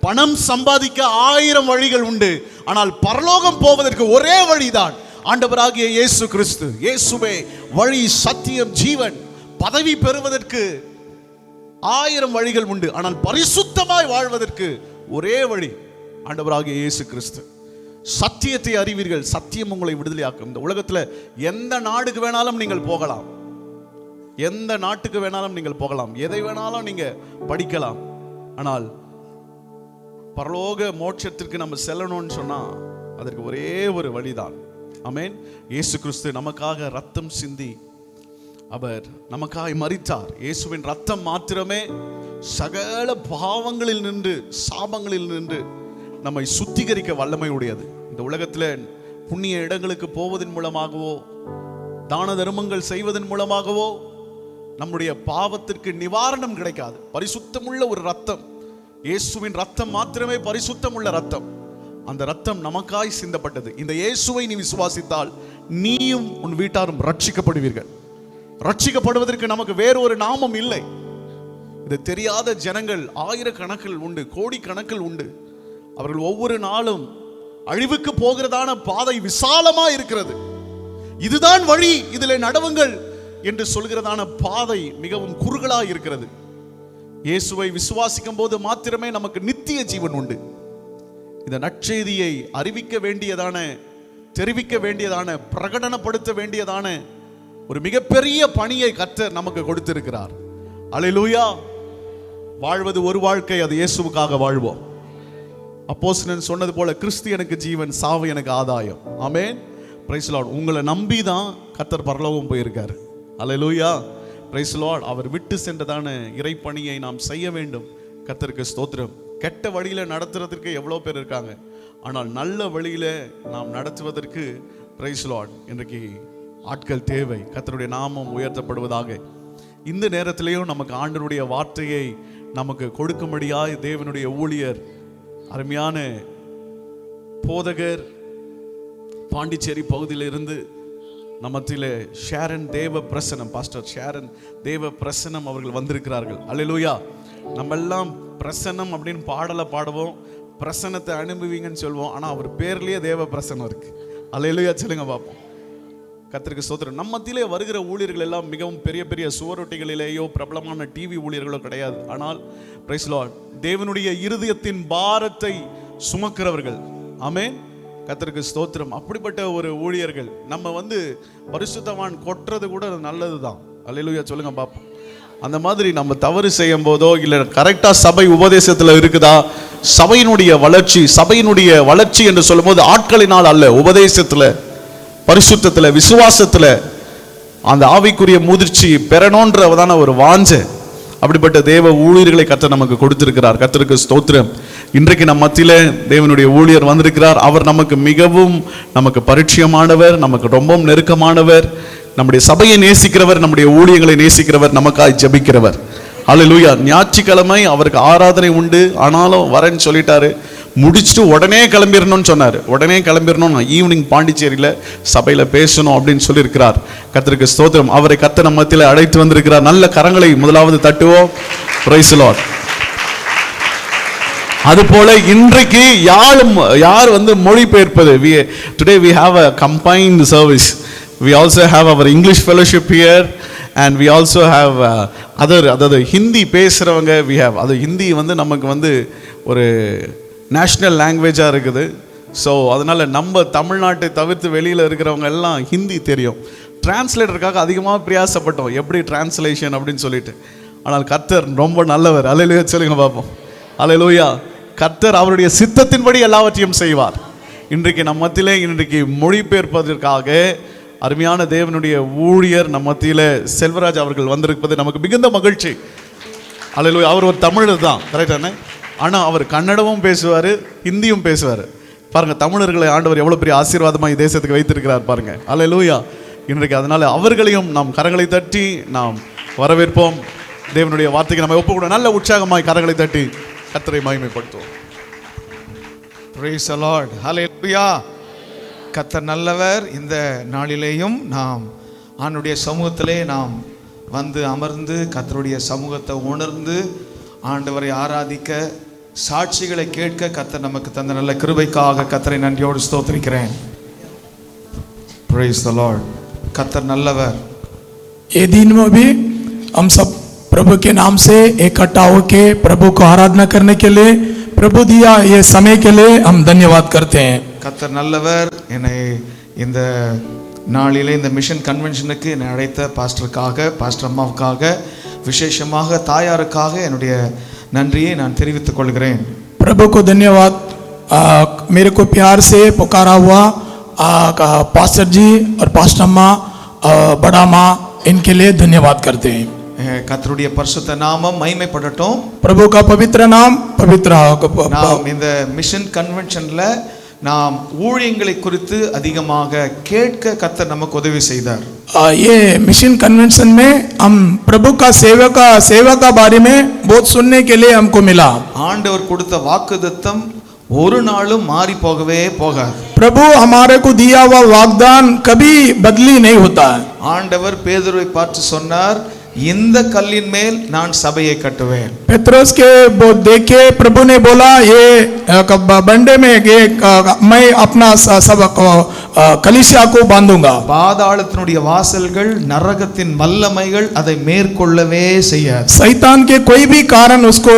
பணம் சம்பாதிக்க 1000 வழிகள் உண்டு, ஆனால் பரலோகம் போவதற்கு ஒரே வழிதான் ஆண்டவராகிய இயேசு கிறிஸ்து. இயேசுவே வழி, சத்தியம், ஜீவன். பதவி பெறுவதற்கு 1000 வழிகள் உண்டு, ஆனால் பரிசுத்தமாய் வாழ்வதற்கு ஒரே வழி ஆண்டவராகிய இயேசு கிறிஸ்து. சத்தியத்தை அறிவீர்கள், சத்தியம் உங்களை விடுதலையாக்கும். இந்த உலகத்தில் எந்த நாடுக்கு வேணாலும் நீங்கள் போகலாம், எந்த நாட்டுக்கு வேணாலும் நீங்கள் போகலாம், எதை வேணாலும் நீங்க படிக்கலாம். ஆனால் பரலோக மோட்சத்திற்கு நம்ம செல்லணும்னு சொன்னா அதற்கு ஒரே ஒரு வழிதான். ஆமென். இயேசு கிறிஸ்து நமக்காக ரத்தம் சிந்தி அவர் நமக்காய் மரித்தார். இயேசுவின் ரத்தம் மாத்திரமே சகல பாவங்களில் நின்று, சாபங்களில் நின்று நம்மை சுத்திகரிக்க வல்லமை உடையது. இந்த உலகத்தில் புண்ணிய இடங்களுக்கு போவதன் மூலமாகவோ, தான தர்மங்கள் செய்வதன் மூலமாகவோ நம்முடைய பாவத்திற்கு நிவாரணம் கிடைக்காது. பரிசுத்தமுள்ள ஒரு ரத்தம், இயேசுவின் ரத்தம் மாத்திரமே பரிசுத்தமுள்ள ரத்தம். அந்த ரத்தம் நமக்காய் சிந்தப்பட்டது. இந்த இயேசுவை நீ விசுவாசித்தால் நீயும் உன் வீட்டாரும் ரட்சிக்கப்படுவீர்கள். ரட்சிக்கப்படுவதற்கு நமக்கு வேறொரு நாமம் இல்லை. இது தெரியாத ஜனங்கள் ஆயிரக்கணக்கில் உண்டு, கோடி கணக்கில் உண்டு. அவர்கள் ஒவ்வொரு நாளும் அழிவுக்கு போகிறதான பாதை விசாலமா இருக்கிறது. இதுதான் வழி, இதிலே நடவுங்கள் என்று சொல்கிறதான பாதை மிகவும் குறுகலா இருக்கிறது. இயேசுவை விசுவாசிக்கும் போது மாத்திரமே நமக்கு நித்திய ஜீவன் உண்டு. இந்த நற்செய்தியை அறிவிக்க வேண்டியதான, தெரிவிக்க வேண்டியதான, பிரகடனப்படுத்த வேண்டியதான ஒரு மிகப்பெரிய பணியை கர்த்தர் நமக்கு கொடுத்திருக்கிறார். அல்லேலூயா. வாழ்வது ஒரு வாழ்க்கை, அது இயேசுவுக்காக வாழ்வோம். அப்போஸ்தலன் சொன்னது போல, கிறிஸ்து எனக்கு ஜீவன், சாவு எனக்கு ஆதாயம். ஆமென். Praise lord. உங்களை நம்பி தான் கர்த்தர் பரலோகம் போயிருக்காரு. அல்லேலூயா. Price Lord. அவர் விட்டு சென்றதான இறைப்பணியை நாம் செய்ய வேண்டும். கர்த்தருக்கு ஸ்தோத்திரம். கெட்ட வழியில நடத்துறதுக்கு எவ்வளோ பேர் இருக்காங்க, ஆனால் நல்ல வழியில நாம் நடத்துவதற்கு பிரைஸ் லார்ட் இன்றைக்கு ஆட்கள் தேவை. கர்த்தருடைய நாமம் உயர்த்தப்படுவதாக. இந்த நேரத்திலேயும் நமக்கு ஆண்டவருடைய வார்த்தையை நமக்கு கொடுக்கும்படியாய் தேவனுடைய ஊழியர், அருமையான போதகர், பாண்டிச்சேரி பகுதியிலிருந்து நம்மத்திலே ஷேரன் தேவ பிரசனம், பாஸ்டர் ஷேரன் தேவ பிரசனம் அவர்கள் வந்திருக்கிறார்கள். அல்லேலூயா. நம்ம எல்லாம் பிரசனம் அப்படின்னு பாடலை பாடுவோம், பிரசனத்தை அனுபவிங்கன்னு சொல்லுவோம். ஆனால் அவர் பேர்லேயே தேவ பிரசனம் இருக்கு. அல்லேலூயா சொல்லுங்க பார்ப்போம். கர்த்தருக்கு ஸ்தோத்திரம். நம்ம மத்தியிலே வருகிற ஊழியர்கள் எல்லாம் மிகவும் பெரிய பெரிய சுவரொட்டிகளிலேயோ பிரபலமான டிவி ஊழியர்களோ கிடையாது. ஆனால் பிரைஸ் லார்ட், தேவனுடைய இருதயத்தின் பாரத்தை சுமக்கிறவர்கள். ஆமென். கர்த்தருக்கு ஸ்தோத்திரம். அப்படிப்பட்ட ஒரு ஊழியர்கள். நம்ம பரிசுத்தவான் கொட்டுறது கூட நல்லது தான். அல்லேலூயா சொல்லுங்க பாப்போம். அந்த மாதிரி நம்ம தவறு செய்யும் போதோ இல்லை கரெக்டா சபை உபதேசத்துல இருக்குதா, சபையினுடைய வளர்ச்சி என்று சொல்லும் போது ஆட்களினால் அல்ல, உபதேசத்துல, பரிசுத்தத்துல, விசுவாசத்துல அந்த ஆவிக்குரிய முதிர்ச்சி பெறணும்ன்றதான ஒரு வாஞ்சை. அப்படிப்பட்ட தேவ ஊழியர்களை கர்த்தர் நமக்கு கொடுத்திருக்கிறார். கர்த்தருக்கு ஸ்தோத்திரம். இன்றைக்கு நம் மத்தியில தேவனுடைய ஊழியர் வந்திருக்கிறார். அவர் நமக்கு பரிச்சயமானவர், நமக்கு ரொம்பவும் நெருக்கமானவர், நம்முடைய சபையை நேசிக்கிறவர், நம்முடைய ஊழியர்களை நேசிக்கிறவர், நமக்காய் ஜெபிக்கிறவர். அல்லேலூயா. ஞாயிற்றுக்கிழமை அவருக்கு ஆராதனை உண்டு, ஆனாலும் வரேன்னு சொல்லிட்டாரு. முடிச்சுட்டு உடனே கிளம்பிடணும்னு சொன்னார். உடனே கிளம்பிடணும், ஈவினிங் பாண்டிச்சேரியில் சபையில் பேசணும் அப்படின்னு சொல்லியிருக்கிறார். கர்த்தருக்கு ஸ்தோத்திரம். அவரை கர்த்தர் நம்ம மத்தியில் அழைத்து வந்திருக்கிறார். நல்ல கரங்களை முதலாவது தட்டுவோம். Praise the Lord. அதுபோல இன்றைக்கு யார் மொழிபெயர்ப்பது. Today we have a combined service. We also have our English fellowship here and we also have other Hindi பேசுறவங்க. we have அது ஹிந்தி நமக்கு ஒரு நேஷ்னல் லாங்குவேஜாக இருக்குது. ஸோ அதனால் நம்ம தமிழ்நாட்டை தவிர்த்து வெளியில் இருக்கிறவங்க எல்லாம் ஹிந்தி தெரியும். டிரான்ஸ்லேட்டருக்காக அதிகமாக பிரயாசப்பட்டோம், எப்படி டிரான்ஸ்லேஷன் அப்படின்னு சொல்லிட்டு. ஆனால் கர்த்தர் ரொம்ப நல்லவர். அல்லேலூயா சொல்லுங்க பார்ப்போம். அல்லேலூயா. கர்த்தர் அவருடைய சித்தத்தின்படி எல்லாவற்றையும் செய்வார். இன்றைக்கு நம்ம மத்தியிலே மொழிபெயர்ப்பதற்காக அருமையான தேவனுடைய ஊழியர் நம்ம மத்தியிலே செல்வராஜ் அவர்கள் வந்திருப்பது நமக்கு மிகுந்த மகிழ்ச்சி. அல்லேலூயா. அவர் ஒரு தமிழர் தான், கரெக்டானே? ஆனால் அவர் கன்னடமும் பேசுவார், ஹிந்தியும் பேசுவார். பாருங்க, தமிழர்களை ஆண்டவர் எவ்வளோ பெரிய ஆசீர்வாதமாக தேசத்துக்கு வைத்திருக்கிறார் பாருங்க. அல்லேலூயா. இன்றைக்கு அதனால அவர்களையும் நாம் கரங்களை தட்டி நாம் வரவேற்போம். தேவனுடைய வார்த்தைக்கு நம்ம ஒப்புக்கூட நல்ல உற்சாகமாய் கரங்களை தட்டி கர்த்தரை மகிமைப்படுத்துவோம். Praise the Lord. Hallelujah. கர்த்தர் நல்லவர். இந்த நாளிலேயும் நாம் ஆண்டவருடைய சமூகத்திலே நாம் அமர்ந்து கர்த்தருடைய சமூகத்தை உணர்ந்து ஆண்டவரை ஆராதிக்க சாட்சிகளை கேட்க கர்த்தர் நமக்கு தந்த நல்ல கிருபைக்காக கர்த்தரை நன்றியோடு ஸ்தோத்திரிக்கிறேன். Praise the Lord. கர்த்தர் நல்லவர். ये दिन में भी हम सब प्रभु के नाम से इकट्ठा होके प्रभु को आराधना करने के लिए प्रभु दिया ये समय के लिए हम धन्यवाद करते हैं. கர்த்தர் நல்லவர். என்னை இந்த நாளிலே இந்த மிஷன் கன்வென்ஷனுக்கு என்னை அழைத்த பாஸ்டருக்காக, பாஸ்டர் அம்மாவுக்காக, விசேஷமாக தாயாருக்காக என்னுடைய நன்றியை நான் தெரிவித்துக் கொள்கிறேன். प्रभु को धन्यवाद. मेरे को प्यार से पुकारा हुआ पास्टर जी और पास्टर अम्मा, बड़ा माँ, इनके लिए धन्यवाद करते हैं. கர்த்தருடைய பரிசுத்த நாமம் மகிமைப்படட்டும். प्रभु का पवित्र नाम पवित्र. நாம் இந்த மிஷன் கன்வென்ஷன்ல நாம் ஊழியங்களை குறித்து அதிகமாக கேட்க கர்த்தர் நமக்கு உதவி செய்தார். ये मिशन कन्वेंशन में हम प्रभु का सेवा का बारे में बहुत सुनने के लिए हमको मिला. ஆண்டவர் கொடுத்த வாக்குத்தத்தம் ஒரு நாளும் மாறி போகவே போகாது. प्रभु हमारे को दिया हुआ वाग्दान कभी बदली नहीं होता है. ஆண்டவர் பேதுருவை பார்த்து சொன்னார், இந்த கல்லின் மேல் நான் சபையை கட்டுவேன். पेत्रोस के देखे प्रभु ने बोला ये बंडे में ये मैं अपना सब कलीसिया को बांधूंगा. பாதாளத்தினுடைய வாசல்கள், நரகத்தின் வல்லமைகள் அதை மேற்கொள்ளவே செய்யாது. शैतान के कोई भी कारण उसको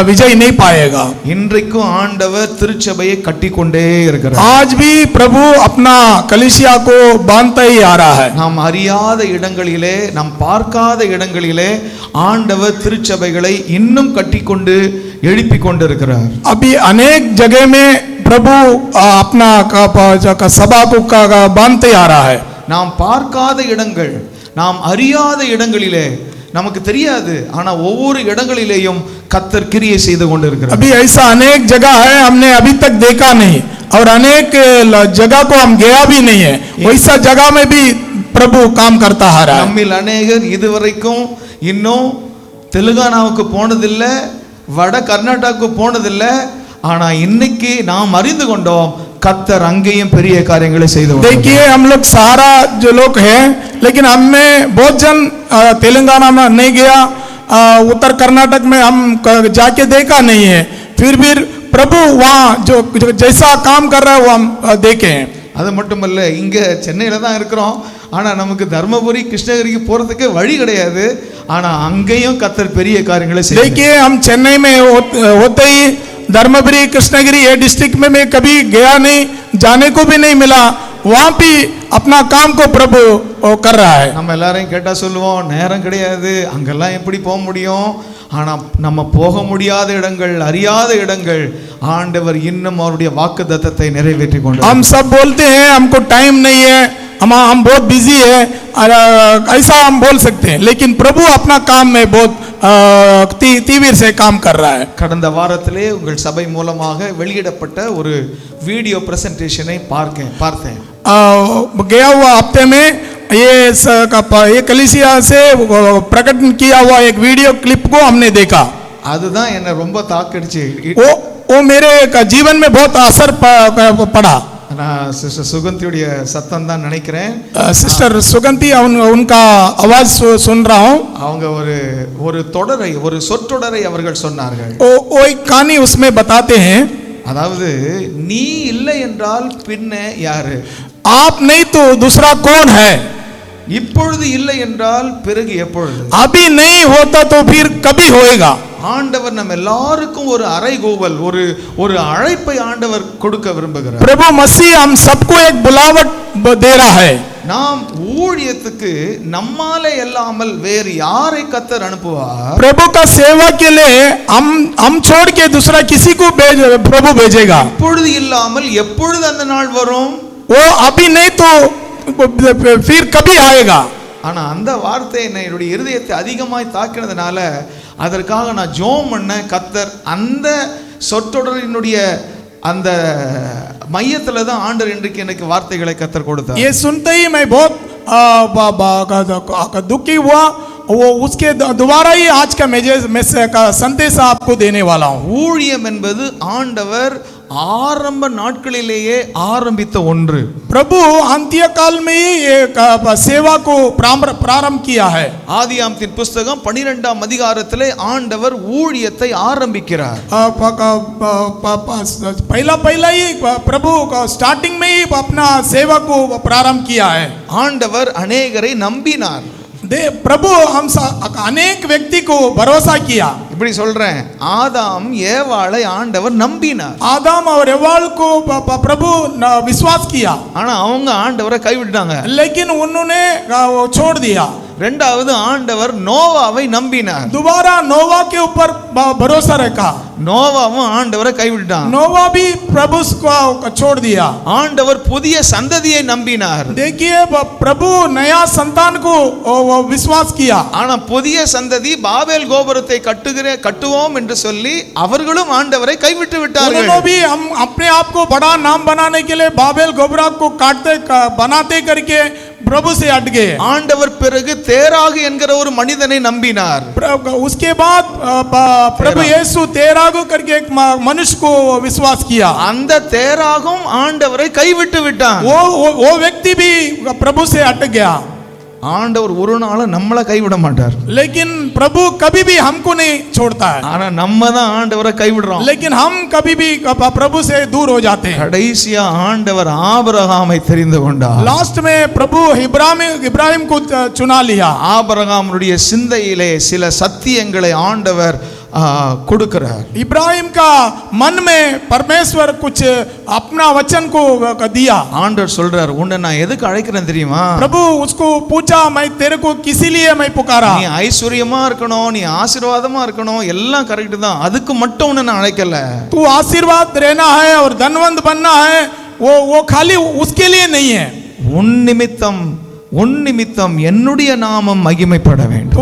विजय नहीं पाएगा. இன்றைக்கும் ஆண்டவர் திருச்சபையை கட்டிக்கொண்டே இருக்கிறார். आज भी प्रभु अपना कलीसिया को बांधता ही आ रहा है. நாம் அறியாத இடங்களிலே, நாம் பார்க்காத இடங்களிலே ஆண்டவர் திருச்சபைகளை இன்னும் கட்டிக்கொண்டு எழுப்பிக் கொண்டிருக்கிறார். अभी अनेक जगह में प्रभु अपना सभा को बांधते आ रहा है. நாம் பார்க்காத இடங்கள், நாம் அறியாத இடங்களிலே, நமக்கு தெரியாது, ஆனா ஒவ்வொரு இடங்களிலேயும் கர்த்தர் கிரியை செய்து கொண்டிருக்கிறார். अभी ऐसा अनेक जगह है हमने अभी तक देखा नहीं और अनेक जगह को हम गया भी नहीं है. वैसा जगह में भी प्रभु काम करता आ रहा है. நம்மில் அநேகர் இதுவரைக்கும் இன்னும் தெலுங்கானாவுக்கு போனதில்லை, வட கர்நாடகாவுக்கு போனதில்லை. ஆனா இன்னைக்கு நாம் அறிந்து கொண்டோம், கர்த்தர் அங்கேயும் பெரிய காரியங்களை செய்து. देखिए हम लोग सारा जो लोग हैं, लेकिन हमें बहुत जन तेलंगाना में नहीं गया, उत्तर कर्नाटक में हम जाके देखा नहीं है. फिर भी प्रभु वहाँ जो जैसा काम कर रहा है वो हम देखे हैं. அது மட்டுமல்ல, இங்க சென்னையில தான் இருக்கிறோம், ஆனா நமக்கு தர்மபுரி கிருஷ்ணகிரிக்கு போறதுக்கு வழி கிடையாது. ஆனா அங்கேயும் கர்த்தர் பெரிய காரியங்களை செய்தார். देखिए हम चेन्नई में होते ही धर्मपुरी कृष्णगिरी ये डिस्ट्रिक्ट में मैं कभी गया नहीं, जाने को भी नहीं मिला. वहाँ भी अपना काम को प्रभु कर रहा है. நம்ம எல்லாரையும் கேட்டா சொல்லுவோம், நேரம் கிடையாது, அங்கெல்லாம் எப்படி போக முடியும்? ஆனா நம்ம போக முடியாத இடங்கள், அறியாத இடங்கள், ஆண்டவர் இன்னும் அவருடைய வாக்குத்தத்தத்தை நிறைவேற்றி கொண்டு. हम सब बोलते हैं हमको टाइम नहीं है, हम बहुत बिजी है, ऐसा हम बोल सकते हैं, लेकिन प्रभु अपना काम में बहुत तीव्र से काम कर रहा है. கடந்த வாரத்திலே உங்கள் சபை மூலமாக வெளியிடப்பட்ட ஒரு வீடியோ பிரசன்டேஷனை பார்த்தேன். गया हुआ हफ्ते में ये कलीसिया से प्रकट किया हुआ एक वीडियो क्लिप को हमने देखा. அதுதான் என்ன ரொம்ப தாக்கடிச்சு. वो मेरे जीवन में बहुत असर पड़ा. நான் சிஸ்டர் சுகந்தியுடைய சத்தம் தான் நினைக்கிறேன். सिस्टर सुगंती उनका आवाज सुन रहा हूँ. அவங்க ஒரு தொடரை, ஒரு சொற்றொடரை அவர்கள் சொன்னார்கள். वो एक कहानी उसमें बताते हैं. அதாவது, நீ இல்லை என்றால் பின்ன யாரு? आप नहीं तो दूसरा कौन है? இப்பொழுது இல்லை என்றால் பிறகு எப்பொழுது? अभी नहीं होता तो फिर कभी होएगा. ஆண்டவர் நம்ம எல்லாருக்கும் ஒரு அறைகூவல், ஒரு அழைப்பை ஆண்டவர் கொடுக்க விரும்புகிறார். प्रभु मसीह हम सबको एक बुलावट दे रहा है. நாம் ஊழியத்துக்கு நம்மாலே இல்லாமல் வேறு யாரை கர்த்தர் அனுப்புவார்? प्रभु का सेवा के लिए हम छोड़ के दूसरा किसी को प्रभु भेजेगा. இப்பொழுது இல்லாமல் எப்பொழுது அந்த நாள் வரும்? वो अभी नहीं तो फिर कभी आएगा. ஆனா அந்த வார்த்தை என்னுடைய இருதயத்தை அதிகமாய் தாக்கினதுனால அதற்காக நான் ஜெபம் பண்ண. கர்த்தர் அந்த சொற்றொடரினுடைய அந்த மையத்துல தான் ஆண்டவர் இன்றைக்கு எனக்கு வார்த்தைகளை கர்த்தர் கொடுத்தார். ये सुनते ही मैं बहुत दुखी हुआ. वो उसके दोबारा ही आज का मैसेज का संदेश आपको देने वाला हूँ. ஊழியம் என்பது ஆண்டவர் ஆரம்ப நாட்களிலேயே ஆரம்பித்த ஒன்று. प्रभु अंत्य काल में ही ये सेवा को प्रारंभ किया है. ஆதியாகமத்தின் புஸ்தகம் 12ஆம் அதிகாரத்திலே ஆண்டவர் ஊழியத்தை ஆரம்பிக்கிறார். पहला ही प्रभु स्टार्टिंग में ही अपना सेवा को प्रारंभ किया है. ஆண்டவர் अनेகரை நம்பினார். प्रभु हम अनेक व्यक्ति को भरोसा किया. இப்படி சொல்றேன், ஆதாம் ஏவாளை ஆண்டவர் நம்பினார். आदम और एवाल को प्रभु विश्वास किया, ஆனா அவங்க ஆண்டவரை கைவிட்டாங்க. लेकिन उन्होंने छोड़ दिया. இரண்டாவது ஆண்டவர் நோவாவை நம்பினார். दोबारा नोवा के ऊपर भरोसा रखा. நோவாவும் ஆண்டவரை கைவிட்டான். नोवा भी प्रभु को छोड़ दिया. ஆண்டவர் புதிய சந்ததியை நம்பினார். देखिए प्रभु नया संतान को विश्वास किया. ஆனா புதிய சந்ததி பாபேல் கோபுரத்தை கட்டுவோம் என்று சொல்லி அவர்களும் ஆண்டவரை கைவிட்டு விட்டார்கள். उन्होंने भी हम अपने आप को बड़ा नाम बनाने के लिए बाबेल गोबरा को बनाते करके प्रभु से हट गए. ஆண்டவர் பிறகு தேராகு என்கிற ஒரு மனிதனை நம்பினார். उसके बाद प्रभु यीशु तेरागु करके एक मनुष्य को विश्वास किया. அந்த தேராகும் ஆண்டவரை கைவிட்டு விட்டான். वो व्यक्ति भी प्रभु से हट गया. ஆண்டவர் ஒரு நாளும் நம்மளை கைவிட மாட்டார். लेकिन प्रभु कभी भी हमको नहीं छोड़ता है. ஆனா நம்ம தான் ஆண்டவரை கைவிடுறோம். लेकिन हम कभी भी प्रभु से दूर हो जाते हैं. கடைசியா ஆண்டவர் ஆபிரகாமை தெரிந்து கொண்டார். लास्ट में प्रभु इब्राहिम को चुना लिया. ஆபிரகாமுடைய சிந்தையிலே சில சத்தியங்களை ஆண்டவர் கொடுக்கிறார். इब्राहिम का मन में परमेश्वर कुछ अपना वचन को दिया. ஆண்டவர் சொல்றார், உன்னை நான் எதுக்கு அழைக்கிறேன் தெரியுமா? प्रभु उसको पूछा, मैं तेरे को किस लिए मैं पुकारा? நீ ஐஸ்வர்யமா இருக்கணும், நீ ஆசீர்வாதமா இருக்கணும், எல்லாம் கரெக்ட் தான், அதுக்கு மட்டும் உன்னை நான் அழைக்கல. तू आशीर्वाद रहना है और धनवंत बनना है, वो खाली उसके लिए नहीं है. உன் நிமித்தம் என்னுடைய நாமம் மகிமைப்பட வேண்டும்.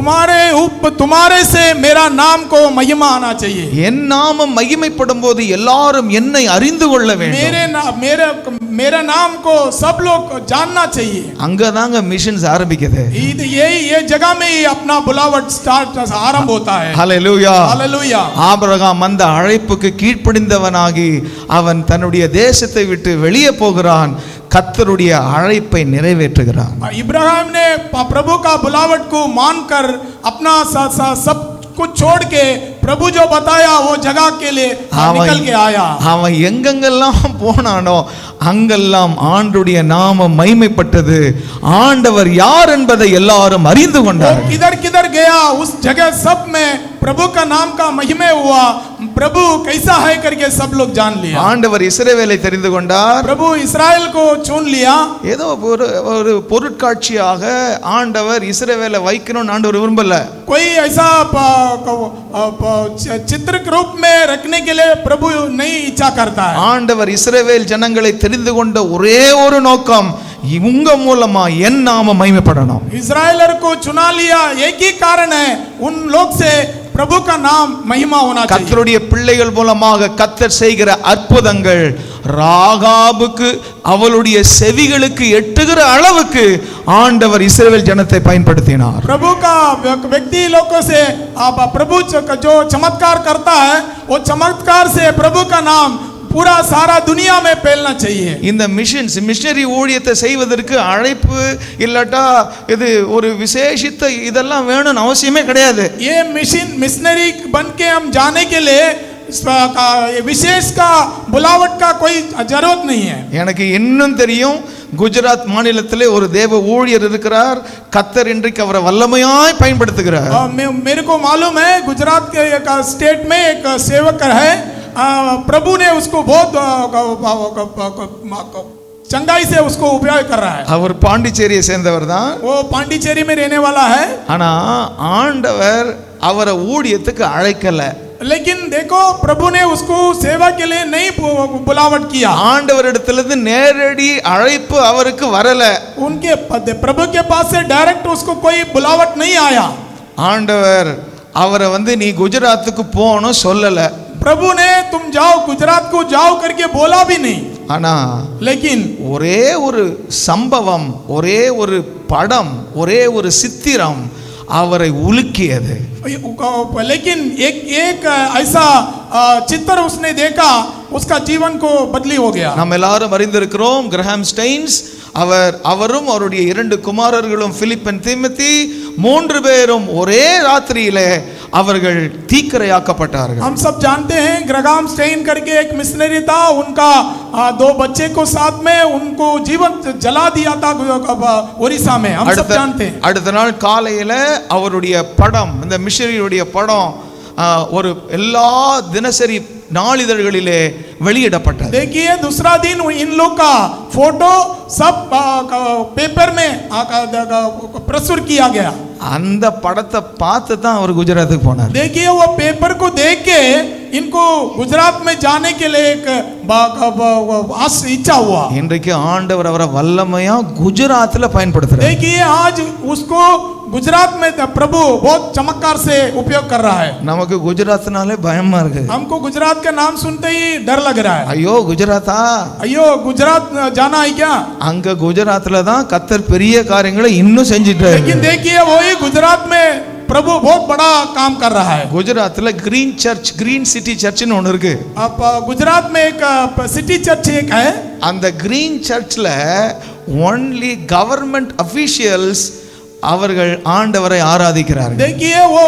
तुम्हारे से मेरा नाम को महिमा आना चाहिए. என் நாமம் மகிமைப்படும் போது எல்லாரும் என்னை அறிந்து கொள்ள வேண்டும். मेरे नाम को सब लोग जानना चाहिए. அங்கதாங்க மிஷன்ஸ் ஆரம்பிக்குது. ये जगह में ही अपना बुलावट स्टार्ट आरंभ होता है. ஹல்லேலூயா, ஹல்லேலூயா. ஆபிரகாம் அந்த அழைப்புக்கு கீழ்ப்படிந்தவனாகி அவன் தன்னுடைய தேசத்தை விட்டு வெளியே போகிறான். கர்த்தருடைய அழைப்பை நிறைவேற்றுகிறான். इब्राहिम ने प्रभु का बुलावट को मानकर अपना सब कुछ छोड़ के प्रभु जो बताया वो जगह के लिए निकल के आया. அவன் எங்கெங்கெல்லாம் போனானோ அங்கெல்லாம் ஆண்டவருடைய நாமம் மகிமைப்பட்டது. ஆண்டவர் யார் என்பதை எல்லாரும் அறிந்து கொண்டார்கள். किधर किधर गया उस जगह सब में प्रभु का नाम का महिमा हुआ. प्रभु कैसा है करके सब लोग जान लिया. ஆண்டவர் இஸ்ரவேலை தெரிந்து கொண்டார். प्रभु इस्राएल को चुन लिया. ஏதோ ஒரு பொருட்காட்சியாக ஆண்டவர் இஸ்ரவேலை வைக்கணும்னு ஆண்டவர் விரும்பல. कोई ऐसा चित्र के रूप में रखने के लिए प्रभु नहीं इच्छा करता है. ஆண்டவர் இஸ்ரவேல் ஜனங்களை தெரிந்து கொண்ட ஒரே ஒரு நோக்கம், இவங்க மூலமா என் நாமம் மகிமைப்படணும். इस्राएलर को चुना लिया, एक ही कारण है, उन लोग से प्रभु का नाम महिमा होना चाहिए. கர்த்தருடைய பிள்ளைகள் மூலமாக கர்த்தர் செய்கிற அற்புதங்கள் ராகாபுக்கு அவளுடைய செவிகளுக்கு எட்டுகிற அளவுக்கு ஆண்டவர் இஸ்ரவேல் ஜனத்தை பயன்படுத்தினார். प्रभु का व्यक्ति लोगों से प्रभु जो चमत्कार करता है, वो चमत्कार से प्रभु का नाम पूरा सारा दुनिया में फैलना चाहिए. இந்த மிஷனரி ஊழியத்தை செய்வதற்கு அழைப்பு இல்லாட்டா இது ஒரு விசேஷித்த இதெல்லாம் வேணும்னு அவசியமே கிடையாது. ये मिशनरी बन के हम जाने के लिए विशेष का बुलावट का कोई जरूरत नहीं है. எனக்கு இன்னும் தெரியும், குஜராத் மாநிலத்திலே ஒரு தேவ ஊழியர் இருக்கிறார். கர்த்தர் இன்றைக்கு அவரை வல்லமையாய் பயன்படுத்துகிறார். मेरे को मालूम है, गुजरात के एक स्टेट में एक सेवक है. प्रभु ने उसको बहुत चंगाई से उसको उपयोग कर रहा है. அவர் பாண்டிச்சேரியை சேர்ந்தவர் தான். वो पांडिचेरी में रहने वाला है. ஆனா ஆண்டவர் அவரை ஊழியத்துக்கு அழைக்கல. लेकिन देखो, प्रभु ने उसको सेवा के लिए नहीं बुलावट किया. ஆண்டவரிடத்திலிருந்து நேரடி அழைப்பு அவருக்கு வரல. उनके प्रभु के पास से डायरेक्ट उसको कोई बुलावट नहीं आया. ஆண்டவர் அவரை நீ குஜராத்துக்கு போகணும் சொல்லல. प्रभु ने तुम जाओ गुजरात को जाओ करके बोला भी नहीं. ஆனா लेकिन ஒரே ஒரு சம்பவம், ஒரே ஒரு படம், ஒரே ஒரு சித்திரம் அவரை உலுக்கியது. लेकिन एक ऐसा चित्र उसने देखा, उसका जीवन को बदली हो गया। நாம் எல்லாரும் அறிந்திருக்கிறோம் கிரஹாம் ஸ்டெயின்ஸ் அவரும் அவருடைய 2 குமாரர்களும் பிலிப்பன் தீமோத்தி 3 பேரும் ஒரே ராத்திரியிலே அவர்கள் தீக்கிரையாக்கப்பட்டார்கள்। हम सब जानते हैं ग्रहाम स्टेइन करके एक मिशनरी था, उनका 2 बच्चे को साथ में उनको जीवन जला दिया था ओडिशा में। हम सब जानते हैं। அடுத்த நாள் காலையில அவருடைய படம், இந்த மிஷனரியுடைய படம் ஒரு எல்லா தினசரி நாளிதழ்களிலே வெளியிடப்பட்டது। देखिए दूसरा दिन इन लोग का फोटो सब पेपर में प्रसुर किया गया। அந்த படத்தை பார்த்து தான் அவர் குஜராத்துக்கு போனார்। देखिए वो पेपर को देख के इनको गुजरात में जाने के लिए एक इच्छा हुआ। இன்றைக்கு ஆண்டவர் அவரை வல்லமையா குஜராத்ல பயன்படுத்துறார்। देखिए आज उसको गुजरात में प्रभु बहुत चमत्कार से उपयोग कर रहा है। நமக்கு குஜராத்னாலே பயமா இருக்கு। हमको गुजरात का नाम सुनते ही डर लग रहा है। ஐயோ குஜராத்தா, ஐயோ गुजरात जाना है क्या? அங்க குஜராத்ல தான் கர்த்தர் பெரிய காரியங்களை இன்னும் செஞ்சிட்டாரு। लेकिन देखिए वही गुजरात में प्रभु बहुत बड़ा काम कर रहा है। குஜராத்ல கிரீன் சர்ச், கிரீன் சிட்டி சர்ச்னு ஒன்னு இருக்கு। अब गुजरात में एक सिटी चर्च एक है। அந்த கிரீன் சர்ச்ல ஒன்லி கவர்மெண்ட் அபிஷியல்ஸ் அவர்கள் ஆண்டவரை ஆராதிக்கிறார்கள்। देखिए वो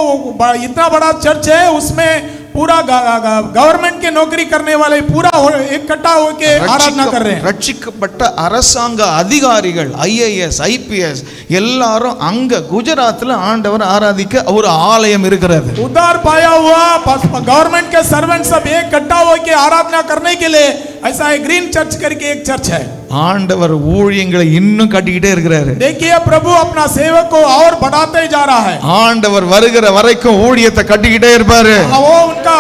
इतना बड़ा चर्च है, उसमें पूरा गवर्नमेंट के नौकरी करने वाले पूरा इकट्ठा होके आराधना कर रहे हैं। ரட்சிக்கப்பட்ட அரசாங்க அதிகாரிகள் IAS IPS எல்லாரும் அங்க குஜராத்ல ஆண்டவர் ஆராதிக்க ஒரு ஆலயம் இருக்கிறது। उद्धार पाया हुआ गवर्नमेंट के सर्वेंट सब इकट्ठा होके आराधना करने के लिए ऐसा है ग्रीन चर्च करके एक चर्च है। ஆண்டவர் ஊழியங்களை இன்னும் கட்டிக்கிட்டே இருக்கிறாரு। देखिए प्रभु अपना सेवक को और बढ़ाते जा रहा है। ஆண்டவர் வருகிற வரைக்கும் ஊழியத்தை கட்டிக்கிட்டே இருப்பாரு। वो उनका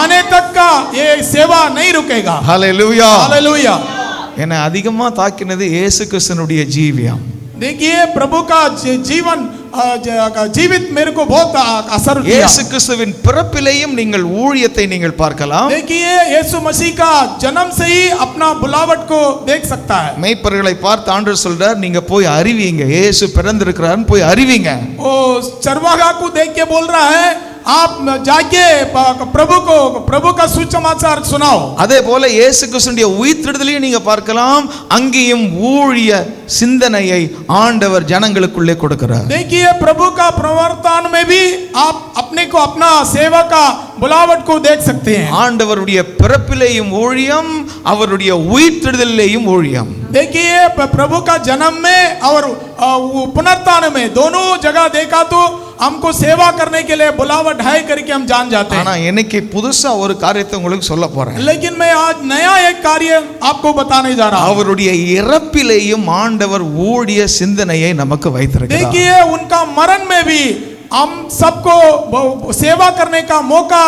आने तक का ये सेवा नहीं रुकेगा। ஹalleluya, हालेलुया। என்னை அதிகமா தாக்கினது இயேசு கிறிஸ்துனுடைய ஜீவியம்। देखिए प्रभु का जीवन जीवित मेरे को बहुत असर किया। இயேசு கிறிஸ்துவின் பிறப்பிலேயும் நீங்கள் ஊழியத்தை நீங்கள் பார்க்கலாம்। देखिए यीशु मसीह का जन्म से ही अपना बुलावट को देख सकता है। மேய்ப்பர்களை பார்த்து ஆண்டவர் சொல்றார், நீங்க போய் அறிவிங்க, இயேசு பிறந்திருக்கிறார்னு போய் அறிவிங்க। ओ चरवाहा को देख के बोल रहा है, आप जाके प्रभु का सुसमाचार सुनाओ। அதே போல இயேசு கிறிஸ்துவின் உயிர்த்தெழுதலையும் நீங்க பார்க்கலாம், அங்கேயும் ஊழிய சிந்தனையை ஆண்டவர் ஜனங்களுக்குள்ளே கொடுக்கிறார்। देखिए प्रभु का प्रवर्तन में भी आप अपने को अपना सेवा का बुलावट को देख सकते हैं। ஆண்டவருடைய பிறப்பிலேயும் ஊழியம், அவருடைய உயிர்த்தெழுதலிலேயும் ஊழியம்। देखिए प्रभु का जन्म में और पुनरुत्थान में दोनों जगह देखा तो हमको सेवा करने के लिए बुलावट है करके हम जान जाते हैं। ஆனா இன்னைக்கு புதுசா ஒரு காரியத்தை உங்களுக்கு சொல்ல போறேன்। लेकिन मैं आज नया एक कार्य आपको बताने जा रहा हूं। அவருடைய இறப்பிலேயும் ஆண்டவர் ஊழிய சிந்தனையை நமக்கு வைத்திருக்கிறார்। देखिए उनका मरण में भी हम सबको सेवा करने का मौका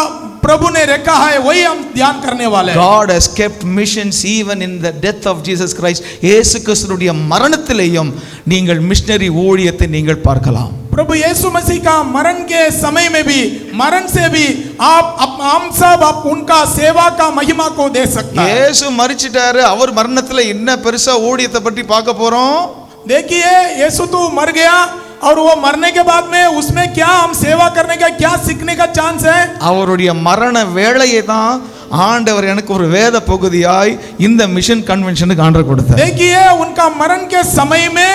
प्रभु ने रखा है, वही हम ध्यान करने वाले हैं। God has kept missions even in the death of Jesus Christ. இயேசு கிறிஸ்துவின் மரணத்திலேயும் நீங்கள் மிஷனரி ஊழியத்தை நீங்கள் பார்க்கலாம்। प्रभु यीशु मसीह का मरण के समय में भी, मरण से भी हम सब उनका सेवा का महिमा को दे सकते हैं। இயேசு மரிச்சிட்டாரு, அவர் மரணத்துல என்ன பெருசா ஊழியத்தை பற்றி பார்க்க போறோம்? देखिए यीशु तो मर गया और वो मरने के बाद में उसमें क्या हम सेवा करने का क्या सीखने का चांस है? அவருடைய மரண வேளையை தான் ஆண்டவர் எனக்கு ஒரு வேத பகுதியாய் இந்த மிஷன் கன்வென்ஷனுக்கு ஆண்டவர் கொடுத்தார்। देखिए उनका मरण के समय में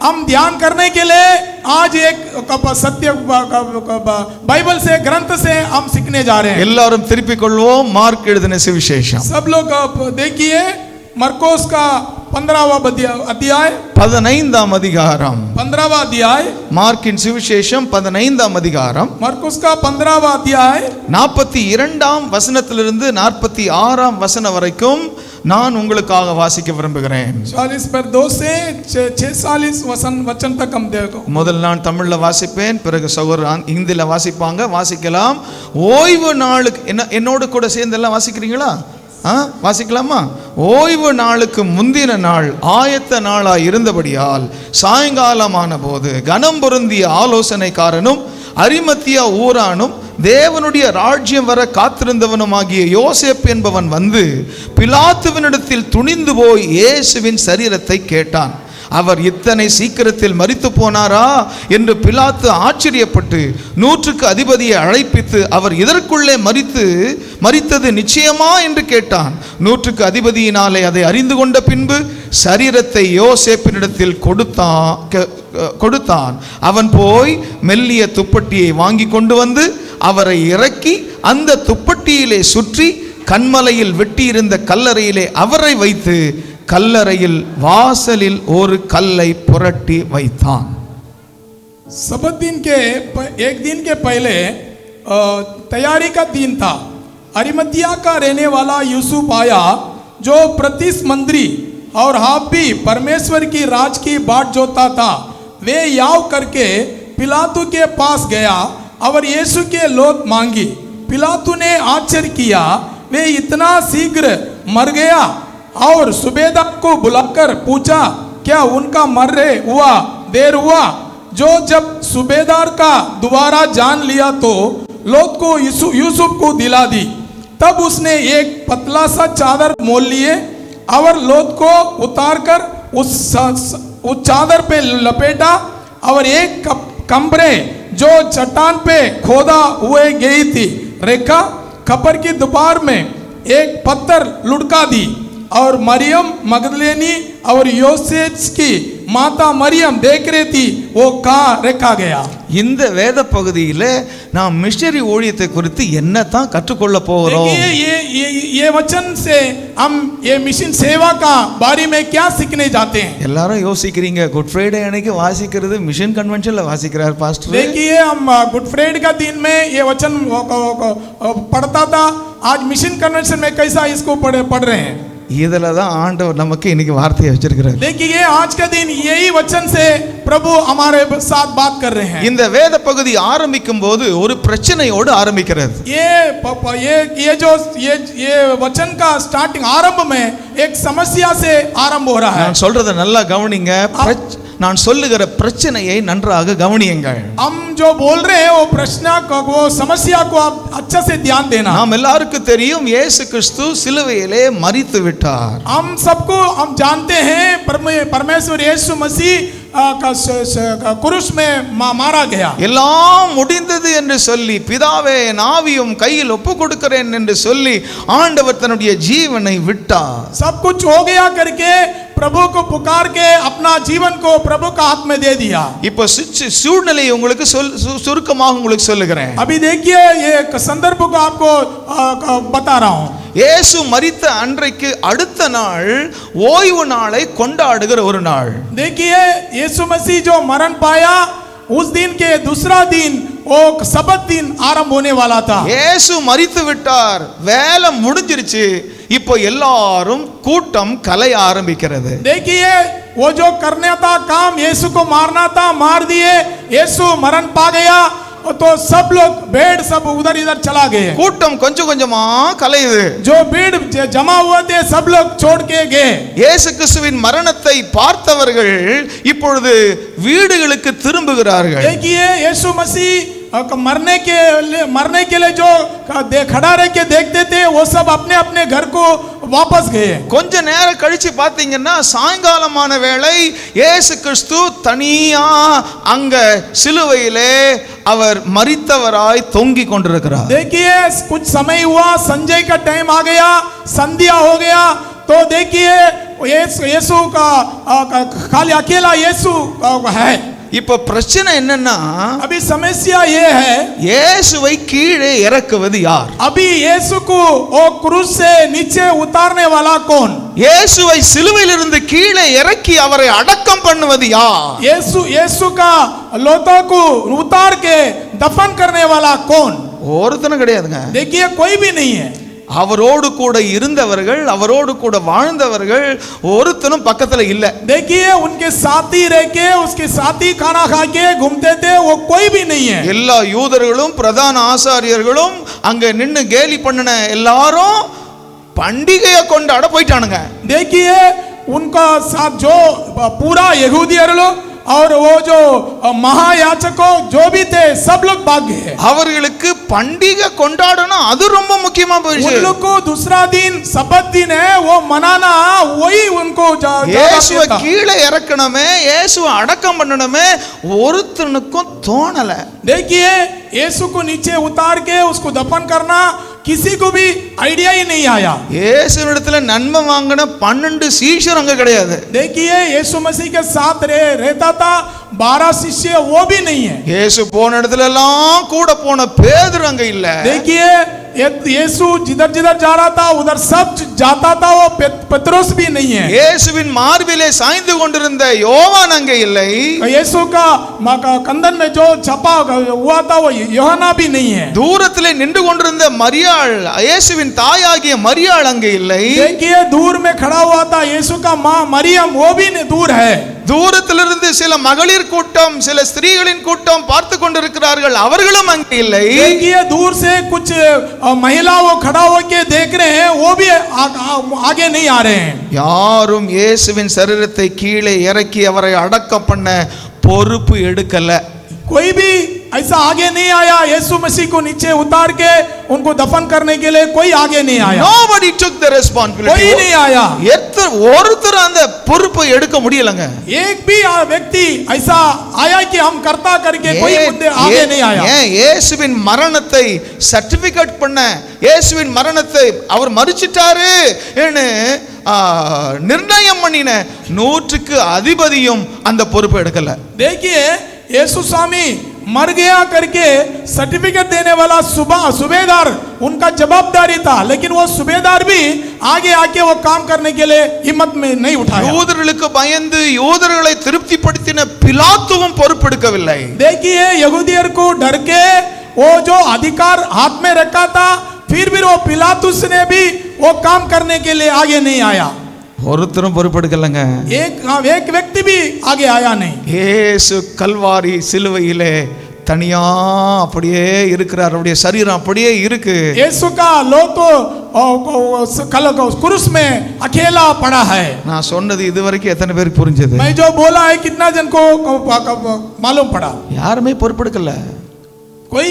हम ध्यान करने के लिए आज एक सत्य बाइबल से ग्रंथ से हम सीखने जा रहे हैं। எல்லாரும் திருப்பிக் கொள்வோம் மார்க் எழுதின சுவிசேஷம்। सब लोग देखिए मरकोस का 15वां अध्याय 15ஆம் அதிகாரம்। 15वां अध्याय மார்க்கின் சுவிசேஷம் 15ஆம் அதிகாரம் मरकुस का 15वां अध्याय 42ஆம் வசனத்திலிருந்து 46ஆம் வசனம் வரைக்கும் நான் உங்களுக்காக வாசிக்க விரும்புகிறேன்। 40 पर 2 से 46 वचन तक हम देखो। முதல் நான் தமிழ்ல வாசிப்பேன், பிறகு சகோதரர் இந்தியில வாசிப்பாங்க, வாசிக்கலாம்। ஓய்வு நாளுக்கு என்னோடு கூட சேர்ந்து எல்லாம் வாசிக்கிறீங்களா? வாசிக்கலாமா? ஓய்வு நாளுக்கு முந்தின நாள் ஆயத்த நாளாய் இருந்தபடியால் சாயங்காலமான போது கனம் பொருந்திய ஆலோசனைக்காரனும் அரிமத்தியா ஊரானும் தேவனுடைய ராஜ்யம் வர காத்திருந்தவனுமாகிய யோசேப் என்பவன் வந்து பிலாத்துவினிடத்தில் துணிந்து போய் இயேசுவின் சரீரத்தை கேட்டான். அவர் இத்தனை சீக்கிரத்தில் மரித்து போனாரா என்று பிலாத்து ஆச்சரியப்பட்டு 100க்கு அதிபதியை அழைப்பித்து அவர் இதற்குள்ளே மரித்தது நிச்சயமா என்று கேட்டான். 100க்கு அதிபதியினாலே அதை அறிந்து கொண்ட பின்பு சரீரத்தை யோசேப்பினிடத்தில் கொடுத்தான். அவன் போய் மெல்லிய துப்பட்டியை வாங்கி கொண்டு வந்து அவரை இறக்கி அந்த துப்பட்டியிலே சுற்றி கண்மலையில் வெட்டியிருந்த கல்லறையிலே அவரை வைத்து கல்லறையில் வாசலில் ஒரு கல்லை புரட்டி வைத்தான். सबत दिन के एक दिन के पहले तैयारी का दिन था। अरिमतिया का रहने वाला यूसुफ आया, जो प्रतिस मंत्री और आप भी परमेश्वर की राज की बाट जोता था। वे याव करके पिलातू के पास गया और यीशु के लौट मांगी। पिलातू ने आश्चर्य किया, वे इतना शीघ्र मर गया, और सूबेदार को बुलाकर पूछा, क्या उनका मरने हुआ देर हुआ? जो जब सूबेदार का दोबारा जान लिया तो लौट को यूसुफ को दिला दी। तब उसने एक पतला सा चादर मोल लिए और लौट को उतारकर उस चादर पे लपेटा और एक कमरे जो चट्टान पे खोदा हुए गई थी रेखा खपर की दोपहर में एक पत्थर लुढ़का दी, और मरियम मगदलेनी और யோசேப் की माता मरियम देख रही थी, वो कहाँ रखा गया। இந்த வேத பகுதியில நாம் மிஷனரி ஊழியத்தை குறித்து என்னதான் கற்றுக்கொள்ள போகிறோம்? ये वचन से हम ये मिशन सेवा का बारे में क्या सीखने जाते हैं? எல்லாரும் யோசிக்கிறீங்க, குட் ஃப்ரைடே அன்னைக்கு வாசிக்கிறது மிஷன் கன்வென்ஷன்ல வாசிக்கிறார் பாஸ்டர். देखिए हम गुड फ्राइडे का दिन में ये वचन पढ़ता था, आज मिशन कन्वेंशन में कैसा इसको पढ़ रहे हैं। இதில் தான் ஆண்டவர் நமக்கு இன்னைக்கு வார்த்தையை வச்சிருக்கிறார். देखिए आज का दिन यही वचन से प्रभु हमारे साथ बात कर रहे हैं। இந்த வேத பகுதி ஆரம்பிக்கும் போது ஒரு பிரச்சனையோடு ஆரம்பிக்கிறது. ये वचन का स्टार्टिंग आरंभ में एक समस्या से आरंभ हो रहा है। நான் சொல்றத நல்லா கவனிங்க, நான் சொல்லுகிற பிரச்சனையை நன்றாக கவனியுங்கள். हम जो बोल रहे हैं वो प्रश्न वो समस्या को आप अच्छा से ध्यान देना। நாம் எல்லாருக்கும் தெரியும் இயேசு கிறிஸ்து சிலுவையிலே மரித்து விட்டார். हम जानते हैं परमेश्वर यीशु मसीह क्रूस में मारा गया। எல்லாம் முடிந்தது என்று சொல்லி பிதாவே என் ஆவியும் கையில் ஒப்பு கொடுக்கிறேன் என்று சொல்லி ஆண்டவர் தன்னுடைய ஜீவனை விட்டார். सब कुछ हो गया करके प्रभु को पुकार के अपना जीवन को प्रभु का हाथ में दे दिया। இப்போ சூழ்நிலையை உங்களுக்கு சுருக்கமாக உங்களுக்கு சொல்லுகிறேன். अभी देखिए ये संदर्भ को आपको बता रहा हूँ। இயேசு மரித்த அன்றைக்கு அடுத்த நாள் ஓய்வு நாளை கொண்டாடுகிற ஒரு நாள். देखिए यीशु मसीह जो मरण पाया उस दिन के दूसरा दिन वो सबत दिन आरंभ होने वाला था। இயேசு மரித்து விட்டார், வேலை முடிஞ்சிருச்சு, இப்போ எல்லாரும் கூட்டம் கலைய ஆரம்பிக்கிறது. देखिए वो जो करना था काम, यीशु को मारना था, मार दिए, यीशु मरण पा गया, तो सब लोग भीड़ सब उधर इधर चला गए। கூட்டம் கொஞ்சம் கொஞ்சமா கலையுது. जो भीड़ जमा हुए थे सब लोग छोड़ के गए। இயேசு கிறிஸ்துவின் மரணத்தை பார்த்தவர்கள் இப்பொழுது வீடுகளுக்கு திரும்புகிறார்கள். देखिए यीशु मसीह मरने के लिए जो खड़ा रह के देखते थे वो सब अपने अपने घर को वापस गए। கொஞ்ச நேரம் கழிச்சு பாத்தீங்கன்னா சாயங்காலமான வேளை இயேசு கிறிஸ்து தனியா அங்க சிலுவையிலே அவர் மரித்தவராய் தொங்கிக் கொண்டிருக்கிறார். देखिए कुछ समय हुआ, संजय का टाइम आ गया, संध्या हो गया, तो देखिए यीशु का खाली अकेला यीशु है। இப்ப பிரச்சனை என்னன்னா, अभी समस्या ये है இயேசுவை கீழே இறக்குவது யார்? अभी यीशु को वो क्रूस से नीचे उतारने वाला कौन? இயேசுவை சிலுவையிலிருந்து கீழே இறக்கி அவரை அடக்கம் பண்ணுவது யார்? यीशु का लोथा को उतार के दफन करने वाला कौन? ஒருத்தனும் கிடையாதுங்க. देखिए कोई भी नहीं है। அவரோடு கூட இருந்தவர்கள், அவரோடு கூட வாழ்ந்தவர்கள் ஒருத்தனும் பக்கத்துல இல்ல. देखिए उनके साथी रह के उसके साथी खाना खा के घूमते थे, वो कोई भी नहीं है। எல்லா யூதர்களும் பிரதான ஆசாரியர்களும் அங்க நின்னு கேலி பண்ணின எல்லாரும் பண்டிகையை கொண்டாட போயிட்டானுங்க. देखिए उनका साथ जो पूरा यहूदियों और वो जो महायाजकों जो भी थे सब लोग भाग गए। அவர்களுக்கு பண்டிகை கொண்டாடணும் அது ரொம்ப முக்கியமா उन போயிடுச்சு. लोग को दूसरा दिन सबत दिन है वो मनाना वही उनको இயேசுவை கீழே இறக்கணுமே, இயேசுவை அடக்கம் பண்ணணுமே ஒருத்தனுக்கும் தோணல. देखिए यीशु को नीचे उतार के उसको दफन करना किसी को भी आइडिया ही नहीं आया। இயேசுவிடத்துல நன்மை வாங்கின 12 சீஷர் அங்க கிடையாது. देखिए यीशु मसीह के साथ रहता था 12 शिष्य वो भी नहीं है। இயேசு போன இடத்துல எல்லாம் கூட போன பேதுரு அங்க இல்ல. देखिए यीशु जिधर जिधर जा रहा था उधर सब जाता था वो पतरस भी नहीं है। இயேசுவின் மார்பிலே சாய்ந்து கொண்டிருந்த யோவான் அங்கே இல்லை. यीशु का कंधन में जो छपा हुआ था वो யோሐனா भी नहीं है। தூரத்திலே நின்று கொண்டிருந்த மரியாள், இயேசுவின் தாயாகிய மரியாள் அங்கே இல்லை. देखिए दूर में खड़ा हुआ था यीशु का मां मरियम वो भी दूर है। தூரத்திலிருந்து சில மகளிர் கூட்டம், சில ஸ்திரீகளின் கூட்டம் பார்த்து கொண்டிருக்கிறார்கள், அவர்களும் அங்கே இல்லை. देखिए दूर से कुछ महिला वो खड़ा होके देख रहे हैं वो भी आगे नहीं आ रहे हैं। யாரும் இயேசுவின் சரீரத்தை கீழே இறக்கி அவரை அடக்கம் பண்ண பொறுப்பு எடுக்கல. कोई भी ऐसा आगे नहीं आया यीशु मसीह को नीचे उतार के उनको दफन करने के लिए कोई आगे नहीं आया। Nobody took the responsibility. कोई नहीं आया। ஒருத்தர் அந்த பொறுப்பை எடுக்க முடியலங்க. एक भी व्यक्ति ऐसा आया कि हम करता करके कोई आगे नहीं आया। இயேசுவின் மரணத்தை சர்டிபிகேட் பண்ண, இயேசுவின் மரணத்தை அவர் மரிச்சிட்டாரு ன்னு நிர்ணயம் பண்ணின 100க்கு அதிபதியும் அந்த பொறுப்பை எடுக்கல. देखिए यीशु स्वामी मर गया करके सर्टिफिकेट देने वाला सूबेदार उनका जवाबदारी था, लेकिन वो सूबेदार भी आगे आके वो काम करने के लिए हिम्मत में नहीं उठाया। யூதர்களுக்கு பயந்து யூதர்களை திருப்திப்படுத்தின பிலாத்துவும் பொறுப்பெடுக்கவில்லை. देखिए यहूदियों को डर के वो जो अधिकार हाथ में रखा था फिर भी वो पिलातुस ने भी वो काम करने के लिए आगे नहीं आया। ஒருத்தரும் பொறுப்பெடுக்கலங்க. एक व्यक्ति भी आगे आया नहीं। இயேசு கல்வாரி சிலுவையிலே தனியா அப்படியே இருக்கிறார், அவருடைய சரீரம் அப்படியே இருக்கு. यीशु का लो तो क्रूस में अकेला पड़ा है। நான் சொன்னது இதுவரைக்கும் எத்தனை பேருக்கு புரிஞ்சது? मैं जो बोला है कितना जन को मालूम पड़ा? யாருமே பொறுப்பெடுக்கல. कोई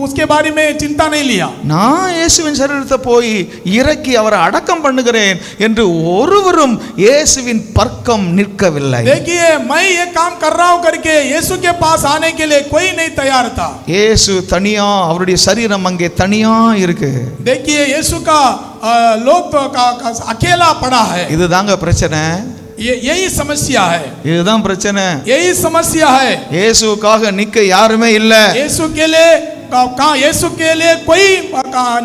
उसके बारे में चिंता नहीं लिया। நான் இயேசுவின் சரீரத்தை போய் இறக்கி அவரை அடக்கம் பண்ணுகிறேன் என்று ஒருவரும் இயேசுவின் பக்கம் நிற்கவில்லை. देखिए मैं ये काम कर रहा हूं करके यीशु के पास आने के लिए कोई नहीं तैयार था। இயேசு தனியா, அவருடைய சரீரம் அங்கே தனியா இருக்கு. देखिए यीशु का लोग अकेला पड़ा है। இதுதாங்க பிரச்சனை. यही समस्या है। இதுதான் பிரச்சனை. यही समस्या है। இயேசுக்காக நிக்க யாருமே இல்ல. यीशु के लिए कोई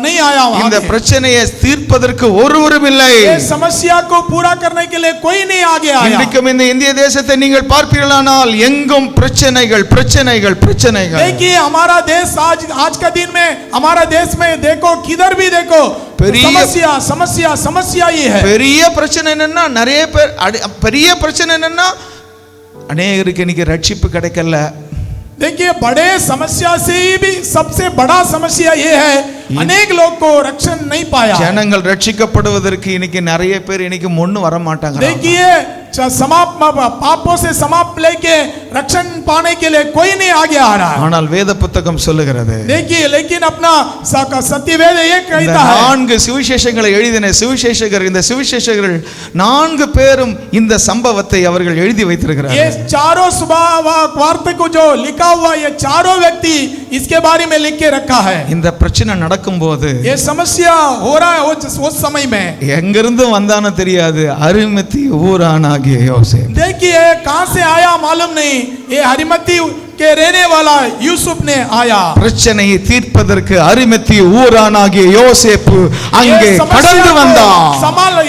नहीं आया वहां। இந்த பிரச்சனையை தீர்ப்பதற்கு ஒருவரும் இல்லை. ये समस्या को पूरा करने के लिए कोई नहीं आगे आया। இன்றைக்கும் இந்த இந்திய தேசத்தை நீங்கள் பார்ப்பீர்களானால் எங்கும் பிரச்சனைகள் பிரச்சனைகள் பிரச்சனைகள். देखिए हमारा देश आज का दिन में हमारा देश में देखो किधर भी देखो समस्या समस्या समस्या ही है। பெரிய பிரச்சனை என்னன்னா நிறைய பேர் பெரிய பிரச்சனை என்னன்னா अनेகருக்கு இன்னைக்கு ரட்சிப்பு கிடைக்கல. देखिए बड़े समस्या से भी सबसे बड़ा समस्या ये है अनेक लोग को रक्षण नहीं पाया। ஜனங்கள் ரட்சிக்கப்படுவதற்கு இன்னைக்கு நிறைய பேர் இன்னைக்கு முன்னு வர மாட்டாங்க. देखिए पापों से समाप्त लेके रक्षण पाने के लिए कोई नहीं आगे आ रहा है। ஆனால் வேத புத்தகம் சொல்லுகிறது. देखिए लेकिन अपना सत्यवेद ये कहता है, 4 சுவிசேஷங்களை எழுதின சுவிசேஷகர், இந்த சுவிசேஷகர்கள் 4 பேரும் இந்த சம்பவத்தை அவர்கள் எழுதி வைத்திருக்கிறார்கள். ये चारों सुवार्ता को जो लिखा हुआ ये चारों व्यक्ति इसके बारे में लिख के रखा है। இந்த பிரச்சனை நடக்கும்போது ये समस्या हो रहा है उस समय में எங்கிருந்து வந்தானோ தெரியாது, அரிமத்தி ஊரானாகிய யோசேப். देखिए कहां से आया मालूम नहीं, ये अरिमती के रहने वाला यूसुफ ने आया। பிரச்சனையை தீர்ப்பதற்கு அரிமத்தி ஊரானாகிய யோசேப்பு அங்கே கடந்து வந்தான்.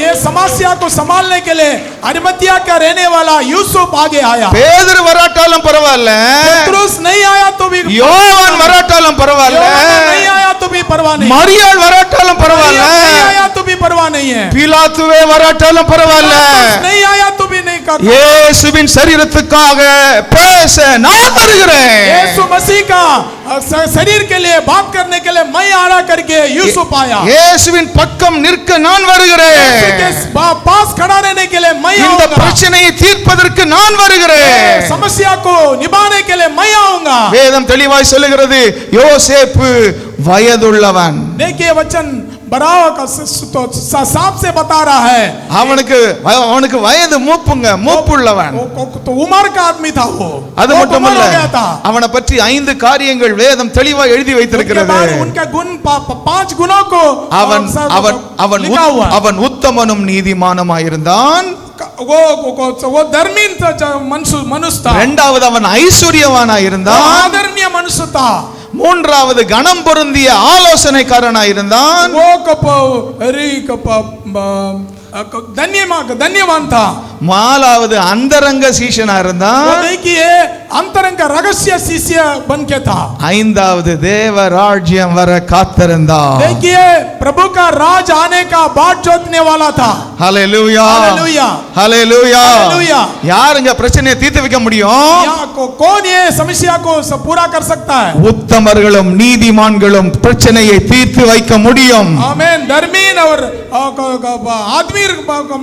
ये समस्या को संभालने के लिए अरिमतिया का रहने वाला यूसुफ आगे आया। பேதுரு வராட்டாலும் பரவாயில்ல, पतरस नहीं आया तो भी, யோவான் வராட்டாலும் பரவாயில்ல, नहीं आया तो भी परवाह नहीं, மரியாள் வராட்டாலும் பரவாயில்ல, नहीं आया तो भी परवाह नहीं है, பிலாத்துவே வராட்டாலும் பரவாயில்ல, नहीं आया तो भी नहीं करता இயேசுவின் சரீரத்துக்காக பேச நான் வருகிறேன். यीशु मसीह का शरीर के लिए बात करने के लिए मैं आ रहा करके यूसुफ आया. இயேசுவின் பக்கம் நிற்க நான் வருகிறேன். यीशु के पास खड़ा रहने के लिए मैं இந்த आऊंगा. பிரச்சனையை தீர்ப்பதற்கு நான் வருகிறேன். समस्या को निभाने के लिए मैं आऊंगा. வேதம் தெளிவாய் சொல்லுகிறது, யோசேப்பு வயதுள்ளவன். देखिए वचन बड़ा साफ से बता रहा है. அவனுக்கு வயது மூப்புள்ளவன். तो उम्र का आदमी था वो. அது மட்டுமல்ல, அவனை பற்றி 5 காரியங்கள் வேதம் தெளிவாய் எழுதி வைத்திருக்கிறது. उनका गुण 5 गुणों को அவன் உத்தமனும் நீதிமானுமாயிருந்தான். वो धर्मीन मनुष्य था. இரண்டாவது அவன் ஐஸ்வர்யவானாயிருந்தான். आदरणीय मनुष्य था. மூன்றாவது கணம் பொருந்திய ஆலோசனைக்காரனாயிருந்தான். धन्यवान था. நாலாவது அந்தரங்க சீஷனா இருந்தான். देखिए अंतरंग रहस्य शिष्य बन के था. ஐந்தாவது தேவ ராஜ்யம் வர காத்திருந்தான். देखिए प्रभु का राज आने का बाट जोतने वाला था. Hallelujah hallelujah hallelujah hallelujah. யாருங்க பிரச்சனையை தீர்த்து வைக்க முடியும்? कौन ये समस्या को पूरा कर सकता है? உத்தமர்களும் நீதிமான்களும் பிரச்சனையை தீர்த்து வைக்க முடியும். आमीन. धर्मीन और आदमी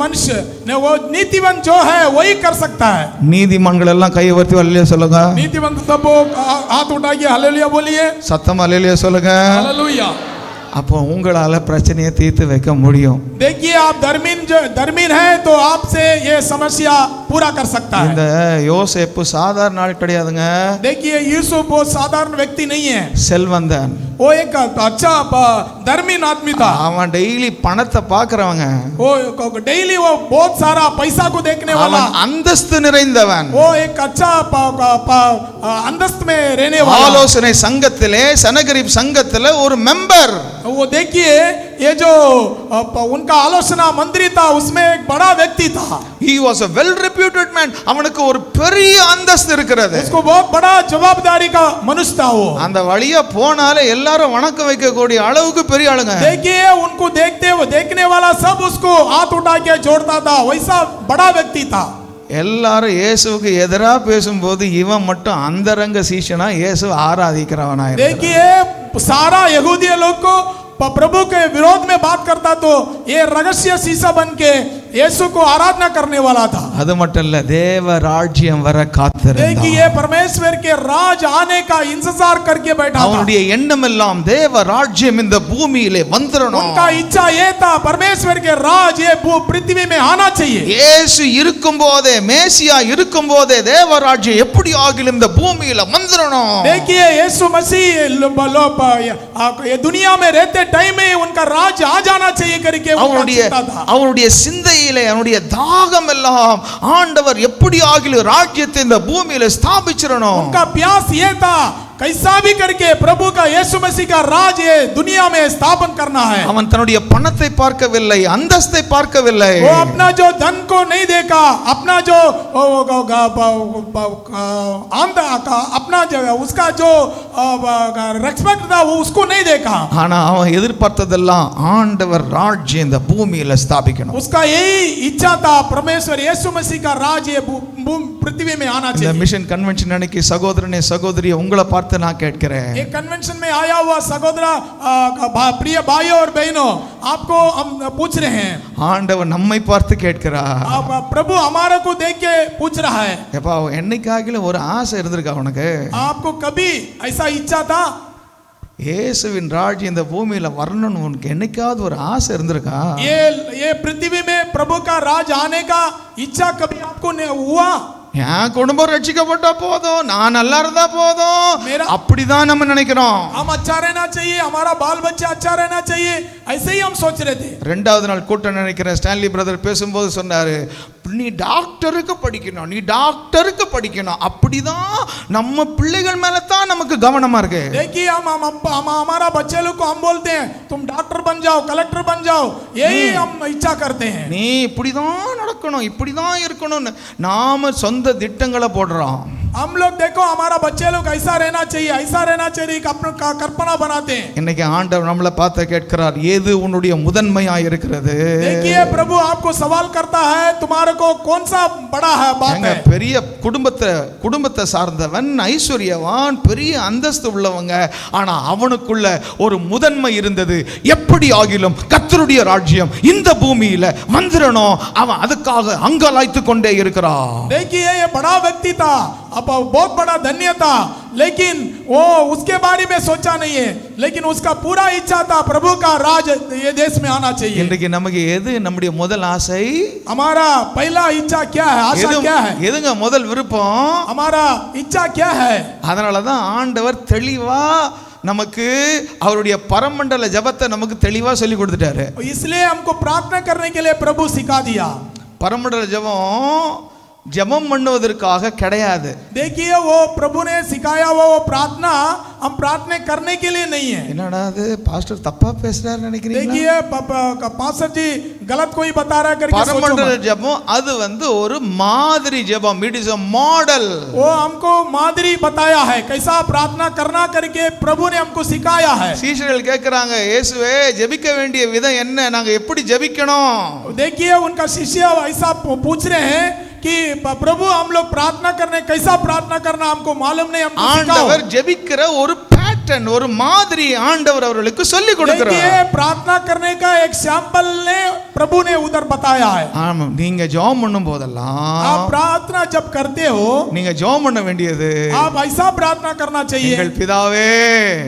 मनुष्य ने वो नीतिवन जो है वही कर सकता है. நீதிமான்கள் எல்லாம் கையை உயர்த்தி அல்லேலூயா சொல்லுங்க. नीतिवंत सब हाथ उठाइए हालेलुया बोलिए. சத்தமா அல்லேலூயா சொல்லுங்க. हालेलुया. அப்போ உங்களால பிரச்சனையை தீர்த்து வைக்க முடியும். देखिए आप धर्मीन है तो आपसे ये समस्या पूरा कर सकता है. இந்த யோசேப்பு சாதாரண ஆள் கிடையாதுங்க. देखिए यूसुफ वो साधारण व्यक्ति नहीं है. செல்வந்தன். वो एक अच्छा धर्मीन आदमी था. அவன் டெய்லி பணத்தை பார்க்கறவங்க. वो डेली वो बहुत सारा पैसा को देखने वाला. அவன் அந்தஸ்து நிறைந்தவன். वो एक अच्छा अंतस्त में रहने वाला. ஆலோசனை சங்கத்திலே சனகரிப் சங்கத்திலே ஒரு மெம்பர். वो देखिए ये जो उनका आलोचना मंत्री था उसमें एक बड़ा व्यक्ति था. He was a well reputed man. அவனுக்கு ஒரு பெரிய அந்தஸ்து இருக்கிறது. उसको बहुत बड़ा जवाबदारी का मनुष्य था वो. அந்த வழியா போனாலே எல்லாரும் வணக்கம் வைக்க கூடிய அளவுக்கு பெரிய ஆளுங்க. देखिए उनको देखने वाला सब उसको हाथ उठा के जोड़ता था. वैसा बड़ा व्यक्ति था. எல்லாரும் இயேசுவுக்கு எதிரா பேசும்போது இவன் மட்டும் அந்தரங்க சீஷனா இயேசு ஆராதிக்கிறவனா இருந்தான். देखिए सारा यहूदी लोग को प्रभु के विरोध में बात करता तो ये रहस्य शीशा बन के यीशु को आराधना करने वाला था. அது மட்டும் இல்ல, தேவ ராஜ்யம் வர காத்திருந்தான். देखिए परमेश्वर के राज आने का इंतजार करके बैठा था. அவனுடைய எண்ணம் எல்லாம் தேவ ராஜ்யம் இந்த பூமியிலே வந்துறணும். उनका इच्छा ये था परमेश्वर के राज ये पृथ्वी में आना चाहिए. இயேசு இருக்கும்போதே, மேசியா இருக்கும்போதே தேவ ராஜ்யம் எப்படி ஆகிலும் இந்த பூமியில வந்துறணும். देखिए यीशु मसीह ये दुनिया में रहते टाइम में उनका राज आ जाना चाहिए करके அவனுடைய சிந்தையிலே அவனுடைய தாகம் எல்லாம் ஆண்டவர் எப்படி ஆகிலும் ராஜ்யத்தை இந்த பூமியில ஸ்தாபிச்சிரணும். उनका प्यास ये था कैसा भी करके प्रभु का यीशु मसीह का राज ये दुनिया में स्थापन करना है. அவன் தன்னுடைய பணத்தை பார்க்கவில்லை, அந்தஸ்தை பார்க்கவில்லை. वो अपना जो धन को नहीं देखा, अपना जो अपना उसका जो रेस्पेक्ट था वो उसको नहीं देखा. ஆனா அவன் எதிர்பார்த்ததெல்லாம் ஆண்டவர் ராஜ்யம் இந்த பூமியில ஸ்தாபிக்கணும். उसका यही इच्छा था परमेश्वर यीशु मसीह का राज ये पृथ्वी में आना चाहिए. இந்த மிஷன் கன்வென்ஷன் அன்னைக்கு சகோதரனே சகோதரியே உங்களை பார்த்து நான் கேட்கிறேன். एक कन्वेंशन में आया हुआ सहोदरा प्रिय भाइयों और बहनों आपको हम पूछ रहे हैं. ஆண்டவர் நம்மை பார்த்து கேட்கிறார். प्रभु हमारे को देख के पूछ रहा है. எப்பா என்னைக்காகில ஒரு ஆசை இருந்திருக்கா உனக்கு? आपको कभी ऐसा इच्छा था இயேசுவின் ராஜ்யம் இந்த பூமியில வரணும்னு உனக்கு என்னைக்காவது ஒரு ஆசை இருந்திருக்கா? ये पृथ्वी में प्रभु का राज आने का इच्छा कभी आपको हुआ? என் குடும்பம் ரட்சிக்கப்பட்டா போதும், நான் நல்லா இருந்தா போதும், அப்படிதான் நம்ம நினைக்கிறோம். हम अच्छा रहना चाहिए, हमारा बाल बच्चा अच्छा रहना चाहिए, ऐसे ही हम सोच रहे थे. ரெண்டாவது நாள் கூட்டம் நினைக்கிறேன் ஸ்டான்லி பிரதர் பேசும்போது சொன்னாரு, நீ டாக்டருக்கு படிக்கணும், நீ டாக்டருக்கு படிக்கணும், அப்படிதான் நம்ம பிள்ளைகள் மேல தான் நமக்கு கவனமா இருக்கு. देखिए हम हमारा बच्चे लोग को हम बोलते हैं तुम डॉक्टर बन जाओ, कलेक्टर बन जाओ, यही हम इच्छा करते हैं. நீ இப்படிதான் நடக்கணும், இப்படிதான் இருக்கணும்னு நாம சொந்த திட்டங்களை போடுறோம். हम लोग देखो हमारा बच्चे लोग ऐसा रहना चाहिए अपना कल्पना बनाते हैं। இன்னைக்கு ஆண்டவர் நம்மளை பார்த்து கேட்கிறார், எது உன்னுடைய முதன்மையாய் இருக்கிறது? देखिए प्रभु आपको सवाल करता है, तुम्हारे को कौन सा बड़ा है बात எங்க है। பெரிய குடும்பத்தை சார்ந்தவன், ஐஸ்வர்யவான், பெரிய அந்தஸ்து உள்ளவங்க, ஆனா அவனுக்குள்ள ஒரு முதன்மை இருந்தது. எப்படி ஆகிலும் கர்த்தருடைய ராஜ்யம் இந்த பூமியில மந்திரனோ அவன் அதுக்காக அங்கலாய்த்து கொண்டே இருக்கிறான். देखिए ये बड़ा व्यक्ति था, अब बहुत बड़ा धन्य था, लेकिन वो उसके बारे में सोचा नहीं है, लेकिन उसका पूरा इच्छा था प्रभु का राज ये देश में आना चाहिए। இன்றைக்கு நமக்கு எது நம்முடைய முதல் ஆசை? हमारा पहला इच्छा क्या है, आशा क्या है, எதுங்க முதல் விருப்பம்? हमारा इच्छा क्या है? அதனால தான் ஆண்டவர் தெளிவா நமக்கு அவருடைய பரமண்டல ஜெபத்தை நமக்கு தெளிவா சொல்லி கொடுத்துட்டாரு. इसलिए हमको प्रार्थना करने के लिए प्रभु सिखा दिया। பரமண்டல ஜெபம் பண்ணுவதற்காக கிடையாது. देखिए वो प्रभु ने सिखाया वो प्रार्थना हम प्रार्थना करने के लिए नहीं है। என்னடா அது பாஸ்டர் தப்பா பேசுறாரு நினைக்கிறீங்களா? देखिए पास्टर जी गलत कोई बता रहा है करके सोचो பரமண்டல मत। ஜெபம் அது வந்து ஒரு மாதிரி ஜெபம். It is a model. वो हमको मादरी बताया है कैसा प्रार्थना करना करके प्रभु ने हमको सिखाया है। சீஷர்கள் கேக்குறாங்க, இயேசுவே ஜெபிக்க வேண்டிய விதம் என்ன, நாங்க எப்படி ஜெபிக்கணும்? देखिए उनका शिष्य ऐसा पूछ रहे हैं कि प्रभु हम लोग प्रार्थना करने कैसा प्रार्थना करना हमको मालूम नहीं, हमको सिखाओ। ஆண்டவர் ஜெபிக்கிற ஒரு பேட்டர்ன், ஒரு மாதிரி ஆண்டவர் அவர்களுக்கு சொல்லி கொடுக்கிறார். देखिए प्रार्थना करने का एक सैंपल ने प्रभु ने उधर बताया है। ஆமா, நீங்க ஜெபம் பண்ணும் போதெல்லாம் आप प्रार्थना जब करते हो நீங்க ஜெபம் பண்ண வேண்டியது, आप ऐसा प्रार्थना करना चाहिए, எங்கள் பிதாவே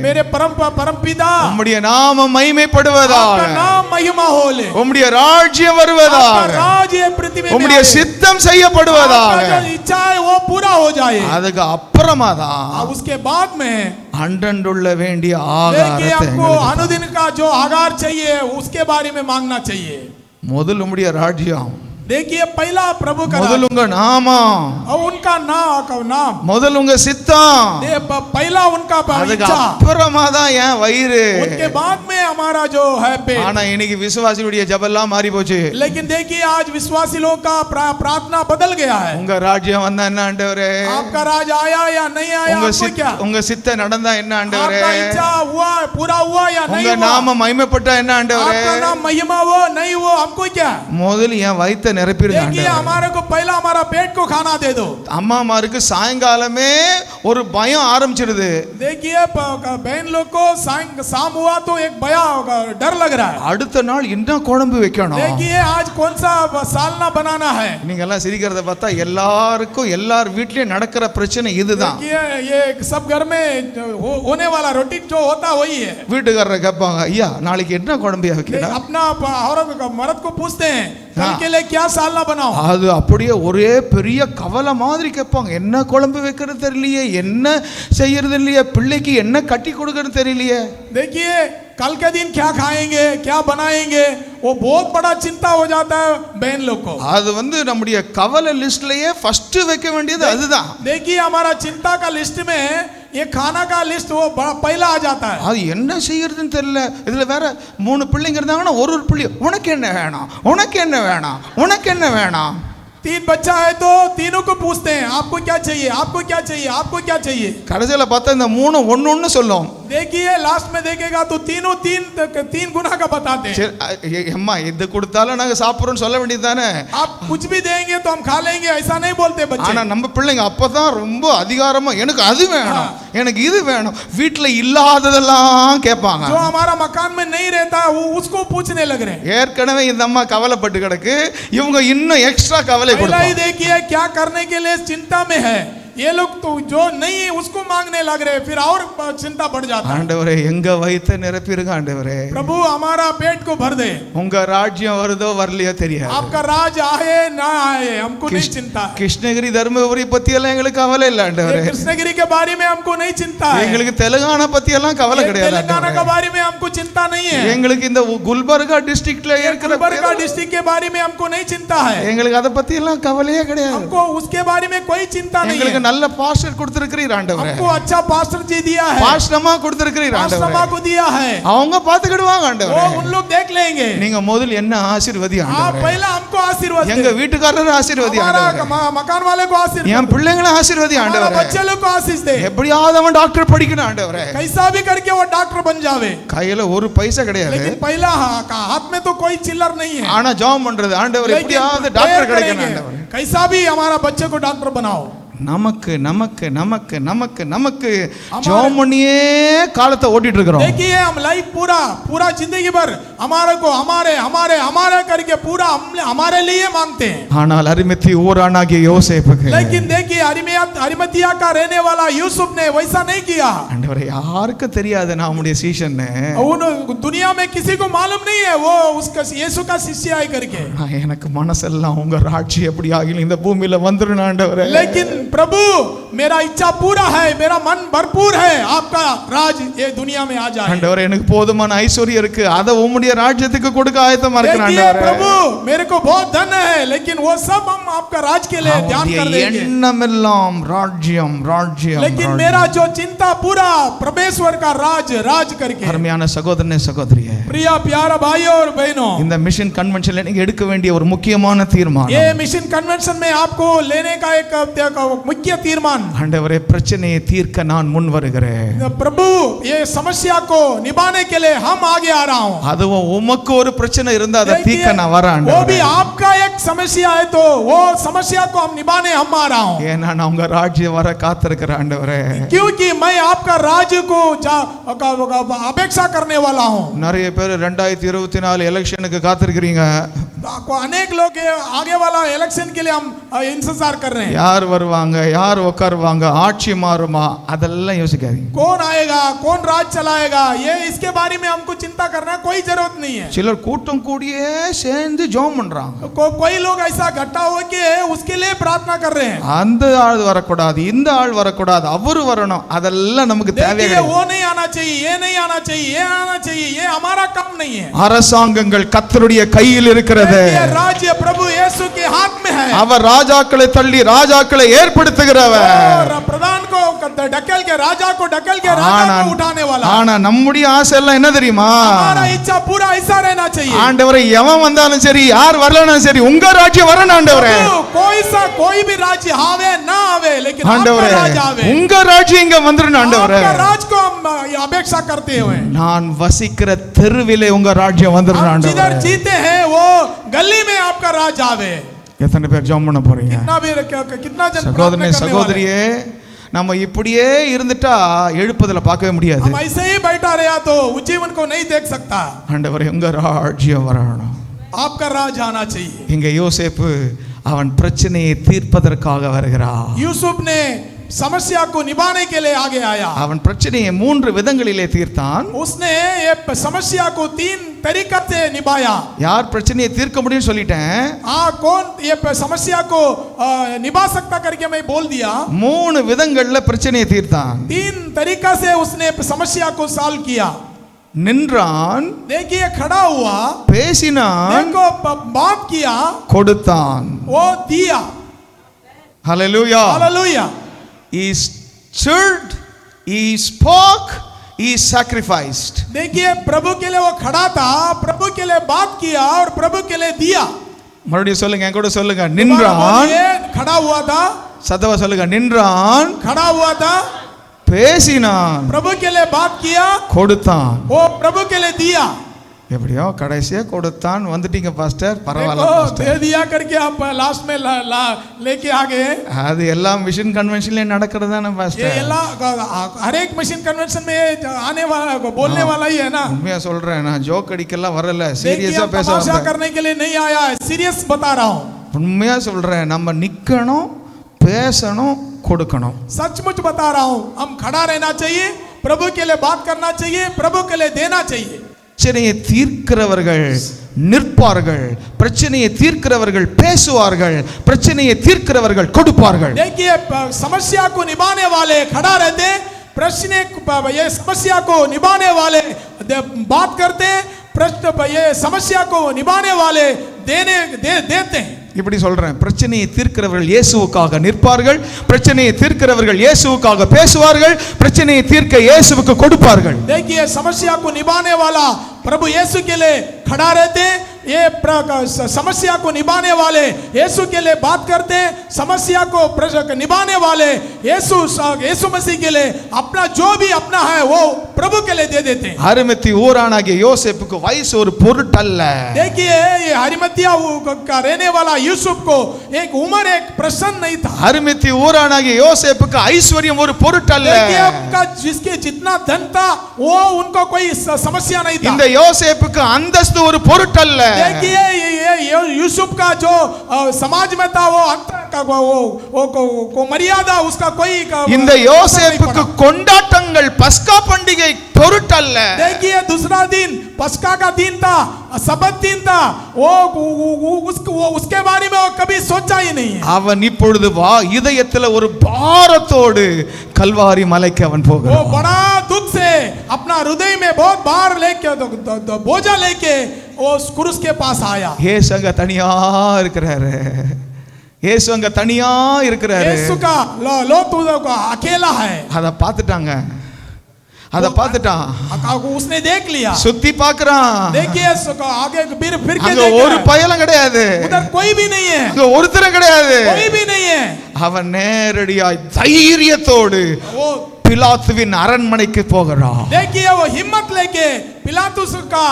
मेरे परम पिता உம்முடைய நாமம் மகிமைப்படுவதாக, आपका नाम महिमा होले, உம்முடைய ராஜ்யம் आपका வருவதாக, राज ये पृथ्वी में உம்முடைய आए, சித்தம் செய்யப்படுவதாக. आपका जो इच्छा है वो पूरा हो जाए। அதுக்கு அப்புறமா தான் अब उसके बाद में அன்றன்றுள்ள வேண்டிய देखिए ஆகாரத்தை हमको எங்களுக்கு अनुदिन का जो आहार चाहिए उसके बारे में मांगना चाहिए। முதல் உம்முடைய ராஜ்யம், देखिए पहला प्रभु का முதல் உங்க நாமம், और उनका नाम முதல் உங்க சித்தம், पहला उनका அதுக்கு इच्छा, அப்புறமா தான் என் வயிறு. उनके बाद में हमारा जो है पेट। ஆனா இன்னைக்கு விசுவாசிகளுடைய ஜெபம்லாம் மாறி போச்சு. लेकिन देखिए आज विश्वासी लोग का प्रार्थना बदल गया है। உங்க ராஜ்யம் வந்தா என்ன ஆண்டவரே, आपका राज आया या नहीं आया, आपको क्या, உங்க சித்தம் நடந்தா என்ன ஆண்டவரே, आपका इच्छा हुआ पूरा हुआ या नहीं உங்க हुआ, நாமம் மகிமைப்பட்டா என்ன ஆண்டவரே, आपका नाम महिमा हो नहीं हो, हमको क्या। முதல்ல என் வயித்தை நிரப்பிடுங்க देखिए ஆண்டவரே. हमारे को पहला हमारा पेट को खाना दे दो। அம்மாமாருக்கு சாயங்காலமே ஒரு பயம் ஆரம்பிச்சிடுது. देखिए बहन लोग को शाम हुआ तो एक भया डर लग रहा है। அடுத்த நாள் என்ன குழம்பு வைக்கணும். देखिए आज कौन सा सालना बनाना है। நீங்க எல்லாம் சிரிக்கிறத பார்த்தா எல்லாருக்கும் எல்லார் வீட்லயும் நடக்கிற பிரச்சனை இதுதான். देखिए ये सब घर में होने वाला रोटी जो होता वही है। வீட்டுக்காரரை கேட்பாங்க, ஐயா நாளைக்கு என்ன குழம்பு வைக்கணும். अपना औरत मर्द को पूछते हैं कल के लिए क्या सालना बनाओ। அது அப்படியே ஒரே பெரிய கவலை மாதிரி கேட்பாங்க. என்ன குழம்பு வைக்கிறது தெரியலையே, என்ன செய்யறது இல்லையே, பிள்ளைக்கு என்ன கட்டி கொடுக்கறது தெரியலையே. देखिए कल के दिन क्या खाएंगे क्या बनाएंगे, वो बहुत बड़ा चिंता हो जाता है बहन लोग को। அது வந்து நம்முடைய கவலை லிஸ்ட்லயே ஃபர்ஸ்ட் வைக்க வேண்டியது அதுதான். देखिए हमारा चिंता का लिस्ट में ये खाना का लिस्ट वो पहला आ जाता है। அது என்ன செய்யறதுன்னு தெரியல. இதுல வேற 3 பிள்ளைங்க இருந்தாங்கன்னா ஒரு பிள்ளை உனக்கு என்ன வேணும், உனக்கு என்ன வேணும், உனக்கு என்ன வேணும். 3 बच्चा है तो तीनों को पूछते हैं आपको क्या चाहिए, आपको क्या चाहिए, आपको क्या चाहिए। கடைசியில பார்த்தா இந்த 3 ஒன்னு சொல்லும். देखिए लास्ट में देखेगा तो तीनों तीन गुना का बताते हैं। சரி அம்மா இது கொடுத்தாலும் நாங்க சாப்பிடுறோம்னு சொல்ல வேண்டியது தானே. आप कुछ भी देंगे तो हम खा लेंगे ऐसा नहीं बोलते बच्चे। ஆனா நம்ம பிள்ளைங்க அப்பதான் ரொம்ப அதிகாரமா எனக்கு அது வேணும், எனக்கு இது வேணும், வீட்டுல இல்லாததெல்லாம் கேட்பாங்க. जो हमारा मकान में नहीं रहता वो उसको पूछने लग रहे हैं। ஏற்கனவே இந்த அம்மா கவலைப்பட்டு கிடக்கு, இவங்க இன்னும் எக்ஸ்ட்ரா கவலை पहला ही கொடுப்பாங்க. देखिए क्या करने के लिए चिंता में है, ये लोग तो जो नहीं है उसको मांगने लग रहे, फिर और चिंता बढ़ जाता है। ஆண்டவரே எங்க வயித்தை நிரப்பிருங்க ஆண்டவரே. प्रभु हमारा पेट को भर दे। உங்க ராஜ்யம் வருதோ வரலையோ தெரியாது. आपका राज आए ना आए हमको नहीं चिंता है। கிருஷ்ணகிரி தர்மபுரி பத்தி எல்லாம் எங்களுக்கு கவலை இல்ல ஆண்டவரே. कृष्णगिरी के बारे में हमको नहीं चिंता है। எங்களுக்கு தெலுங்கானா பத்தி எல்லாம் கவலை கிடையாது तेलंगाना के ஆண்டவரே. बारे में हमको चिंता नहीं है। எங்களுக்கு இந்த குல்பர்கா டிஸ்ட்ரிக்ட்ல இருக்கிற गुलबर्गा डिस्ट्रिक्ट के बारे में हमको नहीं चिंता है। எங்களுக்கு அத பத்தி எல்லாம் கவலையே கிடையாது. हमको उसके बारे में कोई चिंता नहीं எங்களுக்கு है। நல்ல பாஸ்டர் கொடுத்திருக்கிறீர் ஆண்டவரே, हमको अच्छा पास्टर जी दिया है, பாஸ்டரமா கொடுத்திருக்கிறீர் पास्टर ஆண்டவரே, को दिया है, அவங்க பாத்துக்கிடுவாங்க वो ஆண்டவரே. उन लोग देख लेंगे. நீங்க முதல் என்ன ஆசீர்வதி आप ஆண்டவரே, पहला हमको आशीर्वाद எங்க दे, வீட்டுக்காரர் ஆசீர்வதி हमारा ஆண்டவரே, मकान वाले को आशीर्वाद, என் பிள்ளைங்களை ஆசீர்வதி हमारा ஆண்டவரே, बच्चे लोग को आशीष दे, எப்படியாவது அவன் டாக்டர் படிக்கணும் ஆண்டவரே. कैसा भी करके वो डॉक्टर बन जावे, கையில ஒரு பைசா கிடையாது, लेकिन पहला हाथ में तो कोई चिल्लर नहीं है, ஆனா ஜெபம் பண்றது ஆண்டவரே लेकिन எப்படியாவது prayer டாக்டர் கிடைக்கணும் करेंगे, ஆண்டவரே. कैसा भी हमारा बच्चे को डॉक्टर बनाओ. நமக்கு நமக்கு நமக்கு நமக்கு நமக்கு ஜெபம் பண்ணியே காலத்தை ஓட்டிட்டு இருக்கிறோம். देखिए हम लाइफ पूरा पूरा जिंदगी भर हमारे को हमारे हमारे हमारे करके पूरा हमारे लिए मांगते हैं. ஆனால் அரிமத்தி ஊரானாகிய யோசேப்புக்கு, लेकिन देखिए अरिमतिया का रहने वाला यूसुफ ने वैसा नहीं किया. ஆண்டவரே யாருக்கு தெரியாது நான் உம்முடைய சீஷன்னு, उन दुनिया में किसी को मालूम नहीं है वो उसका यीशु का शिष्य है करके. எனக்கு மனசெல்லாம் உங்க ராட்சி எப்படி ஆகிலும் இந்த பூமியில வந்துரும் ஆண்டவரே. लेकिन प्रभु मेरा इच्छा पूरा है, मेरा मन भरपूर है, आपका राज ये दुनिया में आ जाए. ஆண்டவரே எனக்கு போதுமான ஐஸ்வர்யம் இருக்கு, அதை உம்முடைய ராஜ்யத்துக்கு கொடுக்க ஆயத்தமா இருக்கிறேன் देखिए ஆண்டவரே. प्रभु मेरे को बहुत धन है, लेकिन वो सब हम आपका राज के लिए ध्यान कर देंगे. எண்ணமெல்லாம் ராஜ்யம் ராஜ்யம் लेकिन ராஜ்யம். मेरा जो चिंता पूरा परमेश्वर का राज करके. அருமையான சகோதரனே சகோதரியே, प्रिय प्यारा भाइयों और बहनों, இந்த மிஷன் கன்வென்ஷன்ல நீங்க எடுக்க வேண்டிய ஒரு முக்கியமான ये தீர்மானம், मिशन कन्वेंशन में आपको लेने का एक मुख्य तीर्मान, ஆண்டவரே பிரச்சனையை தீர்க்க நான் முன் வருகிறேன், प्रभु ये समस्या को निभाने के लिए हम आगे आ रहा हूँ. அதுவும் உமக்கு ஒரு பிரச்சனை இருந்தா அதை தீர்க்க நான் வரேன் वो भी ஆண்டவரே. आपका एक समस्या है तो वो समस्या को हम निभाने हम आ रहा हूँ. ஏன்னா நான் உங்க ராஜ்யம் வர காத்திருக்கிறேன் ஆண்டவரே. क्योंकि मैं आपका राज्य को अपेक्षा करने वाला हूँ. நிறைய பேர் 2024 எலெக்ஷனுக்கு காத்திருக்கிறீங்க. अनेक लोग आगे वाला इलेक्शन के लिए हम इंतजार कर रहे हैं. யார் வருவாங்க, யார் உட்காருவாங்க, ஆட்சி மாறுமா, அதெல்லாம் யோசிக்காதீங்க. कौन आएगा, कौन राज चलाएगा, ये इसके बारे में हमको चिंता करना कोई जरूरत नहीं है. சிலர் கூட்டம் கூடியே சேர்ந்து ஜெபம் பண்றாங்க. कोई लोग ऐसा इकट्ठा होके उसके लिए प्रार्थना कर रहे हैं. அந்த ஆள் வரக்கூடாது, இந்த ஆள் வரக்கூடாது, அவரு வரணும், அதெல்லாம் நமக்கு தேவையே देखिए கிடையாது. वो नहीं आना चाहिए, ये नहीं आना चाहिए, ये आना चाहिए, ये हमारा काम नहीं है. அரசாங்கங்கள் கர்த்தருடைய கையில் இருக்கிறது. देखिए राज्य प्रभु यीशु के हाथ में है. அவர் ராஜாக்களை தள்ளி ராஜாக்களை ஏற்படுத்துகிறவர். और प्रधान को ढकेल के राजा को राजा को उठाने वाला. ஆனா நம்முடைய ஆசை எல்லாம் என்ன தெரியுமா? हमारा इच्छा पूरा ऐसा रहना चाहिए. ஆண்டவரே எவன் வந்தாலும் சரி, யார் வரலனாலும் சரி, உங்க ராஜ்யம் வரணும் ஆண்டவரே. कोई भी राज्य आवे ना आवे, लेकिन ஆண்டவரே आपका राज आवे. உங்க ராஜ்யம் இங்க வந்துடணும் ஆண்டவரே. आपका राज को हम अपेक्षा करते हुए நான் வசிக்கிற தெருவிலே உங்க ராஜ்யம் வந்துடணும் हम ஆண்டவரே. जिधर जीते हैं वो गली में आपका राज आवे. எத்தனை பேர் ஜெபம் பண்ண போறீங்க? कितना जन சகோதரனே சகோதரியே, நம்ம இப்படியே இருந்துட்டா எழுப்புதல பார்க்கவே முடியாது. हम ऐसे ही बैठा रहा तो उज्जीवन को नहीं देख सकता. ஆண்டவரே உங்க ராஜ்யம் வரணும். आपका राज आना चाहिए. இங்க யோசேப்பு அவன் பிரச்சனையை தீர்ப்பதற்காக வருகிறான். यूसुफ ने समस्या को निभाने के लिए आगे आया. அவன் பிரச்சனையை 3 விதங்களிலே தீர்த்தான். उसने ये समस्या को 3 तरीका से निभाया. யார் பிரச்சனையை தீர்க்க முடியும்னு சொல்லிட்டேன். कौन ये समस्या को निभा सकता करके मैं बोल दिया. 3 விதங்கள்ல பிரச்சனையை தீர்த்தான். 3 तरीका से उसने समस्या को सॉल्व किया. நின்றான், देखिए खड़ा हुआ, பேசினான், देखो बात किया, கொடுத்தான். वो दिया. ஹalleluya. Hallelujah. He stood, he spoke, he sacrificed. देखिए प्रभु के लिए वो खड़ा था, प्रभु के लिए बात किया और प्रभु के लिए दिया. மறுபடியும் சொல்லுங்க, என் கூட சொல்லுங்க. நின்றான், खड़ा हुआ था, சத்தமா சொல்லுங்க. நின்றான், खड़ा हुआ था, பேசினான், प्रभु के लिए बात किया, கொடுத்தான். वो प्रभु के लिए दिया. எப்படியோ கடைசியா கொடுத்தான். வந்துட்டீங்க பாஸ்டர், பரவாயில்ல देखो, பாஸ்டர். दे दिया करके आप लास्ट में लेके आ गए. அது எல்லாம் மிஷன் கன்வென்ஷன்ல நடக்கிறது தானே ये பாஸ்டர். हर एक मिशन कन्वेंशन में आने वाला बोलने वाला ही है ना. உண்மையா சொல்றேன், நான் ஜோக் அடிக்கலாம் வரல, देखिए சீரியஸா हम பேச तमाशा வந்தேன். करने के लिए नहीं आया है, सीरियस बता रहा हूँ. உண்மையா சொல்றேன், நம்ம நிக்கணும், பேசணும், கொடுக்கணும். सचमुच बता रहा हूँ. हम खड़ा रहना चाहिए, प्रभु के लिए बात करना चाहिए, प्रभु के लिए देना चाहिए. பிரச்சனையை தீர்க்கிறவர்கள் நிற்பார்கள், பிரச்சனையை தீர்க்கிறவர்கள் பேசுவார்கள், பிரச்சனையை தீர்க்கிறவர்கள் கொடுப்பார்கள். देखिए समस्या को निभाने वाले खड़ा रहते, प्रश्न ये समस्या को निभाने वाले बात करते, प्रश्न ये समस्या को निभाने वाले देते हैं. இப்படி சொல்றேன், பிரச்சனையை தீர்க்கிறவர்கள் இயேசுவுக்காக நிற்பார்கள், பிரச்சனையை தீர்க்கிறவர்கள் இயேசுவுக்காக பேசுவார்கள், பிரச்சனையை தீர்க்க இயேசுவுக்கு கொடுப்பார்கள். देखिए समस्या को निभाने वाला प्रभु यीशु के लिए खड़ा रहते, ये समस्या को निभाने वाले यीशु के लिए बात करते, समस्या को निभाने वाले यीशु मसीह के लिए अपना जो भी अपना है वो प्रभु के लिए दे देते हैं. அரிமத்தி ஊரானாகிய யோசேப்புக்கு வயசு ஒரு பொருட்டல்ல. देखिए ये अरिमतिया का रहने वाला यूसुफ को एक उम्र एक प्रश्न नहीं था. அரிமத்தி ஊரானாகிய யோசேப்புக்கு ஐஸ்வர்யம் ஒரு பொருட்டல்ல. देखिए आपका जिसके जितना धन था वो उनको कोई समस्या नहीं था. இந்த யோசேப்புக்கு அந்தஸ்து ஒரு பொருட்டல்ல. देखिए ये यूसुफ का जो समाज में था वो वो मर्यादा उसका कोई இந்த யோசேப்புக்கு கொண்டாட்டங்கள் பஸ்கா பண்டிகை பொருட்டல்ல. देखिए दूसरा दिन पस्का का दिन था, सबत दिन था, वो उसके बारे में वो कभी सोचा ही नहीं है. அவன் இப்பொழுது இதயத்துல ஒரு பாரத்தோடு கல்வாரி மலைக்கு அவன் போகிறான். वो बड़ा दुख से अपना हृदय में बहुत भार लेके बोझा लेके वो क्रूस के पास आया. இயேசு அங்க தனியா இருக்கிறாரு. இயேசு அங்க தனியா இருக்கிறாரு. यीशु का लोग तो अकेला है. அத பார்த்துட்டாங்க, அத பார்த்துட்டான். उसने देख लिया, சுத்தி பார்க்கறான். देखिए आगे फिर के அங்க ஒரு பயலும் கிடையாது, उधर कोई भी नहीं है, அங்க ஒருத்தரும் கிடையாது, कोई भी नहीं है. அவன் நேரடியாய் தைரியத்தோடு वो பிலாத்துவின் அரண்மனைக்கு போகிறான். देखिए वो हिम्मत लेके पिलातुस का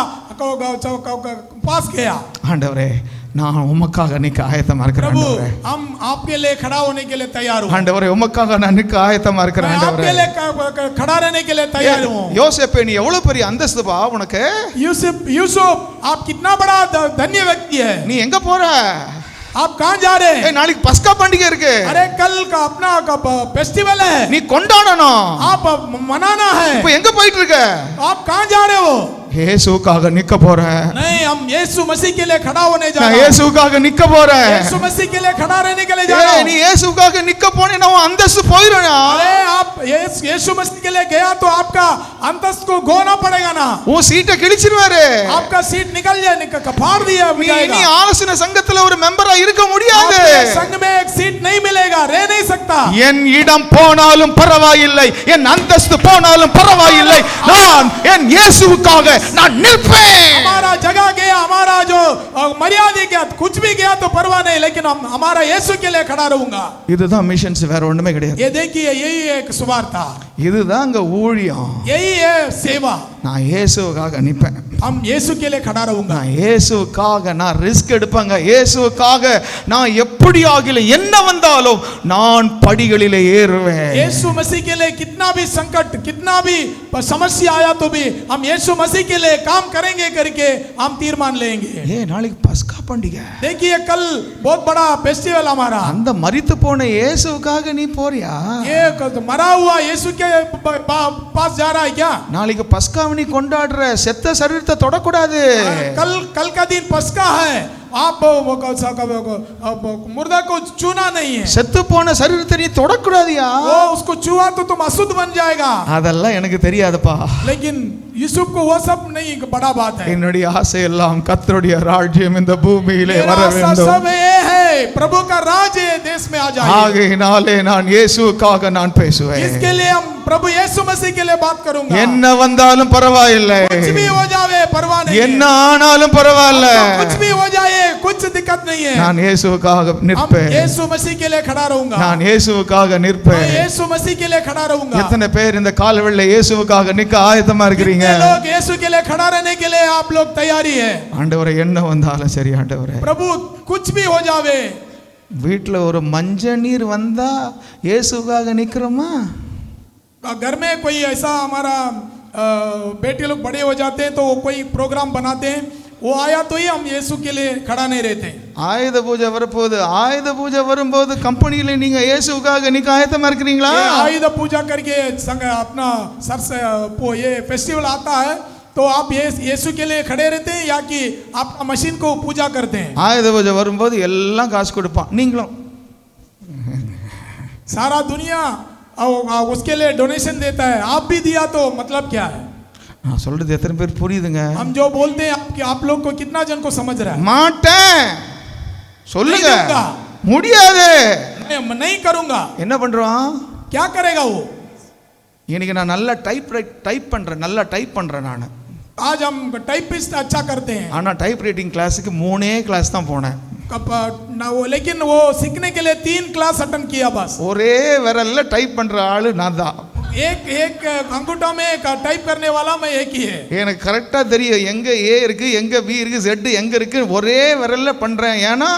पास गया. ஆண்டவரே நான் உமக்காக நிக்க ஆயத்தமா இருக்கிறேன். प्रभु ஆண்டவரே हम आपके लिए खड़ा होने के लिए तैयार हूं. ஆண்டவரே உமக்காக நான் நிக்க ஆயத்தமா இருக்கிறேன். मैं ஆண்டவரே आपके लिए खड़ा रहने के लिए तैयार हूं. யோசேப்பே நீ எவ்வளவு பெரிய அந்தஸ்துபா உனக்கு. यूसुफ आप कितना बड़ा धन्य व्यक्ति है. நீ எங்க போற? आप कहां जा रहे हैं? நாளைக்கு பஸ்கா பண்டிகை இருக்கு. अरे कल का अपना फेस्टिवल है, நீ கொண்டாடணும், आप मनाना है. இப்போ எங்க போயிட்டு இருக்க? आप कहां जा रहे हो? இயேசுவுக்காக நிக்க போறேன். नहीं हम यीशु मसीह के लिए खड़ा होने जा நான் रहे हैं. இயேசுவுக்காக நிக்க போறேன். यीशु मसीह के लिए खड़ा रहने के लिए जा रहा हूं. நீ இயேசுவுக்காக நிக்க போனேன்னா உன் அந்தஸ்து போயிடும். अरे आप यीशु मसीह के लिए गया तो आपका अंतस्त को गोना पड़ेगा ना. உன் சீட்டை கிழிச்சிருவாரு. आपका सीट निकल जाए, फाड़ दिया நீ ஆலோசனை சங்கத்துல ஒரு மெம்பரா இருக்க முடியாது. संघ में एक सीट नहीं मिलेगा, रह नहीं सकता. என் இடம் போனாலும் பரவாயில்லை, என் அந்தஸ்து போனாலும் பரவாயில்லை, நான் என் இயேசுவுக்காக நான் நிற்பேன். हमारा जगह गया, हमारा जो मर्यादा गया, कुछ भी गया तो परवाह नहीं, लेकिन हम हमारा यीशु के लिए खड़ा रहूंगा. இதுதான் மிஷன்ஸ், வேற ஒண்ணுமே கிடையாது. ये देखिए यही एक सुवार्ता, இதுதான் அங்க ஊழியம். यही है सेवा. நான் இயேசுவுக்காக நிப்பேன். हम यीशु के लिए खड़ा रहूंगा. நான் இயேசுவுக்காக நான் ரிஸ்க் எடுப்பேங்க. இயேசுவுக்காக நான் எப்படி ஆகில என்ன வந்தாலும் நான் படிகளிலே ஏறுவேன். यीशु मसीह के लिए कितना भी संकट, कितना भी समस्या आया तो भी हम यीशु मसीह के लिए काम करेंगे करके हम तीर्मान लेंगे. நாளைக்கு பஸ்கா பண்டிகை. देखिए कल बहुत बड़ा फेस्टिवल हमारा. அந்த மரித்து போன இயேசுவுக்காக நீ போறியா? ये मरा हुआ यीशु के पास जा रहा है क्या? நாளைக்கு பஸ்காவை நீ கொண்டாடுற, செத்த சரீரத்தை தொடக்கூடாது. कल का दिन पस्का है, आप मुर्दा को छूना नहीं है. செத்து போன சரீரத்தை நீ தொடக்கூடாதியா? वो उसको छुआ तो तुम अशुद्ध बन जाएगा. அதெல்லாம் எனக்கு தெரியாதுப்பா. लेकिन यूसुफ को वो सब नहीं बड़ा बात है. என்னுடைய ஆசை எல்லாம் கர்த்தருடைய ராஜ்யம் இந்த பூமியிலே வர வேண்டும். सब ये है प्रभु का राज देश में आ जाए. ஆகையினாலே நான் இயேசுவுக்காக நான் பேசுவேன். इसके लिए हम प्रभु यीशु मसीह के लिए बात करूंगा. என்ன வந்தாலும் பரவாயில்லை, कुछ भी हो जावे परवाह नहीं. என்ன ஆனாலும் பரவாயில்லை, कुछ भी हो जाए कुछ दिक्कत नहीं है. நான் இயேசுவுக்காக நிற்பேன். यीशु मसीह के लिए खड़ा रहूंगा. நான் இயேசுவுக்காக நிற்பேன். यीशु मसीह के लिए खड़ा रहूंगा. எத்தனை பேர் இந்த காலவெளியில இயேசுவுக்காக நிக்க ஆயத்தமா இருக்கிறீங்க? कितने लोग यीशु के लिए खड़ा रहने के लिए आप लोग तैयारी है? ஆண்டவரே என்ன வந்தாலும் சரி ஆண்டவரே. प्रभु कुछ भी हो जावे. வீட்ல ஒரு மஞ்ச நீர் வந்தா இயேசுவுக்காக நிக்கிறோமா? घर में कोई ऐसा हमारा बेटे लोग बड़े हो जाते हैं तो वो कोई प्रोग्राम बनाते हैं, वो आया तो ही हम यीशु के लिए खड़ा नहीं रहते. ஆயுத பூஜை வரப்போகுது. ஆயுத பூஜை வரும்போது கம்பெனியில நீங்க இயேசுவுக்காக நிக்க ஆயத்தமா இருக்கிறீங்களா? आयुध पूजा करके संग अपना सर से ये फेस्टिवल आता है तो आप यीशु के लिए खड़े रहते हैं या कि आप मशीन को पूजा करते हैं? ஆயுத பூஜை வரும்போது எல்லாம் காசு கொடுப்பான், நீங்களும் सारा दुनिया उसके लिए डोनेशन देता है, आप भी दिया तो मतलब क्या है? நான் சொல்றது எத்தனை பேர் புரியுதுங்க? हम जो बोलते हैं आप लोग को कितना जन को समझ रहा है? மாட்டேன் சொல்லுங்க. नहीं दूंगा, முடியாது. मैं नहीं करूंगा। என்ன பண்றான்? क्या करेगा वो? இன்னைக்கு நான் நல்லா டைப் பண்றேன் நான். आज हम टाइपिस्ट अच्छा करते हैं। ஆனா டைப் ரைட்டிங் கிளாஸுக்கு 3 கிளாஸ் தான் போனேன். लेकिन वो सीखने के लिए 3 क्लास अटेंड किया बस। ஒரே விரல்ல டைப் பண்ற ஆளு நான் தான். एक अंगूठा में टाइप करने वाला मैं एक ही है। எனக்கு கரெக்டா தெரியும் எங்க ஏ இருக்கு, எங்க பி இருக்கு, Z எங்க இருக்கு, ஒரே விரல்ல பண்றேன். ஏன்னா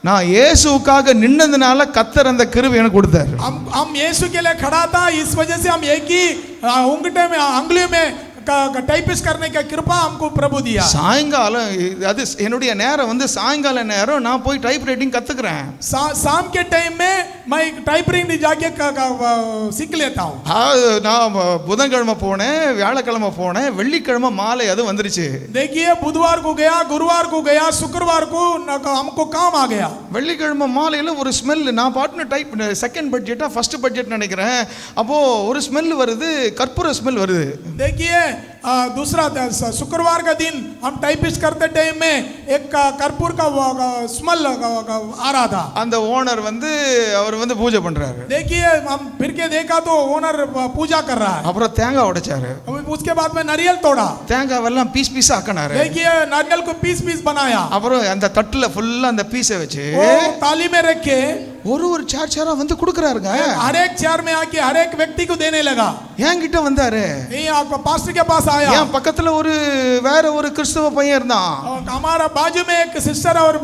நான் இயேசுவுக்காக நின்னதுனால கர்த்தர் அந்த கிருபை எனக்கு கொடுத்தாரு. हम यीशु के लिए खड़ा था, इस वजह से हम एक ही अंगूठे में अंगुली में टाइपिस्ट करने का कृपा हमको प्रभु दिया। சாயங்காலம் அது என்னுடைய நேரம் வந்து சாயங்கால நேரம் நான் போய் டைப் ரைட்டிங் கத்துக்கிறேன். शाम के टाइम में मैं टाइप राइटिंग जाके सीख लेता हूँ। நான் புதன்கிழமை போனேன், வியாழக்கிழமை போனேன், வெள்ளிக்கிழமை மாலை அது வந்துருச்சு. देखिए बुधवार को गया, गुरुवार को गया, शुक्रवार को हमको काम आ गया। வெள்ளிக்கிழமை மாலையில் ஒரு ஸ்மெல், நான் பாட்டுன்னு டைப் செகண்ட் பட்ஜெட்டா ஃபர்ஸ்ட் பட்ஜெட் நினைக்கிறேன். அப்போ ஒரு ஸ்மெல் வருது, கற்பூர ஸ்மெல் வருது. देखिए दूसरा शुक्रवार का दिन हम टाइपिस्ट करते टाइम में एक कर्पूर का स्मेल आ रहा था। அந்த ஓனர் வந்து அவர் வந்து பூஜை பண்றாரு. देखिए हम फिर के देखा तो ओनर पूजा कर रहा है। அப்புறம் தேங்காய் உடைச்சாரு. उसके बाद में नारियल तोड़ा, தேங்காவெல்லாம் பீஸ் பீஸ் ஆக்கினாரு. देखिए नारियल को पीस पीस बनाया, அப்புறம் அந்த தட்டுல ஃபுல்லா அந்த பீஸை வச்சு वो थाली में रखे ஒரு சேரா வந்து கொடுக்கறாருங்க. हर एक चेयर में आके हर एक व्यक्ति को देने लगा। என்கிட்ட வந்தாரு. आपको पास्टर के पास आया। என் பக்கத்துல வேற ஒரு கிறிஸ்தவ பையன் இருந்தான். हमारा बाजू में एक सिस्टर और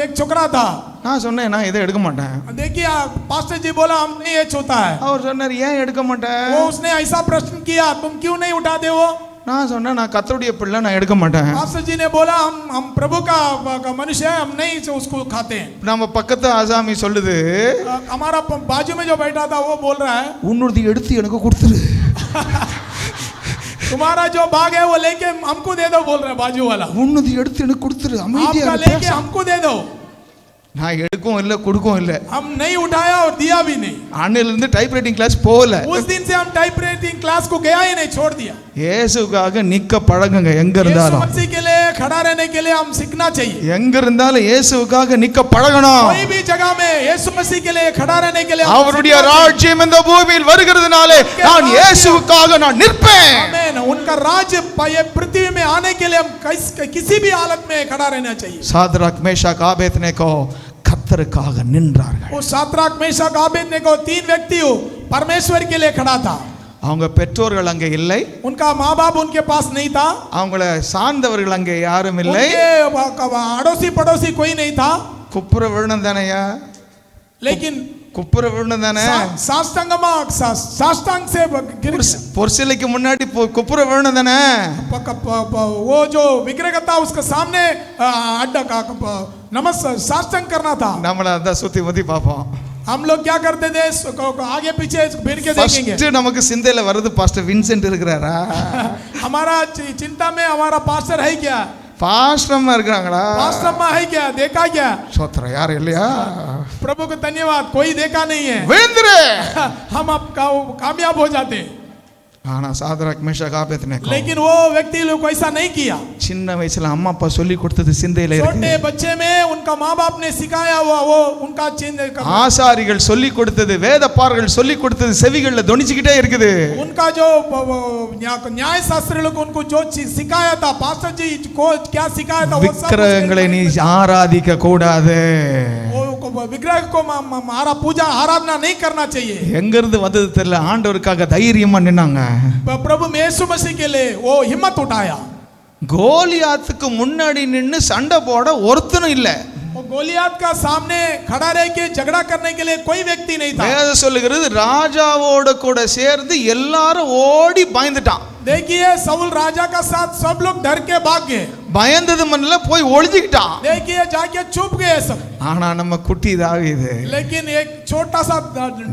एक छोकरा था। நான் சொன்னேன் நான் இதை எடுக்க மாட்டேன். देखिए पास्टर जी बोला हम नहीं ये छूता है। அவர் சொன்னார் ஏன் எடுக்க மாட்டேன்? वो उसने ऐसा प्रश्न किया तुम क्यों नहीं उठाते हो? நான் சொன்னேன் நான் கர்த்தருடைய பிள்ளை, நான் எடுக்க மாட்டேன். पास्टर जी ने बोला हम प्रभु का मनुष्य है, हम नहीं उसको खाते हैं। நம்ம பக்கத்து ஆசாமி சொல்லுது, हमारा बाजू में जो बैठा था वो बोल रहा है உன்னுடைய எடுத்து எனக்கு கொடுத்துரு. तुम्हारा जो भाग है वो लेके हमको दे दो, बोल रहा है बाजू वाला। உன்னுடைய எடுத்து எனக்கு கொடுத்துரு, அமைதியா आपका लेके हमको दे दो। நான் எடுக்கவும் இல்லை கொடுக்கவும் இல்லை. हम नहीं उठाया और दिया भी नहीं। அன்னையில இருந்து டைப் ரைட்டிங் கிளாஸ் போகல. उस दिन से हम टाइप राइटिंग क्लास को गया ही नहीं, छोड़ दिया। இயேசுவுக்காக நிக்க பழகுங்க. எங்க இருந்தாலும் यीशु मसीह के लिए खड़ा रहने के लिए हम सीखना चाहिए। எங்க இருந்தாலும் இயேசுவுக்காக நிக்க பழகணும். कोई भी जगह में यीशु मसीह के लिए खड़ा रहने के लिए அவருடைய ராஜ்யம் இந்த பூமியில் வருகிறதுனாலே நான் இயேசுவுக்காக நான் நிற்பேன். आमीन। उनका राज्य ये पृथ्वी में आने के लिए हम किसी भी हालत में खड़ा रहना चाहिए। சாத்ராக் மேஷாக் ஆபேத்நேகோ கர்த்தருக்காக நின்றார்கள். वो साद्राक मेशक आबेदनेगो 3 व्यक्ति परमेश्वर के लिए खड़ा था। அவங்க பெற்றோர்கள் அங்கே இல்லை, उनका माँ बाप उनके पास नहीं था, அவங்கள சார்ந்தவர்கள் அங்கே யாரும் இல்லை, अड़ोसी पड़ोसी कोई नहीं था। குப்புற விழுணும் தானையா? लेकिन குப்புற விழுணும் தானே? साष्टांग से गिर பொற்சிலைக்கு முன்னாடி குப்புற விழுணும் தானே? वो जो विग्रह था उसके सामने अड्डा का साष्टांग करना था। நம்மள அத சுத்தி முத்தி பாப்போம். हम लोग क्या करते थे, आगे पीछे फिर के देखेंगे। ஃபர்ஸ்ட் நமக்கு சிந்தையில வருது பாஸ்டர் வின்சென்ட் இருக்கிறாரா? हमारा चिंता में हमारा पास्टर है क्या? பாஸ்டர் அம்மா இருக்காங்களா? पास्टर अम्मा है क्या? देखा क्या? சோத்ரம் யாரும் இல்லையா? प्रभु को धन्यवाद, कोई देखा नहीं है। விழுந்துரு. हम अब कामयाब हो जाते। ஆனா சாத்ராக் மேஷாக் ஆபேத்நேகோ लेकिन वो व्यक्ति लोग ऐसा नहीं किया। சின்ன வயசுல அம்மா அப்பா சொல்லி கொடுத்தது சிந்தையில இருக்கு. छोटे बच्चे में उनका माँ बाप ने सिखाया हुआ वो उनका ஆசாரிகள் சொல்லி கொடுத்தது, வேதப்பாரர்கள் சொல்லி கொடுத்தது செவிகள்ல தொனிச்சிக்கிட்டே இருக்குது. उनका जो न्याय शास्त्री लोग उनको जो सिखाया था, पास्टर जी को क्या सिखाया था, वो सब விக்கிரகங்களை நீ ஆராதிக்க கூடாது. विग्रह को हमारा पूजा आराधना नहीं करना चाहिए। எங்க இருந்து வந்தது தெரியல, ஆண்டவருக்காக தைரியமா நின்னாங்க. प्रभु यीशु मसीह के लिए वो हिम्मत उठाया। கோலியாத்துக்கு முன்னாடி நின்னு சண்டை போட ஒருத்தனும் இல்ல. गोलियात का सामने खड़ा रह के झगड़ा करने के लिए कोई व्यक्ति नहीं था। வேதம் சொல்லுகிறது ராஜாவோட கூட சேர்ந்து எல்லாரும் ஓடி பயந்துட்டான். देखिए साउल राजा का साथ सब लोग डर के भाग गए। பயந்தது மண்ணில போய் ஒளிஞ்சிட்டான். देखिए जाके छुप गए सब। ஆனா நம்ம குட்டி தாவீது, लेकिन एक छोटा सा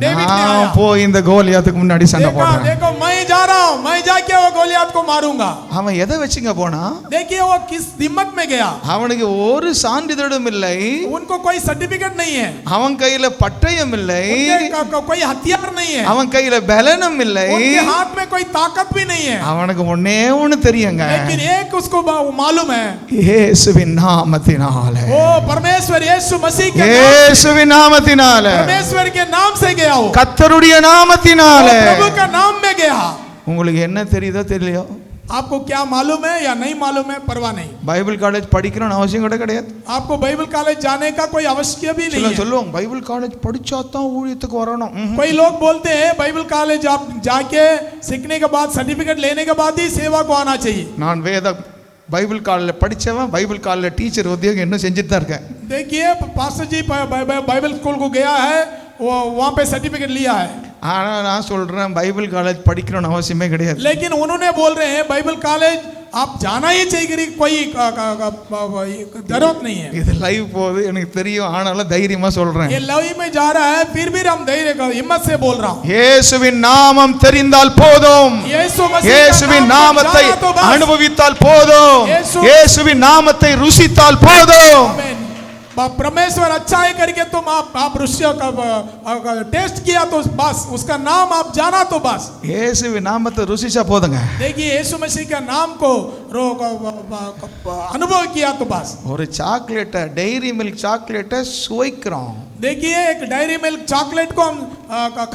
डेविड ने आया। போய் இந்த கோலியாத்துக்கு முன்னாடி சண்டை போடுறான். देखो मैं जा रहा हूं, मैं जाके वो गोलियात को मारूंगा। அவன் எதை வச்சுங்க போனா? देखिए वो किस हिम्मत में गया। அவனுக்கு ஒரு சான்றிதழும் இல்லை, उनको कोई सर्टिफिकेट नहीं है, அவன் கையில பட்டயம் இல்லை, कोई हथियार नहीं है, அவன் கையில பலனும் இல்லை, उनके हाथ में कोई ताकत भी नहीं है। அவனுக்கு ஒண்ணே ஒண்ணு தெரியுங்க, लेकिन एक उसको मालूम है? இயேசுவின் நாமத்தினாலே, वो परमेश्वर यीशु मसीह के இயேசுவின் நாமத்தினாலே, परमेश्वर के नाम से गया हो, கர்த்தருடைய நாமத்தினாலே. प्रभु का नाम में गया। உங்களுக்கு என்ன தெரியுதோ தெரியலையோ, आपको क्या मालूम है या नहीं मालूम है, परवाह नहीं। பைபிள் காலேஜ் படிக்கணும்னு அவசியம் கூட கிடையாது. आपको बाइबल कॉलेज जाने का कोई आवश्यक भी नहीं है। சொல்லுவாங்க பைபிள் காலேஜ் படிச்சா தான் ஊழியத்துக்கு வரணும். कोई लोग बोलते हैं बाइबल कॉलेज आप जाके सीखने के बाद सर्टिफिकेट लेने के बाद ही सेवा को आना चाहिए। நான் பைபிள் காலேஜ் படிச்சவன், பைபிள் காலேஜ் டீச்சர் உத்தியோகம் இன்னும் செஞ்சுட்டு தான் இருக்கேன். देखिए पास्टर जी बाइबल स्कूल को गया है, वो वहाँ पे सर्टिफिकेट लिया है। ஆனா நான் சொல்றேன் பைபிள் காலேஜ் படிக்கணும்னு அவசியமே கிடையாது. लेकिन उन्होंने बोल रहे हैं बाइबल कॉलेज आप जाना ही चाहिए, कोई जरूरत नहीं है। இது லைவ் போகுது எனக்கு தெரியும், ஆனாலும் தைரியமா சொல்றேன். ये लाइव में जा रहा है, फिर भी हम धैर्य हिम्मत से बोल रहा हूँ। இயேசுவின் நாமம் தெரிந்தால் போதும், இயேசுவின் நாமத்தை அனுபவித்தால் போதும், இயேசுவின் நாமத்தை ருசித்தால் போதும். परमेश्वर अच्छा है करके तुम आप टेस्ट किया तो बस, उसका नाम आप जाना तो बस। இயேசுவின் நாமத்தை ருசிச்சா போதுங்க. देखिए यीशु मसीह का नाम को अनुभव किया तो बस। ஒரு சாக்லேட்டை, டெய்ரி மில்க் சாக்லேட்டை சுவைக்கிறோம். देखिए एक डायरी मिल्क चॉकलेट को हम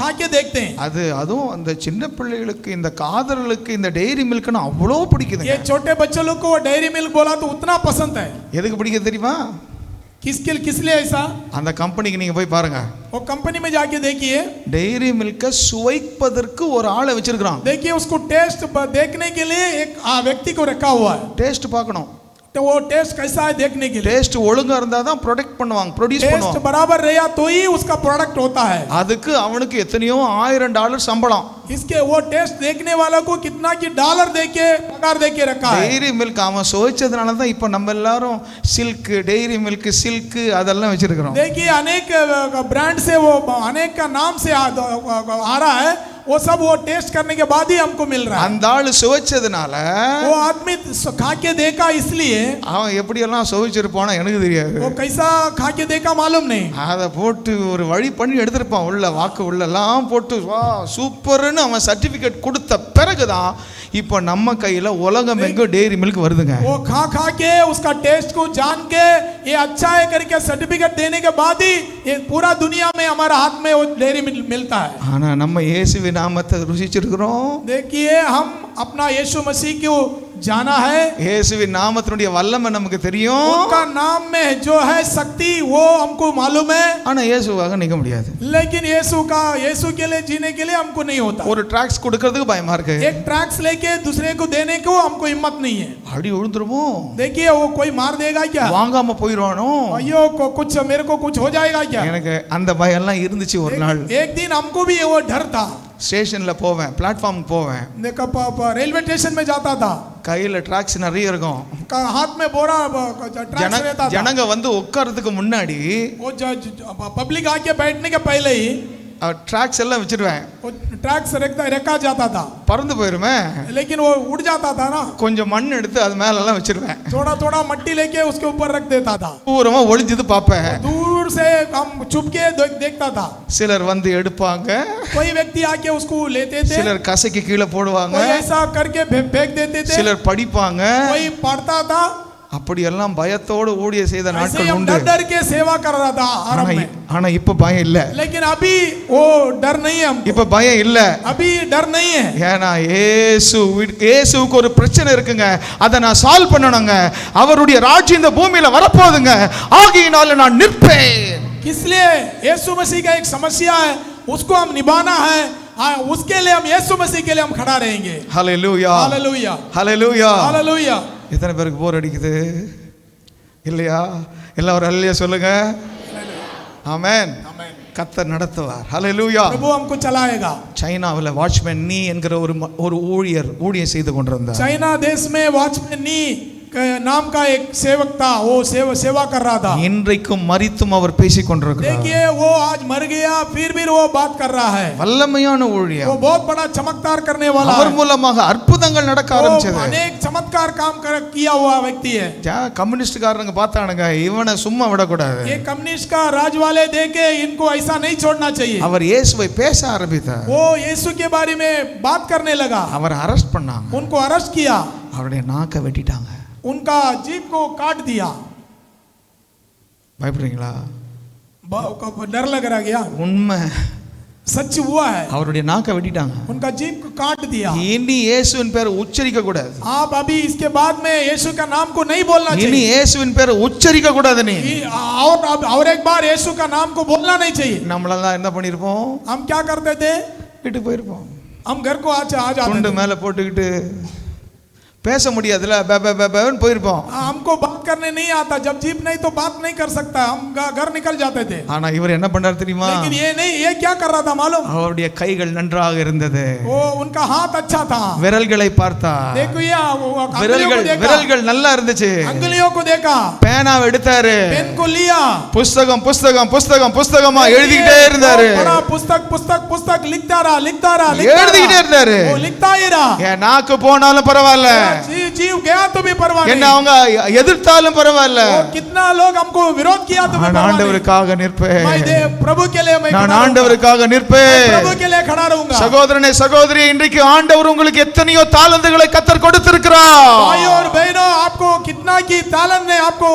खा के देखते हैं। அதுவும் அந்த சின்ன பிள்ளைகளுக்கு, இந்த காதலர்களுக்கு இந்த டெய்ரி மில்க்னா அவ்வளோ பிடிக்குது. ये छोटे बच्चों लोग को डायरी मिल्क बोला तो उतना पसंद है। எதுக்கு பிடிக்குது தெரியுமா? किस लिए ऐसा? அந்த கம்பெனிக்கு நீங்க போய் பாருங்க, वो कंपनी में जाके देखिए, டெய்ரி மில்க சுவைப்பதற்கு ஒரு ஆளை வச்சிருக்கான். देखिए उसको टेस्ट देखने के लिए एक व्यक्ति को रखा हुआ है। டேஸ்ட் பார்க்கணும், तो वो टेस्ट कैसा है देखने के लिए। டேஸ்ட் ஒழுங்கா இருந்தா தான் ப்ரொடக்ட் பண்ணுவாங்க, ப்ரொடியூஸ் टेस्ट பண்ணுவாங்க. बराबर रहा तो ही उसका प्रोडक्ट होता है। அதுக்கு அவனுக்கு எத்தனையோ $1000 சம்பளம். इसके वो टेस्ट देखने वाला को कितना की डॉलर देके पगार देके रखा है। டெய்ரி மில்க் அவன் சுவைச்சதுனால தான் இப்போ நம்ம எல்லாரும் சில்க், டெய்ரி மில்க் சில்க் அதெல்லாம் வச்சிருக்கிறோம். देखिए अनेक ब्रांड से वो अनेक का नाम से आ रहा है, वो सब वो टेस्ट करने के बाद ही हमको मिल रहा है। அந்த ஆளு சுவைச்சதுனால, वो आदमी खा के देखा इसलिए, அவன் எப்படி எல்லாம் சுவைச்சிருப்பானோ எனக்கு தெரியாது. वो कैसा खा के देखा मालूम नहीं। அதை போட்டு ஒரு வழி பண்ணி எடுத்திருப்பான், உள்ள வாக்கு உள்ளெல்லாம் போட்டு வா சூப்பர்னு அவன் சர்டிபிகேட் கொடுத்த பிறகுதான் இப்போ நம்ம கையில உலகம் எங்க டெய்ரி மில்க் வருதுங்க. वो खा के उसका टेस्ट को जान के ये अच्छा है करके सर्टिफिकेट देने के बाद ही ये पूरा दुनिया में हमारा हाथ में वो डेयरी मिलता है। ஆனா நம்ம இயேசுவின் நாமத்தை ருசிச்சிருக்கிறோம். देखिए हम अपना यीशु मसीह को जाना है, இயேசுவின் நாமத்தினுடைய வல்லமை நமக்கு தெரியும். उनका नाम में जो है शक्ति वो हमको मालूम है। ஆனா இயேசுவாக நிக்க முடியாது. लेकिन यीशु के लिए जीने के लिए हमको नहीं होता। ஒரு ட்ராக்ஸ் கொடுக்கிறதுக்கு பயமா இருக்கு. एक ट्रैक्स लेके दूसरे को देने को हमको हिम्मत नहीं है। அடி விழுந்துருமோ, देखिए वो कोई मार देगा क्या, வாங்காம போயிடுவானோ, अयो को कुछ मेरे को कुछ हो जाएगा क्या। எனக்கு அந்த பயம் எல்லாம் இருந்துச்சு ஒரு நாள். एक दिन हमको भी वो डर था। ஸ்டேஷன்ல போவேன், பிளாட்ஃபார்ம் போவேன், रेलवे स्टेशन में जाता था, கையில ட்ராக்ஸ் நிறைய இருக்கும். हाथ में बोरा ट्रैक्स रहता था। ஜனங்க வந்து உட்கார்றதுக்கு முன்னாடி वो पब्लिक आके बैठने के पहले ही ட்ராக்ஸ் எல்லாம் வச்சிருவேன். ट्रैक्स रखा जाता था, பறந்து போயிருமே, लेकिन वो उड़ जाता था ना। கொஞ்சம் மண் எடுத்து அது மேல எல்லாம் வச்சிருவேன். थोड़ा मट्टी लेके उसके ऊपर रख देता था। தூரமா ஒளிஞ்சது பாப்பேன், दूर से हम छुप के देखता था। சிலர் வந்து எடுப்பாங்க, कोई व्यक्ति आके उसको लेते थे, சிலர் கசைக்கு கீழே போடுவாங்க, कोई ऐसा करके फेंक देते थे, சிலர் படிப்பாங்க. कोई पढ़ता था। அப்படி எல்லாம் பயத்தோடு ஊழிய செய்த நாட்கள் உண்டு. डर के सेवा कर रहा था आरंभ में। ஆனா இப்ப பயம் இல்ல। लेकिन अभी वो डर नहीं है हमको। இப்ப பயம் இல்ல, अभी डर नहीं है। ஏனா இயேசுவுக்கு ஒரு பிரச்சனை இருக்குங்க, அதை நான் சால்வ் பண்ணணுங்க. அவருடைய ராஜ்யம் இந்த பூமியில வரப்போகுதுங்க, ஆகையினால நான் நிற்பேன். इसलिए यीशु मसीह का एक समस्या है, उसको हम निभाना है। उसके लिए हम यीशु मसीह के लिए हम खड़ा रहेंगे। Hallelujah, hallelujah, hallelujah, hallelujah. எத்தனை பேருக்கு போர் அடிக்குது இல்லையா? எல்லாரும் அல்லேலூயா சொல்லுங்க. ஆமென். கர்த்தர் நடத்துவார். ஹalleluya. प्रभु हमको चलाएगा। சைனாவில் வாட்ச்மேன் நீ என்கிற ஒரு ஊழியம் செய்து கொண்டிருந்தார். चाइना देश में वॉचमैन नी नाम का एक सेवक था, वो सेवा कर रहा था। இன்றைக்கும் மரித்தும் அவர் பேசிக் கொண்டிருக்கிறார். देखिए वो आज मर गया, फिर भी वो बात कर रहा है। வல்லமையான ஊழியம், वो बहुत बड़ा चमत्कार करने वाला है। அவர் மூலமாக அற்புதங்கள் நடக்க ஆரம்பிச்சது. अनेक चमत्कार काम किया हुआ व्यक्ति है। கம்யூனிஸ்ட்காரங்க பார்த்தானுங்க, இவனை சும்மா விடக்கூடாது. ये कम्युनिस्ट का राज वाले देखे इनको ऐसा नहीं छोड़ना चाहिए। அவர் இயேசுவை பேச ஆரம்பித்தார். वो यीशु के बारे में बात करने लगा। அவர் அரெஸ்ட் பண்ணாங்க, उनको अरेस्ट किया, அவருடைய நாக்கை வெட்டிட்டாங்க. उनका जीभ को काट दिया। பயப்படுறீங்களா? डर लग रहा गया, உண்மை, सच हुआ है। அவருடைய நாக்கை வெட்டிட்டாங்க. उनका जीभ को काट दिया। இனி இயேசுவின் பேரை உச்சரிக்க கூடாது. आप अभी इसके बाद में यीशु का नाम को नहीं बोलना இனி चाहिए। இயேசுவின் பேரை உச்சரிக்க கூடாது. நீ और एक बार यीशु का नाम को बोलना नहीं चाहिए। நம்மளெல்லாம் என்ன பண்ணிருப்போம்? हम क्या करते थे? வீட்டுக்கு போயிருப்போம். हम घर को आ जाते துண்டு थे। மேல போட்டுக்கிட்டு பேச முடியாதுல, பேன்னு போயிருப்போம். हमको बात करने नहीं आता, जब जीभ नहीं तो बात नहीं कर सकता, हम घर निकल जाते थे। ஆனா இவர் என்ன பண்றாரு தெரியுமா? लेकिन ये नहीं, ये क्या कर रहा था मालूम? அவருடைய கைகள் நன்றாக இருந்தது. वो उनका हाथ अच्छा था। விரல்களை பார்த்தா, देखो ये விரல்கள் நல்லா இருந்துச்சு. अंगुलियों को देखा, பேனாவை எடுத்தாரு, पेन को लिया, புஸ்தகமா எழுதிக்கிட்டே இருந்தாரு. पुस्तक लिखता रहा எழுதிக்கிட்டே இருந்தாரு. वो लिखता ही रहा। என் நாக்கு போனாலும் பரவாயில்ல, जीव गया तो भी परवाह என்ன नहीं, அவங்க எதிர்த்தாலும் பரவாயில்ல, कितना लोग हमको विरोध किया तो भी நான் परवाह नहीं। ஆண்டவருக்காக நிற்பேன். प्रभु के लिए मैं நான் खड़ा ஆண்டவருக்காக रहूंगा। நிற்பேன். प्रभु के लिए खड़ा रहूंगा। சகோதரனே சகோதரி, இன்றைக்கு ஆண்டவர் உங்களுக்கு எத்தனையோ தாளந்துகளை கர்த்தர் கொடுத்திருக்கிறார். भाइयों और बहनों, आपको कितना की तालन ने आपको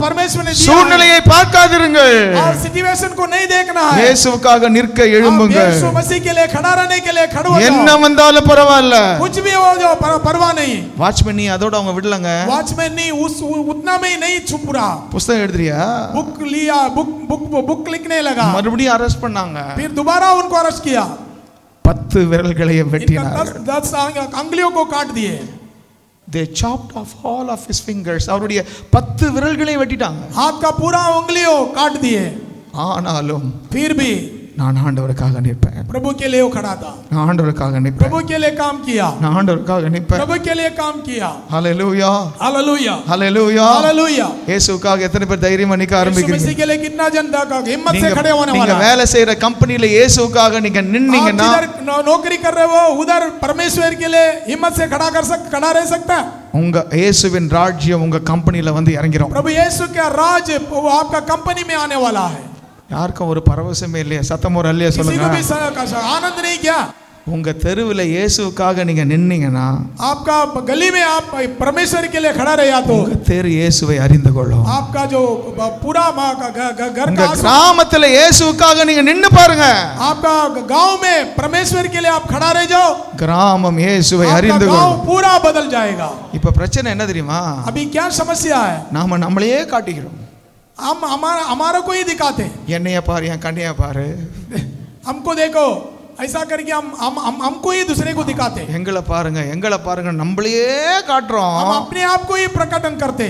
परमेश्वर ने दिया। சூழ்நிலையை பார்க்காதிருங்கள், और सिचुएशन को नहीं देखना है। இயேசுவுக்காக நிற்க आप எழும்புங்கள். यीशु मसीह के लिए खड़ा रहने के लिए खड़े हो என்ன जाओ। வந்தாலும் பரவாயில்ல. कुछ भी हो जाओ, परवाह नहीं। வாட்ச்மேன் நீ அதோட அவங்க விடலங்க. वॉचमैन नहीं उतना में ही नहीं छुप रहा। புத்தகம் எழுதுறியா? बुक लिया, बुक लिखने लगा। மறுபடியும் அரெஸ்ட் பண்ணாங்க. फिर दोबारा उनको अरेस्ट किया। 10 விரல்களை வெட்டினார்கள். 10 अंगुलियों को काट दिए। They chopped off all of his fingers. அவருடைய 10 விரல்களை வெட்டிட்டாங்க. हाथ का पूरा उंगलियों काट दिए। ஆனாலும் फिर भी நான் ஆண்டவருக்காக நிற்பேன். प्रभु के लिए वो खड़ा था। நான் ஆண்டவருக்காக நிற்பேன். प्रभु के लिए काम किया। நான் ஆண்டவருக்காக நிற்பேன். प्रभु के लिए काम किया। ஹalleluya, हालेलुया, ஹalleluya, हालेलुया। இயேசுவுக்காக எத்தனை பேர் தைரியமா நிக்க यीशु ஆரம்பிக்கிறீங்க? मसीह के लिए कितना जन हिम्मत से खड़े होने நீங்க वाला है? வேலை செய்யற கம்பெனில இயேசுவுக்காக நீங்க நின்னீங்கன்னா, आप जिधर नौकरी कर रहे हो उधर परमेश्वर के लिए हिम्मत से खड़ा रह सकता है। உங்க இயேசுவின் ராஜ்யம் உங்க கம்பெனில வந்து இறங்கிரும். प्रभु यीशु का राज वो आपका कंपनी में आने वाला है। யாருக்கும் ஒரு பரவசமே இல்லையா? சத்தம் ஒரு அல்லையா किसी को சொல்லுங்க. भी आनंद नहीं क्या? உங்க தெருவில் இயேசுவுக்காக நீங்க நின்னீங்கன்னா, आपका गली में आप परमेश्वर के लिए खड़ा रहा तो உங்க தெரு இயேசுவை அறிந்து கொள்ளும். आपका जो पूरा घर உங்க का கிராமத்துல இயேசுவுக்காக நீங்க நின்னு பாருங்க. आपका गांव में परमेश्वर के लिए आप खड़ा रह जाओ, கிராமம் இயேசுவை आपका அறிந்து गांव கொள்ளும். पूरा बदल जाएगा। இப்ப பிரச்சனை என்ன தெரியுமா? अभी क्या समस्या है? நாம நம்மளையே காட்டிக்கிறோம். हम हमारा को ही दिखाते, என்னைய பாரு, என் கண்ணைய பாரு, हमको देखो, ऐसा करके हमको ही दूसरे को दिखाते, எங்களை பாருங்க நம்மளையே காட்டுறோம். हम अपने आप को ही प्रकटन करते।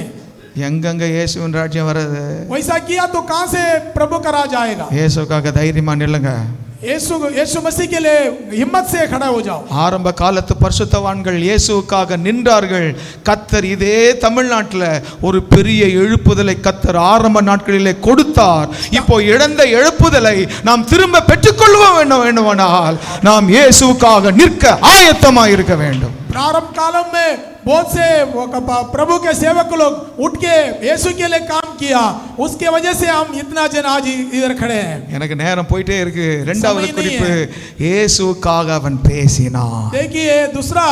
எங்கெங்க இயேசுவின் ராஜ்யம் வருது? वैसा किया तो कहां से प्रभु का राज आएगा? இயேசுக்காக தைரியமா நில்லுங்க. यीशु मसीह के लिए हिम्मत से खड़ा हो जाओ। ஆரம்ப காலத்து பரிசுத்தவான்கள் இயேசுவுக்காக நின்றார்கள். கர்த்தர் இதே தமிழ்நாட்டில் ஒரு பெரிய எழுப்புதலை கர்த்தர் ஆரம்ப நாட்களிலே கொடுத்தார். இப்போ இழந்த எழுப்புதலை நாம் திரும்ப பெற்றுக்கொள்வோம் வேண்டுமானால் நாம் இயேசுவுக்காக நிற்க ஆயத்தமாக இருக்க வேண்டும். प्रारंभ कालम में बहुत से प्रभु के सेवक लोग उठ के यीशु के लिए काम किया, उसके वजह से हम इतना जन आज इधर खड़े हैं। எனக்கு நேரம் போயிட்டே இருக்கு. இரண்டாவது குறிப்பு, இயேசுவுக்காக அவன் பேசினான். देखिए दूसरा,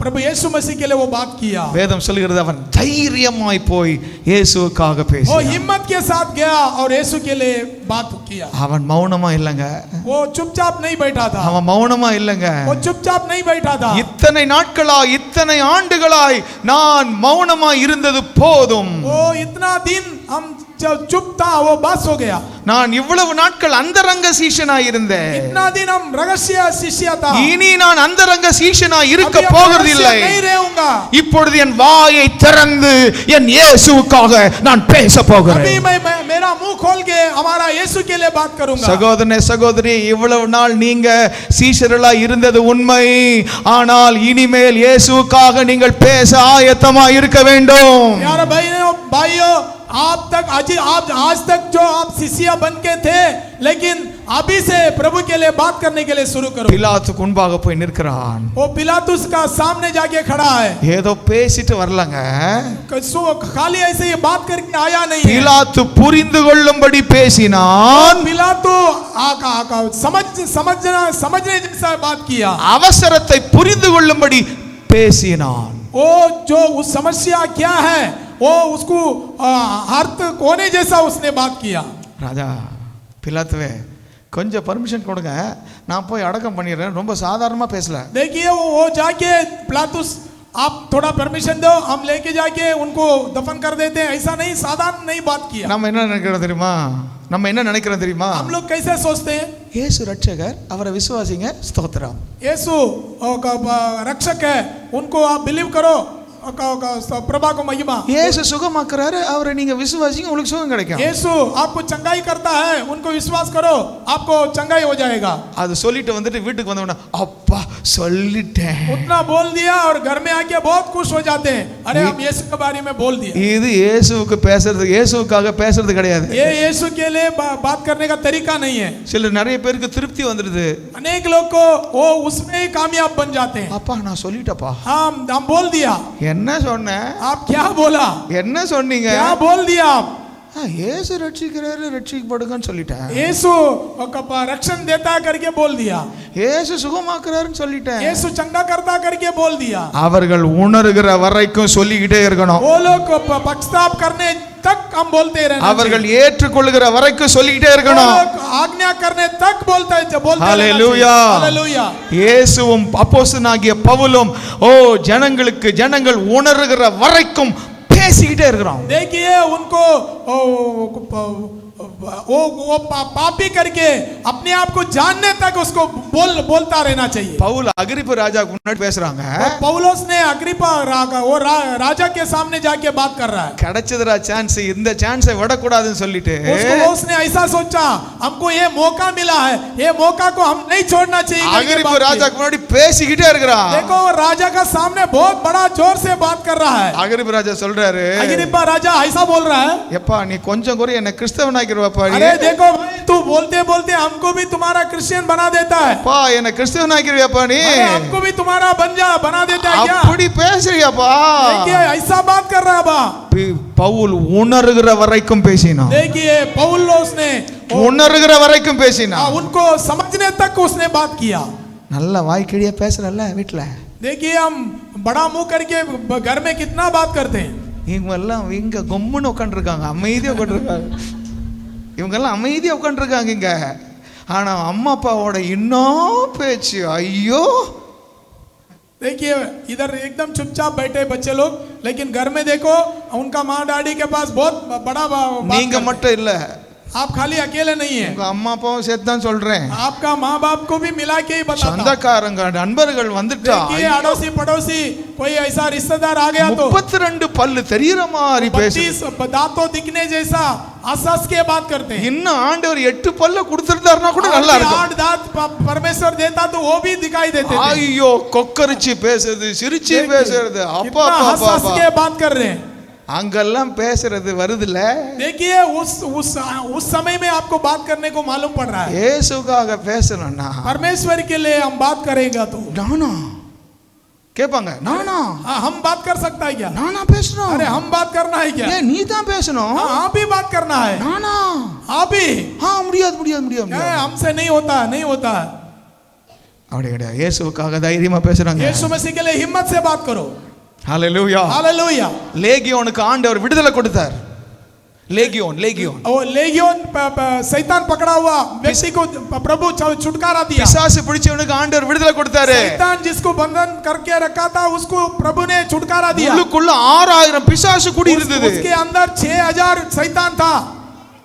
प्रभु यीशु मसीह के लिए वो बात किया। வேதம் சொல்கிறது அவன் தைரியமாய் போய் இயேசுவுக்காக वो பேசினான். हिम्मत के साथ गया और यीशु के लिए बात किया। அவன் மௌனமா இல்லங்க. वो चुपचाप नहीं बैठा था। அவன் மௌனமா இல்லங்க. वो चुपचाप नहीं बैठा था। இத்தனை நாட்களாய் இத்தனை ஆண்டுகளாய் நான் மௌனமா இருந்தது போதும். वो इतना दिन हम चुप था, वो बस हो गया। நான் இவ்வளவு நாட்கள் அந்தரங்க சீஷனாய் இருந்தேன். इतना दिन हम रहस्य शिष्य था। இனி நான் அந்தரங்க சீஷனாய் இருக்க अभी हम போகிறதில்லை. रहस्य नहीं रहूंगा। இப்பொழுது என் வாயை திறந்து என் இயேசுவுக்காக நான் பேச போகிறேன். अभी मैं मेरा मुंह खोल के हमारा यीशु के लिए बात करूंगा। சகோதரனே சகோதரி, இவ்வளவு நாள் நீங்க சீஷர்களாய் இருந்தது உண்மை. ஆனால் இனிமேல் இயேசுவுக்காக நீங்கள் பேச ஆயத்தமாய் இருக்க வேண்டும். यार भाइयों, आप आज तक जो आप शिष्य बन के थे, लेकिन अभी से प्रभु के लिए बात करने के लिए शुरू करो। பிலாத்துக்கு முன்பாக போய் நிற்கிறான். वो पिलातुस का सामने जाके खड़ा है। ஏதோ பேசிட்டு வரலங்க. खाली ऐसे ही बात करके आया नहीं है। பிலாத்து புரிந்து கொள்ளும்படி பேசினான். पिलातु समझने जैसा बात किया। அவசரத்தை புரிந்து கொள்ளும்படி பேசினான். वो वो जो उस समस्या क्या है वो उसको अर्थ कोने जैसा उसने बात किया। ராஜா பிலாத்துவே கொஞ்சம் பர்மிஷன் கொடுங்க, நான் போய் அடக்கம் பண்ணிடுறேன், ரொம்ப சாதாரணமாக பேசல. देखिए वो जाके पिलातुस आप थोड़ा परमिशन दो, हम लेके जाके उनको दफन कर देते हैं, ऐसा नहीं, साधारण नहीं बात किया। நம்ம என்ன நினைக்கிறோம் தெரியுமா? நம்ம என்ன நினைக்கிறோம் தெரியுமா? हम लोग कैसे सोचते हैं? இயேசு ரட்சகர், அவரை விசுவாசிங்க, ஸ்தோத்திரம். यीशु रक्षक है, उनको आप बिलीव करो, प्रभा को महिमा। இயேசு சுகமாக்குறாரு, அவரை நீங்க விசுவாசிங்க, உங்களுக்கு சுகம் கிடைக்கும். यीशु आपको चंगाई करता है, उनको विश्वास करो, आपको चंगाई हो जाएगा। அது சொல்லிட்டு வந்துட்டு வீட்டுக்கு வந்தவன அப்பா சொல்லிட்டேன், उतना बोल दिया और घर में आके बहुत खुश हो जाते हैं, अरे हम यीशु के बारे में बोल दिया। இது இயேசுவுக்கு பேசுறது, இயேசுவுக்காக பேசுறது கிடையாது. ये यीशु के लिए बात करने का तरीका नहीं है। சில நிறைய பேருக்கு திருப்தி வந்துடுது, अनेक लोग को वो उसमें ही कामयाब बन जाते हैं। அப்பா நான் சொல்லிட்டப்பா, हम बोल दिया। என்ன சொன்ன? आप क्या बोला? என்ன சொன்னீங்க? क्या बोल दिया आप? இயேசு ரட்சிக்கிறாரு, ரட்சிக்கப்படுங்கன்னு சொல்லிட்டேன். यीशु रक्षण देता करके बोल दिया। இயேசு சுகமாக்குறாருன்னு சொல்லிட்டேன். यीशु चंगा करता करके बोल दिया। அவர்கள் உணர்கிற வரைக்கும் சொல்லிக்கிட்டே இருக்கணும். वो लोग पक्षपात करने तक हम बोलते रहना चाहिए। அவர்கள் ஏற்றுக்கொள்கிற வரைக்கும் சொல்லிக்கிட்டே இருக்கணும். आज्ञा करने तक बोलते ஹalleluya, हालेलुया। இயேசுவும் அப்போஸ்தலனாகிய பவுலும் ஜனங்களுக்கு, ஜனங்கள் உணர்கிற வரைக்கும் பேசிக்கிட்டே இருக்கிறோம். देखिए उनको वो पापी करके अपने आप को जानने तक उसको बोलता रहना चाहिए। பவுல் அகிரிப்பா ராஜாக்கு முன்னாடி பேசுறாங்க. पौलुस ने अग्रिप्पा राजा के सामने जाके बात कर रहा है। கிடைச்சதுடா சான்ஸ், இந்த சான்ஸை விடக்கூடாதுன்னு சொல்லிட்டு उसने ऐसा सोचा, हमको ये मौका मिला है, ये मौका को हम नहीं छोड़ना चाहिए। அகிரிப்பா ராஜாக்கு முன்னாடி பேசிக்கிட்டே இருக்கிறான். देखो राजा का सामने बहुत बड़ा जोर से बात कर रहा है। அகிரிப்பா ராஜா சொல்றாரு, अग्रिप्पा राजा ऐसा बोल रहा है, எப்பா நீ கொஞ்சம் கூட என்ன கிறிஸ்தவனாக்கிடுவாப்பா, अरे देखो भाई तू बोलते बोलते हमको भी तुम्हारा क्रिश्चियन बना देता है, பா என்ன கிறிஸ்தவனாக்கிடுவாப்பா, நீ हमको भी तुम्हारा बना देता है क्या? அப்படி பேசுறியாப்பா? देखिए ऐसा बात कर रहा है बा। பவுல் உணர்கிற வரைக்கும் பேசினான். देखिए पौलुस ने உணர்கிற வரைக்கும் பேசினான். उनको समझने तक उसने बात किया। நல்ல வாய்க்கிழியா பேசுறல்ல வீட்ல. देखिए हम बड़ा मुंह करके घर में कितना बात करते हैं। இவங்க எல்லாம் இங்க கொம்முன்னு உட்காந்துருக்காங்க, அமைதியா உட்காந்துருக்காங்க. இவங்க எல்லாம் அமைதியா உட்காந்துருக்காங்க இங்க. ஆனா அம்மா அப்பாவோட இன்னும் பேச்சு, ஐயோ. देखिए इधर एकदम चुपचाप बैठे बच्चे लोग, लेकिन घर में देखो उनका माँ डैडी के पास बहुत बड़ा நீங்க மட்டும் இல்ல, आप खाली अकेले नहीं है, உங்க அம்மா அப்பாவும் சேர்த்து தான் சொல்றேன். आपका माँ बाप को भी मिला के ही बताता। சொந்தக்காரங்க நண்பர்கள் வந்துட்டா, देखिए अड़ोसी पड़ोसी कोई ऐसा रिश्तेदार आ गया तो 32 பல்லு தெரியற மாதிரி பேசுது. 32 दांतों दिखने जैसा हंस के बात करते हैं। இன்னும் ஆண்டவர் 8 பல்ல கொடுத்திருந்தாருன்னா கூட நல்லா இருக்கும். 8 दांत परमेश्वर देता तो वो भी दिखाई देते थे। ஐயோ கொக்கரிச்சு பேசுது, சிரிச்சு பேசுறது, அப்பா அப்பா हंस के बात कर रहे हैं। அங்கெல்லாம் பேசுறது வருதுல। देखिए उस समय में आपको बात करने को मालूम पड़ रहा है। இயேசுக்காக பேசணும்னா परमेश्वर के लिए हम बात करेंगे तो நானா கேட்பாங்க, நானா हम बात कर सकता है क्या? நானா பேசணும்? अरे हम बात करना है क्या? ஏ நீ தான் பேசணும். आप ही बात करना है। நானா आप ही முடியாது முடியாது முடியாது. हमसे नहीं होता, नहीं होता। அப்படி கிடையாது, இயேசுவுக்காக தைரியமா பேசுறாங்க. यीशु मसीह के लिए हिम्मत से बात करो। ஹalleluya, हालेलुया। லேகியோனுக்கு ஆண்டவர் விடுதலை கொடுத்தார். लेगियोन शैतान पकड़ा हुआ व्यक्ति को प्रभु छुटकारा दिया। பிசாசு பிடிச்சவனுக்கு ஆண்டவர் விடுதலை கொடுத்தாரு. शैतान जिसको बंधन करके रखा था उसको प्रभु ने छुटकारा दिया। உள்ளுக்குள்ள 6000 பிசாசு கூடி இருந்தது. उसके अंदर 6000 शैतान था।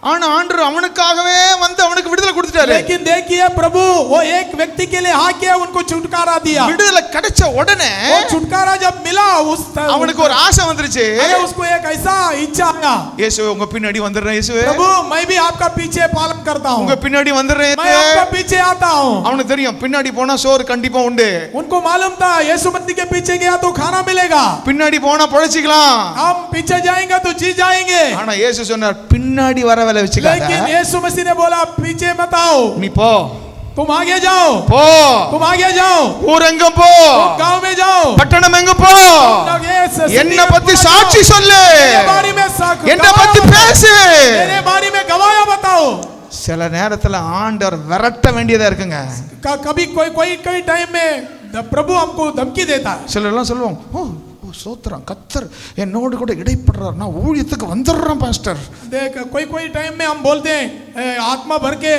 ஆனா ஆண்டவர் அவனுக்காகவே வந்து அவனுக்கு விடுதலை கொடுத்துட்டாரு. लेकिन देखिए प्रभु वो एक व्यक्ति के लिए आके उनको छुटकारा दिया। விடுதலை கிடைச்ச உடனே वो छुटकारा जब मिला அவனுக்கு ஒரு ஆசை வந்துருச்சு. अरे उसको एक ऐसा इच्छा आया, இயேசுவே உங்க பின்னாடி வந்துறேன், இயேசுவே प्रभु मैं भी आपका पीछे पालन करता हूं, உங்க பின்னாடி வந்துறேன், मैं आपका पीछे आता हूं। அவனுக்கு தெரியும் பின்னாடி போனா சோறு கண்டிப்பா உண்டு. उनको मालूम था यीशु मसीह के पीछे गया तो खाना मिलेगा, பின்னாடி போனா பொழைச்சிக்கலாம், हम पीछे जाएंगे तो जी जाएंगे। ஆனா இயேசு சொன்னார் பின்னாடி வர வேலை வச்சுக்காத. लेकिन यीशु मसीह ने बोला पीछे मत आओ, நீ போ, तुम आगे जाओ, போ, तुम आगे जाओ, ஊரெங்க போ, गांव में जाओ, பட்டணம் எங்க போ, என்ன பத்தி சாட்சி சொல்லு, என்ன பத்தி பேசு, मेरे बारे में गवाया बताओ। சில நேரத்துல ஆண்டவர் விரட்ட வேண்டியதா இருக்குங்க. कभी कोई टाइम में प्रभु हमको धमकी देता है। சிலர் எல்லாம் சொல்லுவாங்க, ஓ சோத்திரம், கத்தர் என்னோடு கூட இடைப்படுறார், நான் ஊழியத்துக்கு வந்துடுறேன் பாஸ்டர். देख कोई कोई टाइम में हम बोलते हैं आत्मा भर के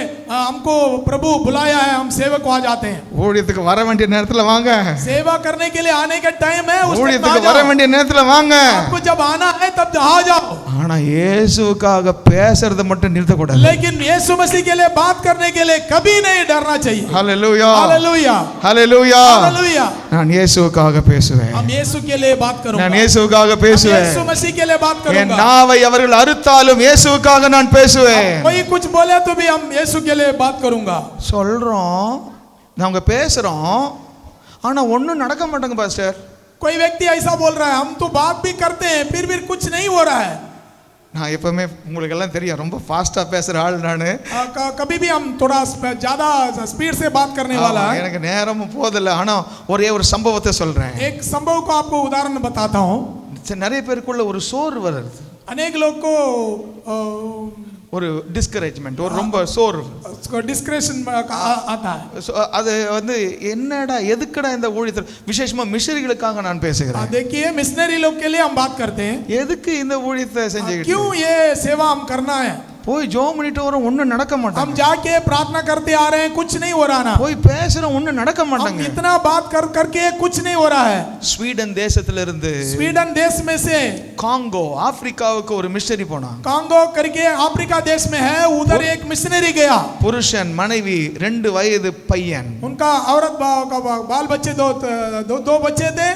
हमको प्रभु बुलाया है, हम सेवक को आ जाते हैं. ஊழியத்துக்கு வர வேண்டிய நேரத்துல வாங்க. सेवा करने के लिए आने का टाइम है, उस ஊழியத்துக்கு வர வேண்டிய நேரத்துல வாங்க. आपको जब आना है तब आ जाओ. ஆனா இயேசுவுக்காக பேசுறத மட்டும் நிறுத்த கூடாது. लेकिन यीशु मसीह के लिए बात करने के लिए कभी नहीं डरना चाहिए. Hallelujah, hallelujah, hallelujah, hallelujah. நான் இயேசுவுக்காக பேசுவேன். हम यीशु के लिए बात करूंगा. நான் இயேசுவுக்காக பேசுவேன். यीशु मसीह के लिए बात என் करूंगा. நாவை அவர்கள் அறுத்தாலும் இயேசுவுக்காக நான் பேசுவேன். कोई कुछ बोले तो भी हम यीशु के लिए बात करूंगा. சொல்றோம், நாங்க பேசுறோம், ஆனா ஒண்ணும் நடக்க மாட்டேங்க பாஸ்டர். कोई व्यक्ति ऐसा बोल रहा है, हम तो बात भी करते हैं फिर भी कुछ नहीं हो रहा है. நான் எப்பவுமே உங்களுக்கு எல்லாம் தெரியும், ரொம்ப ஃபாஸ்டா பேசுற ஆள் நானு. कभी भी हम थोड़ा ज्यादा स्पीड से बात करने वाला है. எனக்கு நேரமும் போதில்லை, ஆனா ஒரே ஒரு சம்பவத்தை சொல்றேன். एक संभव को आपको उदाहरण बताता हूँ. நிறைய பேருக்குள்ள ஒரு சோர்வு வருது, अनेक लोग को ஒரு டிஸ்கரேஜ்மெண்ட், ஒரு ரொம்ப சோர்வு, डिस्करेशन आता है. அது வந்து என்னடா எதுக்குடா இந்த ஊழியத்தில், விசேஷமா மிஷனரிகளுக்காக நான் பேசுகிறேன். देखिए मिशनरी लोग के लिए हम बात करते हैं. எதுக்கு இந்த ஊழியத்தை செஞ்சுக்கிட்டு, क्यों ये सेवा हम करना है? போய் ஜெபம் பண்ணிட்டு வரோம், ஒண்ணும் நடக்க हम மாட்டாங்க. जाके प्रार्थना करते आ रहे हैं, कुछ नहीं हो रहा ना. போய் பேசுறோம், ஒண்ணும் நடக்க हम மாட்டாங்க. इतना बात करके कुछ नहीं हो रहा है. ஸ்வீடன் தேசத்துல இருந்து, स्वीडन देश में से காங்கோ ஆப்பிரிக்காவுக்கு ஒரு மிஷனரி போனான். कांगो करके अफ्रीका देश में है, उधर एक मिशनरी गया. புருஷன், மனைவி, 2 வயது பையன். उनका औरत बाल बच्चे दो बच्चे थे,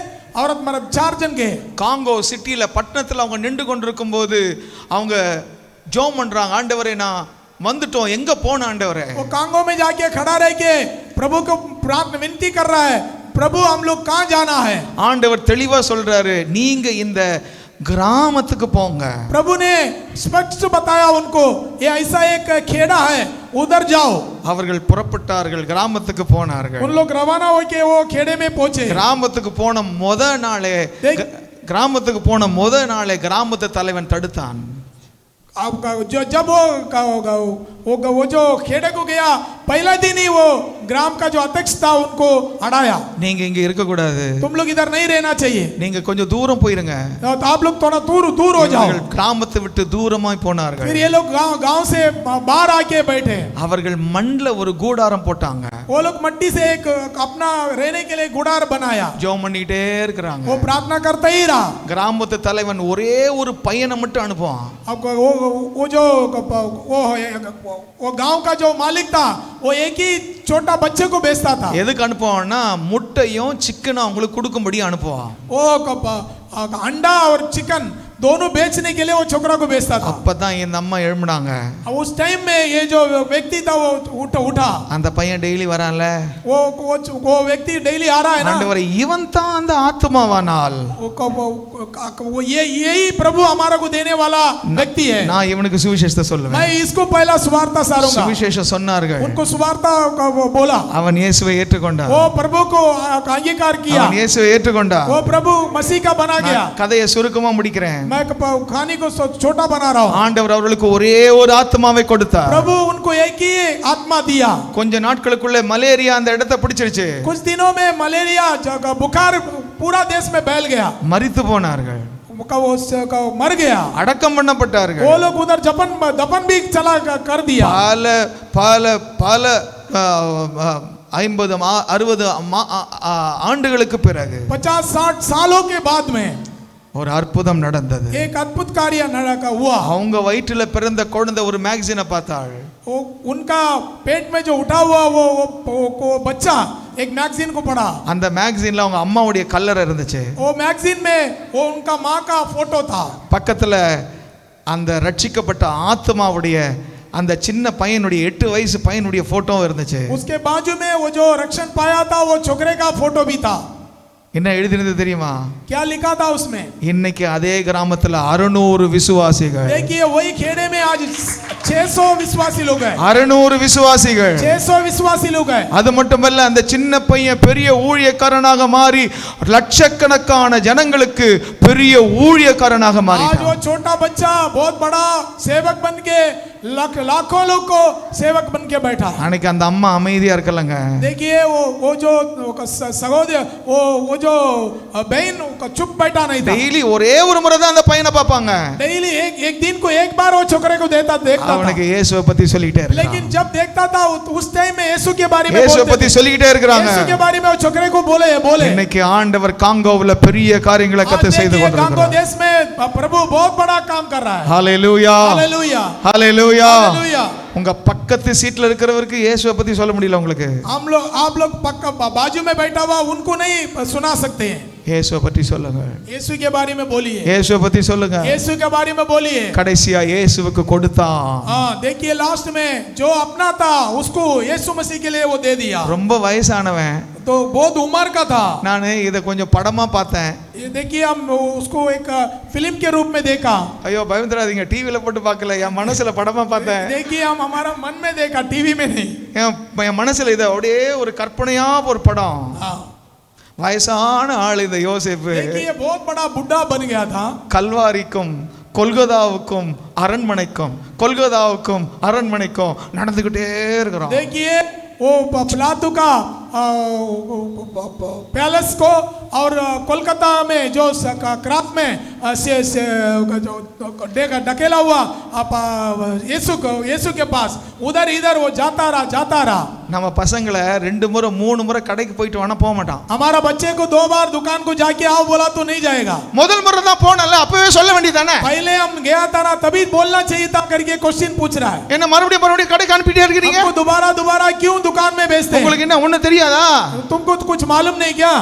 औरत मर्द 4 जन के. காங்கோ சிட்டில பட்டணத்துல அவங்க நின்று கொண்டிருக்கும் போது அவங்க ஜெபம் பண்றாங்க, ஆண்டவரே நான் வந்துட்டோம், எங்க போன ஆண்டவரே. वो कांगो में जाके खड़ा रह के प्रभु को प्रार्थना विनती कर रहा है, प्रभु हम लोग कहाँ जाना है. ஆண்டவர் தெளிவா சொல்றாரு, நீங்க இந்த கிராமத்துக்கு போங்க. प्रभु ने स्पष्ट बताया उनको, ये ऐसा एक खेड़ा है, उधर जाओ. அவர்கள் புறப்பட்டார்கள், கிராமத்துக்கு போனார்கள். उन लोग रवाना होके वो खेड़े में पहुंचे. கிராமத்துக்கு போன முத நாளே கிராமத்து தலைவன் தடுத்தான். जब वो जो खेड़े को गया, पहला दिन ही वो ग्राम का जो अध्यक्ष था उनको हटाया. நீங்க இங்க இருக்க கூடாது, तुम लोग इधर नहीं रहना चाहिए, நீங்க கொஞ்சம் தூரம் போயிருங்க. तो आप लोग थोड़ा दूर हो जाओ. கிராமத்தை விட்டு தூரமாய் போனார்கள். फिर ये लोग गांव से बाहर आके बैठे. அவர்கள் மண்ல ஒரு கூடாரம் போட்டாங்க. वो लोग मट्टी से एक अपना रहने के लिए गुडार बनाया. ஜெபம் பண்ணிட்டே இருக்காங்க. वो प्रार्थना करता ही रहा. கிராமத்து தலைவன் ஒரே ஒரு பையனை மட்டும் அனுப்புவான். आपको वो जो वो गांव का जो मालिक था, वो एक ही छोटा बच्चे को बेचता था. எதுக்கு அனுப்புவான்னா முட்டையும் சிக்கனும் அவங்களுக்கு கொடுக்கும்படி அனுப்புவான். वो अंडा और चिकन दोनों बेचने के लिए वो छोकरा को बेचता था. அப்பதான் இந்த அம்மா எழும்பினாங்க. उस टाइम में ये जो व्यक्ति था वो उठा. அந்த பையன் டெய்லி வரான்ல, वो व्यक्ति डेली आ रहा है ना. ஆண்டவரே இவன் தான் அந்த ஆத்மாவானால், वो यही प्रभु हमारा को देने वाला व्यक्ति है. நான் இவனுக்கு சுவிசேஷத்தை சொல்லுவேன். मैं इसको पहला सुवार्ता सारूंगा. சுவிசேஷம் சொன்னார்கள். उनको सुवार्ता बोला. அவன் இயேசுவை ஏற்றுக்கொண்டான். वो प्रभु को अंगीकार किया. அவன் இயேசுவை ஏற்றுக்கொண்டான். वो प्रभु मसीह का बना गया. கதையை சுருக்கமா முடிக்கிறேன். मैं कहानी को छोटा बना रहा हूँ. ஆண்டவர் அவர்களுக்கு ஒரே ஒரு ஆத்மாவை கொடுத்தார். प्रभु उनको एक ही आत्मा दिया. கொஞ்ச நாட்களுக்குள்ள மலேரியா அந்த இடத்தை பிடிச்சிருச்சு. कुछ दिनों में मलेरिया बुखार पूरा देश में फैल गया. மரித்து போனார்கள். मर गया. அடக்கம் பண்ணப்பட்டார்கள். वो लोग उधर दफन भी चला कर दिया. பல 50-60 ஆண்டுகளுக்கு பிறகு 50-60 सालों के बाद में ஒரு அற்புதம் நடந்தது. एक अद्भुत कार्य हुआ. அவங்க வயிற்றில பிறந்த குழந்தை ஒரு மேகசினை பார்த்தாள். उनका पेट में जो उठा हुआ वो बच्चा एक मैगजीन को पढ़ा. அந்த மேகசின்ல அவங்க அம்மாவுடைய கல்லறை இருந்துச்சு. वो मैगजीन में वो उनका माँ का फोटो था. பக்கத்துல அந்த ரட்சிக்கப்பட்ட ஆத்மாவுடைய அந்த சின்ன பையனுடைய 8 வயசு பையனுடைய போட்டோ இருந்துச்சு. उसके बाजू में वो जो रक्षण पाया था वो छोकरे का फोटो भी था. என்ன எழுதினது தெரியுமா? क्या लिखा था उसमें? இன்னைக்கு அதே கிராமத்துல 600 விசுவாசிகள். देखिए वही खेड़े में आज 600 विश्वासी लोग हैं. 600 விசுவாசிகள். 600 विश्वासी लोग हैं. அது மட்டுமல்ல, அந்த சின்ன பையன் பெரிய ஊழியக்காரனாக மாறி லட்சக்கணக்கான ஜனங்களுக்கு பெரிய ஊழியக்காரனாக आज மாறிட்டான். वो छोटा बच्चा बहुत बड़ा सेवक बन के लाखों लोग को सेवक बन के बैठा है। அன்னைக்கு அந்த அம்மா அமைதியா இருக்கலங்க. देखिए वो जो सहोदर वो जो बहन चुप बैठा नहीं था। டெய்லி ஒரே ஒரு முறை தான் அந்த பையனை பார்ப்பாங்க. डेली एक दिन को एक बार वो छोकरे को देखता था। அவனுக்கு இயேசுவை பத்தி சொல்லிட்டே இருக்கான். लेकिन जब देखता था उस टाइम में यीशु के बारे में இயேசுவை பத்தி சொல்லிட்டே இருக்காங்க. यीशु के बारे में वो छोकरे को बोले இன்னைக்கு ஆண்டவர் காங்கோவுல பெரிய காரியங்களை கத்த செய்து கொண்டிருக்கிறார். कांगो देश में प्रभु बहुत बड़ा काम कर रहा है। Hallelujah hallelujah hallelujah hallelujah. உங்க பக்கத்து சீட்ல இருக்கிறவருக்கு இயேசுவை பத்தி சொல்ல முடியல உங்களுக்கு. आप लोग बाजू में बैठा हुआ उनको नहीं सुना सकते हैं। இயேசுவை பத்தி சொல்லுங்க. यीशु के बारे में बोलिए। இயேசுவை பத்தி சொல்லுங்க. यीशु के बारे में बोलिए। கடைசியா இயேசுவுக்கு கொடுத்தான். हाँ देखिए लास्ट में जो अपना था उसको यीशु मसीह के लिए वो दे दिया। ரொம்ப வயசானவன். तो बहुत उम्र का था। நான் இத கொஞ்சம் படமா பார்த்தேன். ये देखिए हम उसको एक फिल्म के रूप में देखा। ஐயோ பயந்துராதீங்க, டிவில போட்டு பார்க்கல, என் மனசுல படமா பார்த்தேன். देखिए हम हमारा मन में देखा, टीवी में नहीं। என் மனசுல இது அப்படியே ஒரு கற்பனையா ஒரு படம். வயசான ஆள் இந்த யோசேப்பு. देखिए बहुत बड़ा बुढ़ा बन गया था। கல்வாரிக்கும் கொல்கதாவுக்கும் அரண்மனைக்கும் கொல்கதாவுக்கும் அரண்மனைக்கும் நடந்துகிட்டே இருக்கிறோம். देखिए वो पिलातू का पैलेस को और कोलकाता में जो क्राफ्ट में जो ढकेला हुआ यीशु के पास उधर इधर वो जाता रहा। நம்ம பசங்களை 2 முறை 3 முறை கடைக்கு போயிட்டு வானா போக மாட்டான். हमारा बच्चे को 2 बार दुकान को जाके आओ बोला तो नहीं जाएगा। முதல் முறை தான் போனல, அப்பவே சொல்ல வேண்டியதானே. पहले हम गया था ना, तभी बोलना चाहिए था करके क्वेश्चन पूछ रहा है। என்ன மறுபடியும் கடைக்கு அனுப்பிட்டே இருக்கீங்க? हमको दोबारा क्यों दुकान में भेजते हैं? உங்களுக்கு என்ன ஒண்ணு தெரியாதா? तुमको तो कुछ मालूम नहीं क्या?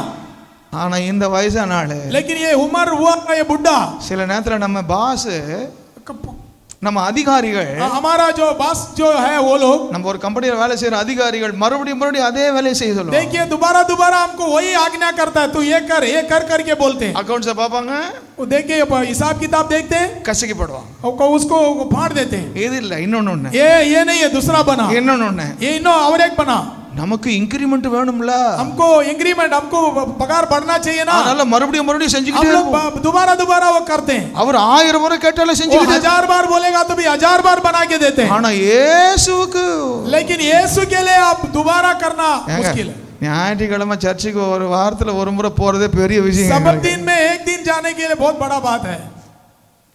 ஆனா இந்த வயசான ஆளு, लेकिन ये उम्र हुआ ये बुढ़ा, சில நேரத்துல நம்ம பாஸ், நம்ம அதிகாரிகள், हमारा जो बॉस जो है वो लोग, நம்ம ஒரு கம்பெனில வேலை செய்யற அதிகாரிகள் மறுபடியும் அதே வேலையை செய்ய சொல்லுவாங்க. देखिए दोबारा हमको वही आज्ञा करता है, तू ये कर करके बोलते हैं। अकाउंट्स पापाங்க, वो देखिए हिसाब किताब देखते हैं, கசக்கி போடுவாங்க, उसको फाड़ देते हैं। இது இல்ல இன்னொன்னு, ये नहीं है, दूसरा बना, இன்னொன்னு, ये और एक बना। நமக்கு இன்கிரிமென்ட் வேணும்ல, हमको इंक्रीमेंट, हमको पगार बढ़ना चाहिए ना, அதனால மறுபடியும் செஞ்சுக்கிட்டே இருப்போம். दोबारा वो करते हैं। அவர் 1000 முறை கேட்டாலும் செஞ்சுக்கிட்டே, 1000 बार बोलेगा तो भी 1000 बार बना के देते हैं। ஆனா இயேசுவுக்கு, लेकिन यीशु के लिए आप दोबारा करना मुश्किल है। ஞாயிற்றுக்கிழமை சர்ச்சுக்கு ஒரு வாரத்துல ஒரு முறை போறதே பெரிய விஷயம். सब दिन में एक दिन जाने के लिए बहुत बड़ा बात है।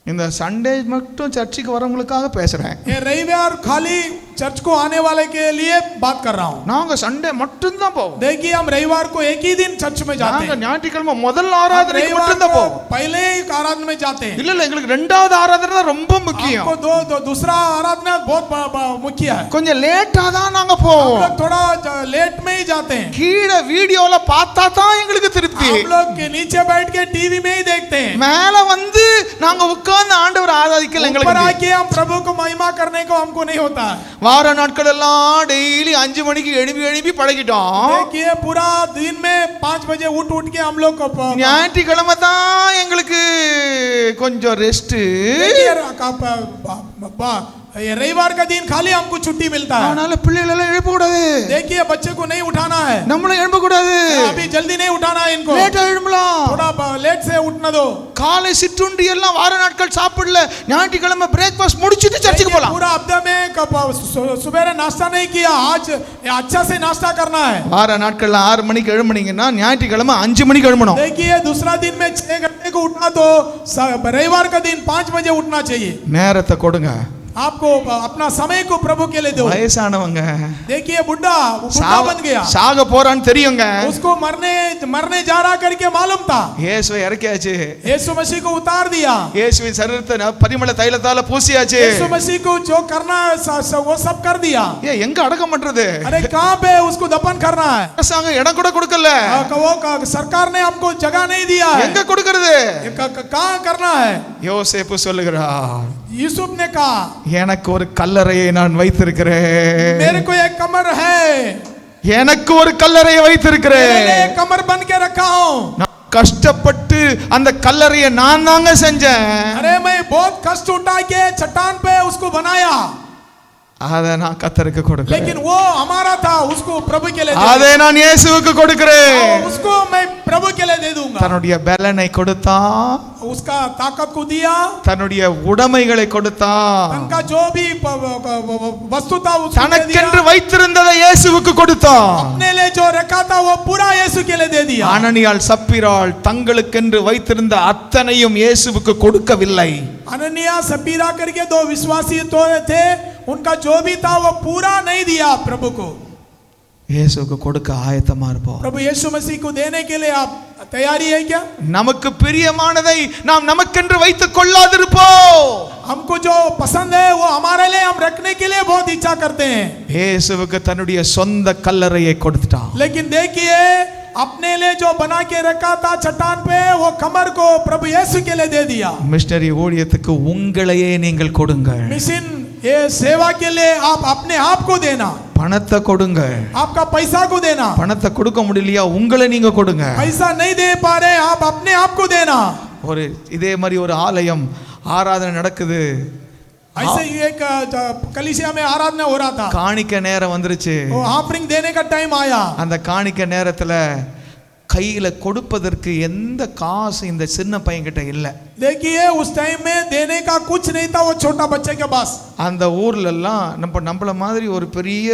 இந்த சண்டே மட்டும் சர்ச்சுக்கு வரவங்களுக்காக பேசுறேன். ये रविवार खाली चर्च को आने वाले के लिए बात कर रहा हूँ। நாங்க சண்டே மட்டும் தான் போவோம். देखिए हम रविवार को एक ही दिन चर्च में जाते हैं। நாங்க ஞாயிற்றுக்கிழமை முதல் ஆராதனைக்கு மட்டும் தான் போவோம். पहले ही आराधना में जाते हैं। இல்ல எங்களுக்கு இரண்டாவது ஆராதனை தான் ரொம்ப முக்கியம். हमको दूसरा आराधना बहुत मुख्य है। கொஞ்சம் லேட்டா தான் நாங்க போவோம். हम लोग थोड़ा लेट में ही जाते हैं। கீழ வீடியோல பார்த்தா தான் எங்களுக்கு திருப்தி. हम लोग के नीचे बैठ के टीवी में ही देखते हैं। மேல வந்து நாங்க உட்கார்ந்து ஆண்டவர் ஆராதிக்கல, ऊपर எங்களுக்கு आके हम प्रभु को महिमा करने को हमको नहीं होता है। வார நாட்கள் எல்லாம் டெய்லி 5 மணிக்கு எழுப்பி பழகிட்டோம். देखिए पूरा दिन में 5 बजे उठ के हम लोग ஞாயிற்றுக்கிழமை தான் எங்களுக்கு கொஞ்சம் ரெஸ்ட். रविवार का दिन खाली हमको छुट्टी मिलता है। அதனால பிள்ளைகளை எல்லாம் எழுப்ப கூடாது. देखिए बच्चे को नहीं उठाना है, நம்மளும் எழுப்ப கூடாது. अभी जल्दी नहीं उठाना है इनको, லேட்டா எழும்பலாம். थोड़ा लेट से उठना दो। காலை சிற்றுண்டி எல்லாம் வார நாட்கள் சாப்பிடல, ஞாயிற்றுக்கிழமை பிரேக்ஃபாஸ்ட் முடிச்சிட்டு சர்ச்சுக்கு போலாம். पूरा हफ्ते में सुबह नाश्ता नहीं किया, आज अच्छा से नाश्ता करना है। வார நாட்கள்ல 6 மணிக்கு எழும்புனீங்கன்னா ஞாயிற்றுக்கிழமை 5 மணிக்கு எழும்பணும். देखिए दूसरा दिन में 6 घंटे को उठना, तो रविवार का दिन 5 बजे उठना चाहिए। நேரத்தை கொடுங்க. आपको अपना समय को प्रभु के लिए दो। வயசானவங்க, देखिए बुढ़ा बन गया, சாக போறான்னு தெரியுங்க, उसको मरने जा रहा करके मालूम था। இயேசுவை இறக்கியாச்சு, यीशु मसीह को उतार दिया, இயேசுவின் சரீரத்தை பரிமள தைலத்தால பூசியாச்சு, यीशु मसीह को जो करना वो सब कर दिया। ஏ எங்க அடக்கம் பண்றது? अरे कहाँ पे उसको दफन करना है? அரசாங்கம் இடம் கூட கொடுக்கல, वो सरकार ने हमको जगह नहीं दिया है, எங்க கொடுக்கிறது? कहाँ करना है? யோசேப்பு சொல்லுகிறார், यूसुफ ने कहा எனக்கு ஒரு கல்லறையை நான் வைத்திருக்கிறேன், मेरे को एक कमर है, எனக்கு ஒரு கல்லறையை வைத்திருக்கிறேன், एक कमर बन के रखा हूँ। கஷ்டப்பட்டு அந்த கல்லறையை நான் தாங்க செஞ்சேன். अरे मैं बहुत कष्ट उठा के चट्टान पे उसको बनाया, அதை நான் கர்த்தருக்கு கொடுக்கிறேன், लेकिन वो हमारा था, उसको प्रभु के लिए அதை நான் இயேசுவுக்கு கொடுக்கிறேன். उसको मैं प्रभु के लिए दे दूंगा। தன்னுடைய பலனை கொடுத்தான், उसका ताकत को दिया, தன்னுடைய உடைமைகளை கொடுத்தான், उनका जो भी वस्तु था उसको दे दिया, தனக்கென்று வைத்திருந்ததை இயேசுவுக்கு கொடுத்தான். अपने लिए जो रखा था वो पूरा यीशु के लिए दे दिया। அனனியாள் சப்பீராள் தங்களுக்கென்று வைத்திருந்த அத்தனையும் இயேசுவுக்கு கொடுக்கவில்லை. अननिया सपीरा करके दो विश्वासी तो थे, उनका जो भी था वो पूरा नहीं दिया प्रभु को। இயேசுவுக்கு கொடுக்க ஆயத்தமா இருப்போம். प्रभु यीशु मसीह को देने के लिए आप तैयारी है क्या? நமக்கு பிரியமானதை நாம் நமக்கென்று வைத்துக் கொள்ளாதிருப்போம். हमको जो पसंद है वो हमारे लिए हम रखने के लिए बहुत इच्छा करते हैं। இயேசுவுக்கு தன்னுடைய சொந்த கல்லறையை கொடுத்துட்டான். लेकिन देखिए अपने लिए जो बना के रखा था चट्टान पे, वो कमर को प्रभु यीशु के लिए दे दिया। மிஷனரி ஊழியத்துக்கு உங்களையே நீங்கள் கொடுங்கள். मिशन ये सेवा के लिए आप अपने आप को देना, பணத்தை கொடுங்க. आपका पैसा को देना। பணத்தை கொடுக்க முடியலையா, உங்களை நீங்க கொடுங்க. पैसा नहीं दे पा रहे आप अपने आप को देना। ஒரு இதே மாதிரி ஒரு ஆலயம் ஆராதனை நடக்குது, ऐसे ही एक कलीसिया में आराधना हो रहा था, காணிக்க நேரம் வந்துருச்சு. वो ऑफरिंग देने का टाइम आया। அந்த காணிக்க நேரத்துல கையில கொடுப்பதற்கு எந்த காசு இந்த சின்ன பையன்கிட்ட இல்ல. देखिए उस टाइम में देने का कुछ नहीं था वो छोटा बच्चे के पास। அந்த ஊர்ல எல்லாம் நம்மள மாதிரி ஒரு பெரிய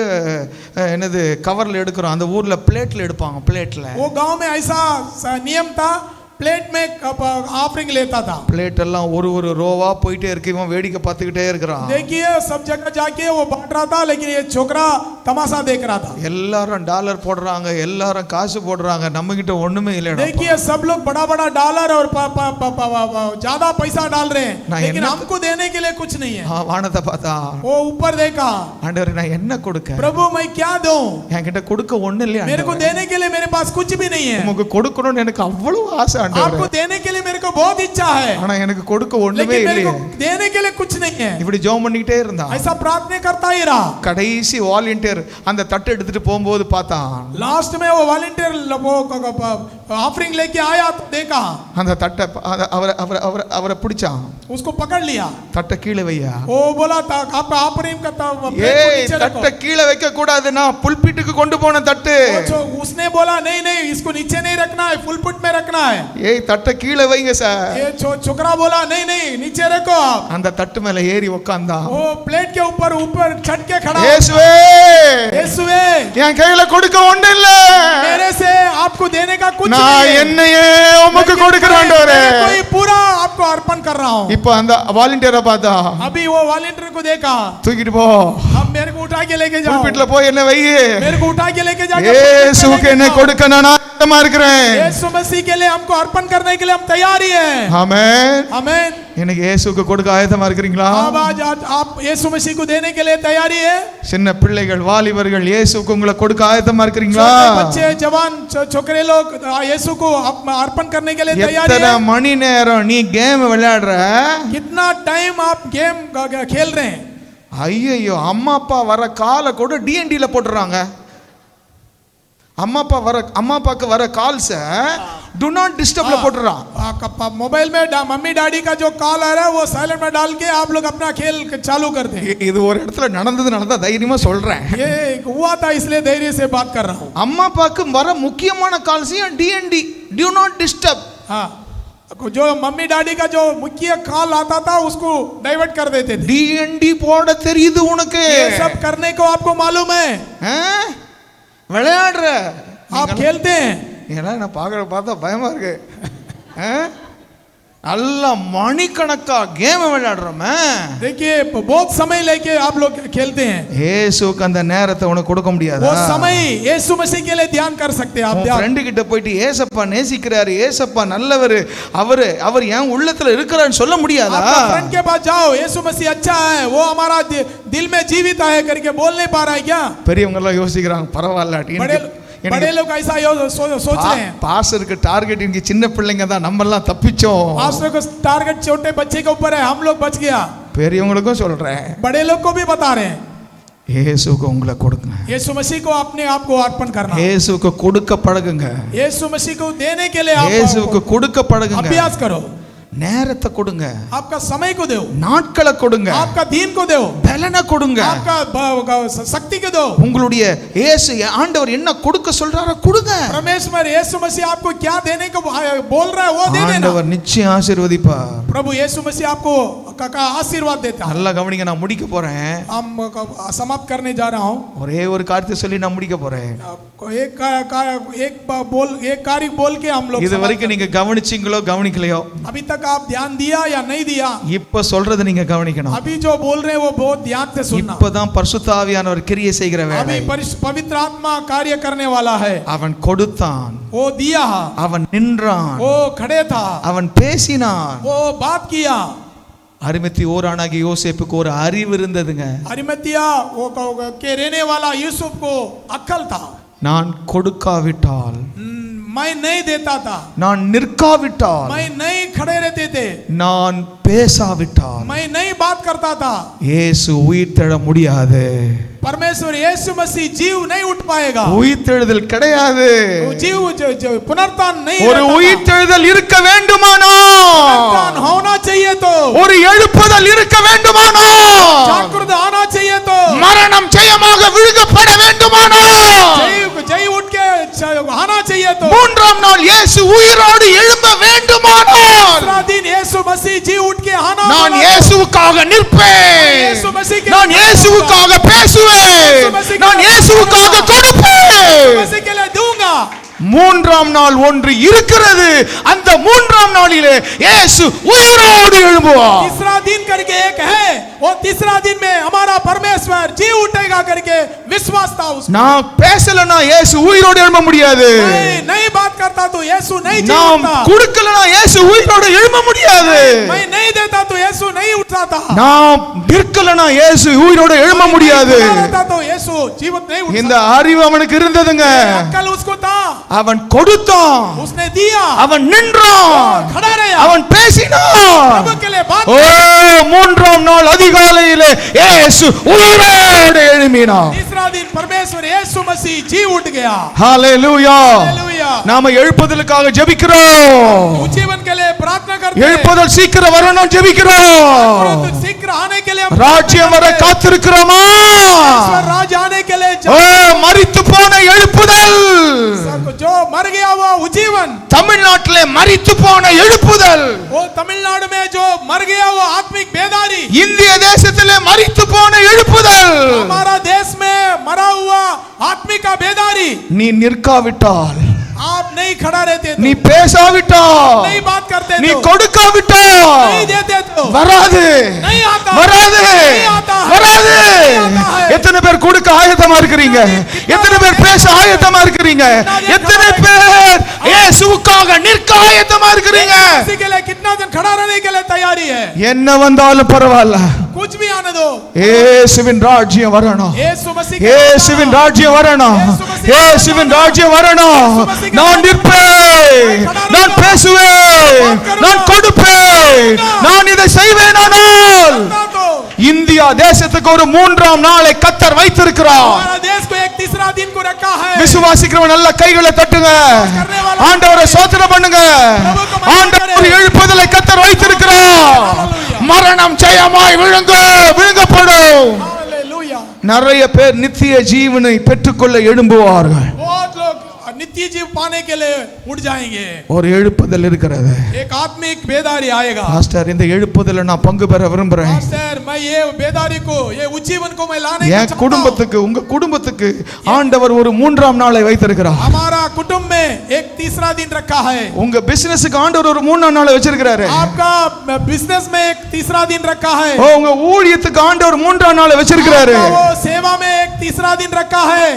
என்னது கவர்ல எடுக்கிறோம், அந்த ஊர்ல பிளேட்ல எடுப்பாங்க. பிளேட்ல वो गांव में ऐसा नियम था, प्लेट में ऑफरिंग लेता था। பிளேட் எல்லாம் ஒரு ஒரு ரோவா போயிட்டே இருக்கு, இவன் வேடிக்கை பார்த்துக்கிட்டே இருக்கிறான். देखिए सब जगह जाके वो बांट रहा था, लेकिन ये छोकरा तमाशा देख रहा था। எல்லாரும் டாலர் போடுறாங்க, எல்லாரும் காசு போடுறாங்க, நம்ம கிட்ட ஒண்ணுமே இல்ல. देखिए सब लोग बड़ा बड़ा डॉलर और ज्यादा पैसा डाल रहे हैं, लेकिन हमको देने के लिए कुछ नहीं है। வானத்தை பார்த்தா, वो ऊपर देखा, ஆண்டவரே நான் என்ன கொடுக்க, प्रभु मैं क्या दूं, என்கிட்ட கொடுக்க ஒண்ணு இல்லையா, मेरे को देने के लिए मेरे पास कुछ भी नहीं है। உங்களுக்கு கொடுக்கணும்னு எனக்கு அவ்வளவு ஆசை आपको ஆண்டவரே, देने के लिए मेरे को बहुत इच्छा है, ஆனா எனக்கு கொடுக்க ஒண்ணுமே लेकिन मेरे இல்லையே. को देने के लिए कुछ नहीं है। இப்படி ஜெபம் பண்ணிட்டே இருந்தான். ऐसा प्रार्थना करता ही रहा। கடைசி வாலண்டியர் அந்த தட்டை எடுத்துட்டு போகும்போது பார்த்தான், लास्ट में वो वॉलंटियर ऑफरिंग लेके आया तो देखा, அந்த தட்டை அவரை பிடிச்சான், उसको पकड़ लिया, தட்டை கீழே வையா. वो बोला था आपका ऑफरिंग का ஏய் தட்டை கீழே வைக்க கூடாது, நான் புல்பிட்டுக்கு கொண்டு போன தட்டு. उसने बोला नहीं नहीं इसको नीचे नहीं रखना है, पुलपिट में रखना है। ஏய் தட்டை கீழே வைங்க சார். ये छोकरा बोला नहीं नहीं नीचे रखो आप। அந்த தட்டு மேல ஏறி உட்கார்ந்தான். वो प्लेट के ऊपर चढ़ के खड़ा, இயேசுவே यीशुवे என் கையில கொடுக்க ஒண்ணு இல்ல, मेरे से आपको देने का कुछ நான் नहीं है, என்னையே உமக்கு கொடுக்கிறேன் ஆண்டவரே. कोई पूरा आपको अर्पण कर रहा हूँ। இப்போ அந்த வாலண்டியரை பார்த்தா, अभी वो वॉलंटियर को देखा, தூக்கிட்டு போ, अब मेरे को उठा के लेके जाओ, புல்பிட்ல போய் என்ன வை, मेरे को उठा के लेके जाओ, இயேசுவுக்கு என்ன கொடுக்க நான் ஆயத்தமா இருக்கிறேன். यीशु मसीह के लिए हमको अर्पण करने के लिए हम तैयार ही हैं। ஆமென். आमीन। எனக்கு இயேசுவுக்கு கொடுக்க ஆயத்தமா இருக்கிறீங்களா? अब आज आप यीशु मसीह को देने के लिए तैयारी है? சின்ன பிள்ளைகள் வாலிபர்கள் இயேசுவுக்கு உங்களை கொடுக்க ஆயத்தமா இருக்கிறீங்களா? छोटे बच्चे जवान छोकरे लोग यीशु को अर्पण करने के लिए तैयार எத்தனை हैं? மணி நேரம் நீ கேம் விளையாடுற? कितना टाइम आप गेम खेल रहे हैं? ஐயோ அம்மா அப்பா வர காலை கூட டிஎன்டில போட்டுறாங்க. அம்மா அப்பாக்கு வர கால்ஸ் டு நாட் டிஸ்டர்ப்ல போட்டுறான். मोबाइल में मम्मी डैडी का जो कॉल आ रहा है वो साइलेंट में डाल के आप लोग अपना खेल चालू करते हैं। இது ஒரு இடத்துல நடந்தா தைரியமா சொல்றேன். ये हुआ था इसलिए धैर्य से बात कर रहा हूँ। அம்மா அப்பாக்கு வர முக்கியமான கால்ஸையும் டிஎன்டி டு நாட் டிஸ்டர்ப். हाँ, जो मम्मी डैडी का जो मुख्य कॉल आता था उसको डाइवर्ट कर देते थे। டிஎன்டி போட தெரியுது உனக்கு? ये सब करने को आपको मालूम है? விளையாடுற, आप खेलते हैं? ஏன்னா நான் பார்த்தா பயமா இருக்கு. நல்ல மணிக்கணக்கா கேம் விளையாடுறோமே. देखिए बहुत समय लेके आप लोग खेलते हैं। இயேசுக்கு அந்த நேரத்தை உனக்கு கொடுக்க முடியாது. वो समय यीशु मसीह के लिए ध्यान कर सकते हैं आप। ஃப்ரெண்ட் கிட்ட போயிட்டு ஏசப்பா நேசிக்கிறாரு, ஏசப்பா நல்லவர், அவர் என் உள்ளத்துல இருக்கிறான்னு சொல்ல முடியாதா? फ्रेंड के पास जाओ, यीशु मसीह अच्छा है, वो हमारा दिल में जीवित है करके बोल नहीं पा रहा है क्या? பெரியவங்க எல்லாம் யோசிக்கிறாங்க, பரவாயில்ல बड़े लोग ऐसा सोच रहे हैं। பாஸ்டருக்கு டார்கெட் இங்க சின்ன பிள்ளைங்க தான், நம்ம எல்லாம் தப்பிச்சோம். पास्टर को टारगेट छोटे बच्चे के ऊपर है, हम लोग बच गया। பெரியவங்களுக்கும் சொல்றேன், बड़े लोग को भी बता रहे हैं, இயேசுக்கு உங்களை கொடுங்க. यीशु मसीह को अपने आप को अर्पण करना। இயேசுக்கு கொடுக்க பழகுங்க. यीशु मसीह को देने के लिए आप இயேசுக்கு கொடுக்க பழகுங்க. अभ्यास करो। நேரத்தை கொடுங்க, आपका समय को दो, நாட்களை கொடுங்க, आपका दिन को दो, பலனை கொடுங்க, आपका शक्ति को दो। உங்களுடைய இயேசு ஆண்டவர் என்ன கொடுக்க சொல்றாரோ கொடுங்க। परमेश्वर यीशु मसीह आपको क्या देने को बोल रहा है वो दे देना। ஆண்டவர் நிச்சயம் ஆசீர்வதிப்பார்। प्रभु यीशु मसीह आपको का आशीर्वाद देता है। நல்லா கவனிங்க, நான் முடிக்க போறேன்। हम समाप्त करने जा रहा हूं। ஒரே ஒரு காரியத்தை சொல்லி நான் முடிக்க போறேன்। एक कार्य बोल के हम लोग இது வரைக்கும் நீங்க கவனிச்சீங்களோ கவனிக்கலையோ, अभी तक आप ध्यान दिया या नहीं दिया, இப்ப சொல்றதை நீங்க கவனிக்கணும்। अभी जो बोल रहे हैं वो बहुत ध्यान से सुनना। இப்பதான் பரிசுத்த ஆவியானவர் கிரியை செய்கிற வேளை। अभी पवित्र आत्मा कार्य करने वाला है। அவன் கொடுத்தான், वो दिया, அவன் நின்றான், वो खड़े था, அவன் பேசினான், वो बात किया। அரிமத்தி ஓரானாகிய யோசேப்புக்கு ஒரு அறிவு இருந்ததுங்க। अरिमतिया वो के रहने वाला यूसुफ को अक्ल था। நான் கொடுக்காவிட்டால், मैं नहीं देता था, நான் நிற்காவிட்டால், मैं नहीं खड़े रहते थे, நான் பேசாவிட்டால் मैं नहीं बात करता था, இயேசு உயிர் தெழ முடியாது। परमेश्वर यीशु मसीह जीव नहीं उठ पाएगा। உயிர் தெழுதல் கிடையாது। जीव पुनरुत्थान नहीं ஒரு உயிர் தெழுதல் இருக்க வேண்டுமானால், पुनरुत्थान होना चाहिए तो, ஒரு எழுப்புதல் இருக்க வேண்டுமானால், जागृत आना चाहिए तो, மரணம் ஜெயமாக விழுங்கப்பட வேண்டுமானால், जय उठ के आना चाहिए तो, மூன்றாம் நாள் இயேசு உயிரோடு எழும்ப வேண்டுமானால், तीसरा दिन यीशु मसीह जी उठ के आना, நான் இயேசுவுக்காக நிற்பேன், यीशु मसीह के நான் இயேசுவுக்காக பேசுவேன், நான் இயேசுவுக்காக கொடுப்பேன், मसीह के लिए दूंगा। மூன்றாம் நாள் ஒன்று இருக்கிறது, அந்த மூன்றாம் நாளிலே இயேசு உயிரோடு எழும்புவார்। तीसरा दिन करके एक है, वो तीसरा दिन में हमारा परमेश्वर जी उठेगा करके विश्वास था उसको। நான் பேசலனா இயேசு உயிரோடு எழும்ப முடியாது। मैं नहीं बात करता तो यीशु नहीं जी நாம் उठता, கொடுக்கலனா இயேசு உயிரோடு எழும்ப முடியாது। मैं नहीं देता तो यीशु नहीं उठता था, நாம் நிற்கலனா இயேசு உயிரோடு எழும்ப முடியாது। नहीं रहता तो यीशु जीवित नहीं उठता। இந்த அறிவு அவனுக்கு இருந்ததுங்க। अक्ल उसको था, அவன் கொடுத்தான், उसने दिया, அவன் நின்றான், खड़ा रहा, அவன் பேசினான்। प्रभु के लिए बात। ஓ, மூன்றாம் நாள் அதிகாலையிலே இயேசு உயிரோடு எழும்பினார்। तीसरा दिन परमेश्वर यीशु मसीह जी उठ गया। ஹalleluya। हालेलुया। நாம எழுப்புதலுக்காக ஜெபிக்கிறோம்। जीवन के लिए प्रार्थना करते हैं, எழுப்புதல் சீக்கிரம் வரணும் ஜெபிக்கிறோம்। शीघ्र आने के लिए ராஜ்யம் வர காத்திருக்கிறோமா? राज आने के लिए ஓ, மரித்து போன எழுப்புதல், जो मर गया वो उज्जीवन। தமிழ்நாட்டிலே மரித்து போன எழுப்புதல், वो तमिलनाडु में जो मर गया वो आत्मिक बेदारी। இந்திய தேசத்திலே மரித்து போன எழுப்புதல், हमारा देश में मरा हुआ आत्मिक का बेदारी। நீ நிற்காவிட்டால், आप नहीं खड़ा रहते तो, நீ பேசாவிட்டால், नहीं बात करते நீ तो, கொடுக்காவிட்டால் नहीं देते तो, வராது, नहीं आता, வராது, नहीं आता है, வராது। नहीं आता है। எத்தனை பேர் கொடுக்க ஆயத்தமா இருக்கிறீங்க? எத்தனை பேர் பேச ஆயத்தமா இருக்கிறீங்க? எத்தனை பேர் இயேசுவுக்காக நிற்க ஆயத்தமா இருக்கிறீங்க? किसी के लिए कितना दिन खड़ा रहने के लिए तैयारी है? என்ன வந்தாலும் பரவாயில்ல, कुछ भी आने दो, இயேசுவின் ராஜ்யம் வரணும், यीशु मसीह के இயேசுவின் ராஜ்யம் வரணும், இயேசுவின் ராஜ்யம் வரணும்। நான் நிற்பேன், நான் பேசுவேன், நான் கொடுப்பேன், நான் இதை செய்வேனானால் तो இந்தியா தேசத்துக்கு ஒரு மூன்றாம் நாளை கர்த்தர் வைத்திருக்கிறார்। हमारा देश को एक तीसरा दिन को रखा है। விசுவாசிக்கிறவன் நல்ல கைகளை தட்டுங்க, ஆண்டவரை ஸ்தோத்திரம் பண்ணுங்க। ஆண்டவர் எழுப்புதலை கர்த்தர் வைத்திருக்கிறார்। மரணம் ஜெயமாய் விழுங்கப்படும்। हालेलुया। நிறைய பேர் நித்திய ஜீவனை பெற்றுக்கொள்ள எழும்புவார்கள்। बहुत लोग नित्य जीव पाने के लिए उठ जाएंगे। ஒரு எழுப்புதல் இருக்கிறது। एक आत्मिक बेदारी आएगा। பாஸ்டர், இந்த எழுப்புதல்ல நான் பங்கு பெற விரும்புறேன்। पास्टर, मैं ये बेदारी को, ये उज्जीवन को मैं लाने என் குடும்பத்துக்கு, உங்க குடும்பத்துக்கு ஆண்டவர் ஒரு மூன்றாம் நாளை வைத்திருக்கிறார்। हमारा कुटुंब में एक तीसरा दिन रखा है। உங்க பிசினஸ்க்கு ஆண்டவர் ஒரு மூணாம் நாளை வச்சிருக்கிறாரு। आपका बिजनेस में एक तीसरा दिन रखा है। உங்க ஊழியத்துக்கு ஆண்டவர் மூன்றாம் நாளை வச்சிருக்கிறாரு। आपका वो सेवा में एक तीसरा दिन रखा है।